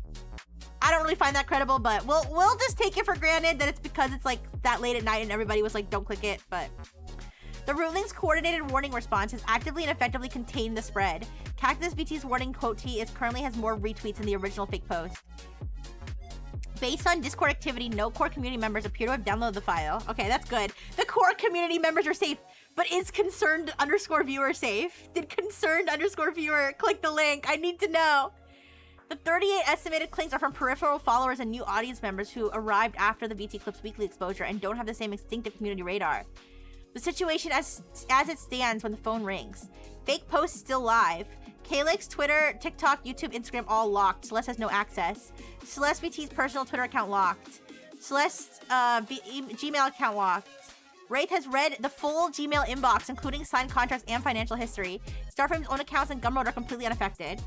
I don't really find that credible, but we'll just take it for granted that it's because it's like that late at night and everybody was like, don't click it, but... The Rootlink's coordinated warning response has actively and effectively contained the spread. Cactus VT's warning quote currently has more retweets than the original fake post. Based on Discord activity, no core community members appear to have downloaded the file. Okay, that's good. The core community members are safe, but is concerned_viewer safe? Did concerned_viewer click the link? I need to know. The 38 estimated clicks are from peripheral followers and new audience members who arrived after the VT Clips weekly exposure and don't have the same instinctive community radar. The situation as it stands when the phone rings. Fake posts still live. Calyx, Twitter, TikTok, YouTube, Instagram all locked. Celeste has no access. Celeste VT's personal Twitter account locked. Celeste's Gmail account locked. Wraith has read the full Gmail inbox, including signed contracts and financial history. Starframe's own accounts and Gumroad are completely unaffected.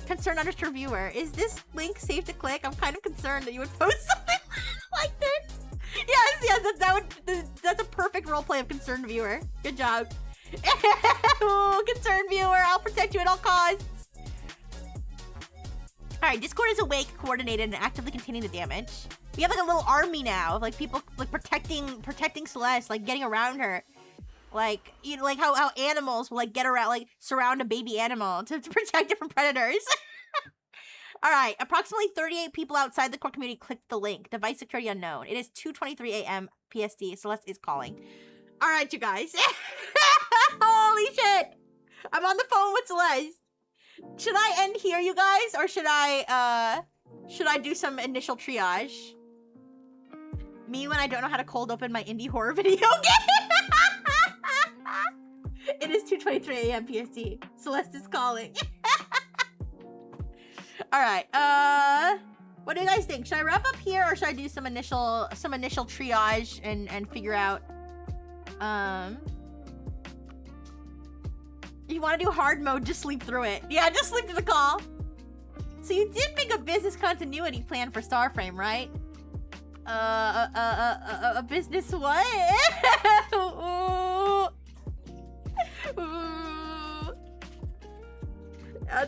Concerned_viewer. Is this link safe to click? I'm kind of concerned that you would post something like this. Yes, that's a perfect roleplay of concerned viewer. Good job. Concerned viewer, I'll protect you at all costs. Alright, Discord is awake, coordinated, and actively containing the damage. We have like a little army now of like people like protecting Celeste, like getting around her. Like, you know, like how animals will like get around, like surround a baby animal to protect it from predators. All right, approximately 38 people outside the core community clicked the link. Device security unknown. It is 2:23 a.m. PST. Celeste is calling. All right, you guys. Holy shit! I'm on the phone with Celeste. Should I end here, you guys, or should I do some initial triage? Me when I don't know how to cold open my indie horror video game. It is 2:23 a.m. PST. Celeste is calling. All right. What do you guys think? Should I wrap up here, or should I do some initial triage and figure out? You want to do hard mode? Just sleep through it. Yeah, just sleep through the call. So you did make a business continuity plan for Starframe, right? A business what?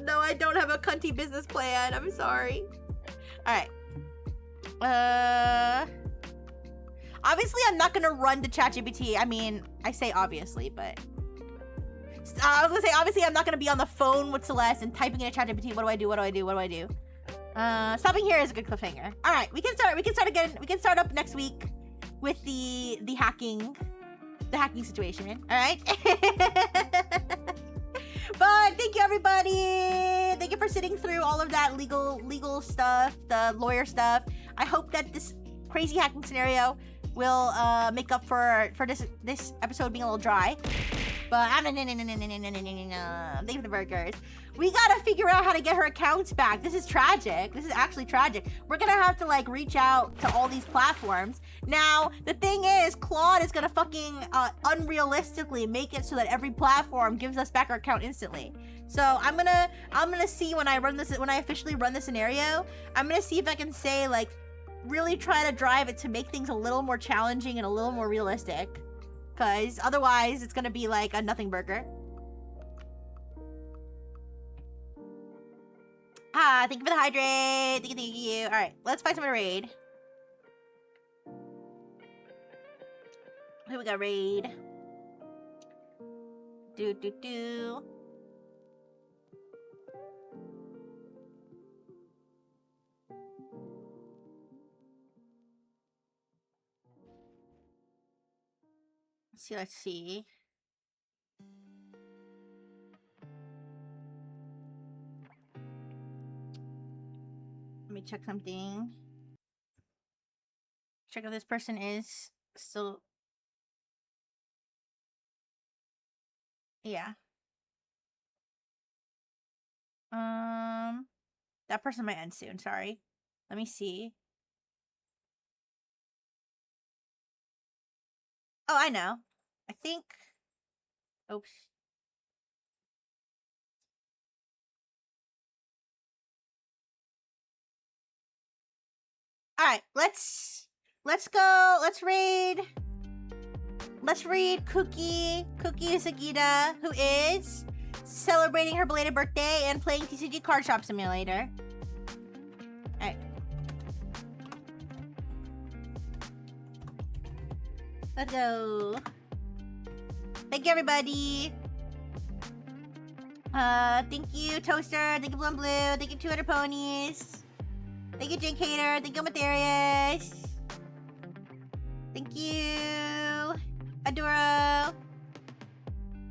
No, I don't have a cunty business plan. I'm sorry. Alright. Obviously, I'm not gonna run to ChatGPT. I mean, I say obviously, but... I was gonna say, obviously, I'm not gonna be on the phone with Celeste and typing in a ChatGPT. What do I do? What do I do? What do I do? Stopping here is a good cliffhanger. Alright, we can start again. We can start up next week with the hacking situation. Alright? But thank you, everybody. Thank you for sitting through all of that legal stuff, the lawyer stuff. I hope that this crazy hacking scenario will make up for this episode being a little dry. But thank you for the burgers. We gotta figure out how to get her accounts back. This is tragic. This is actually tragic. We're gonna have to like reach out to all these platforms. Now, the thing is, Claude is gonna fucking unrealistically make it so that every platform gives us back our account instantly. So I'm gonna see when I officially run the scenario, I'm gonna see if I can say like really try to drive it to make things a little more challenging and a little more realistic. Cause otherwise it's gonna be like a nothing burger. Thank you for the hydrate. Thank you. All right, let's find someone to raid. Here we go, raid. Do. Let's see. Let me check something. Check if this person is still... Yeah. That person might end soon, sorry. Let me see. Oh, I know. I think... Oops. Alright, let's go. Let's raid Cookie Sagita, who is celebrating her belated birthday and playing TCG Card Shop Simulator. Alright. Let's go. Thank you, everybody. Thank you, Toaster. Thank you, Blue and Blue. Thank you, 200 Ponies. Thank you, Jake Hater. Thank you, Matherius. Thank you, Adoro.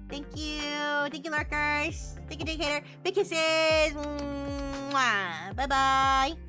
Thank you. Thank you, Lurkers. Thank you, Jake Hater. Big kisses. Mwah. Bye-bye.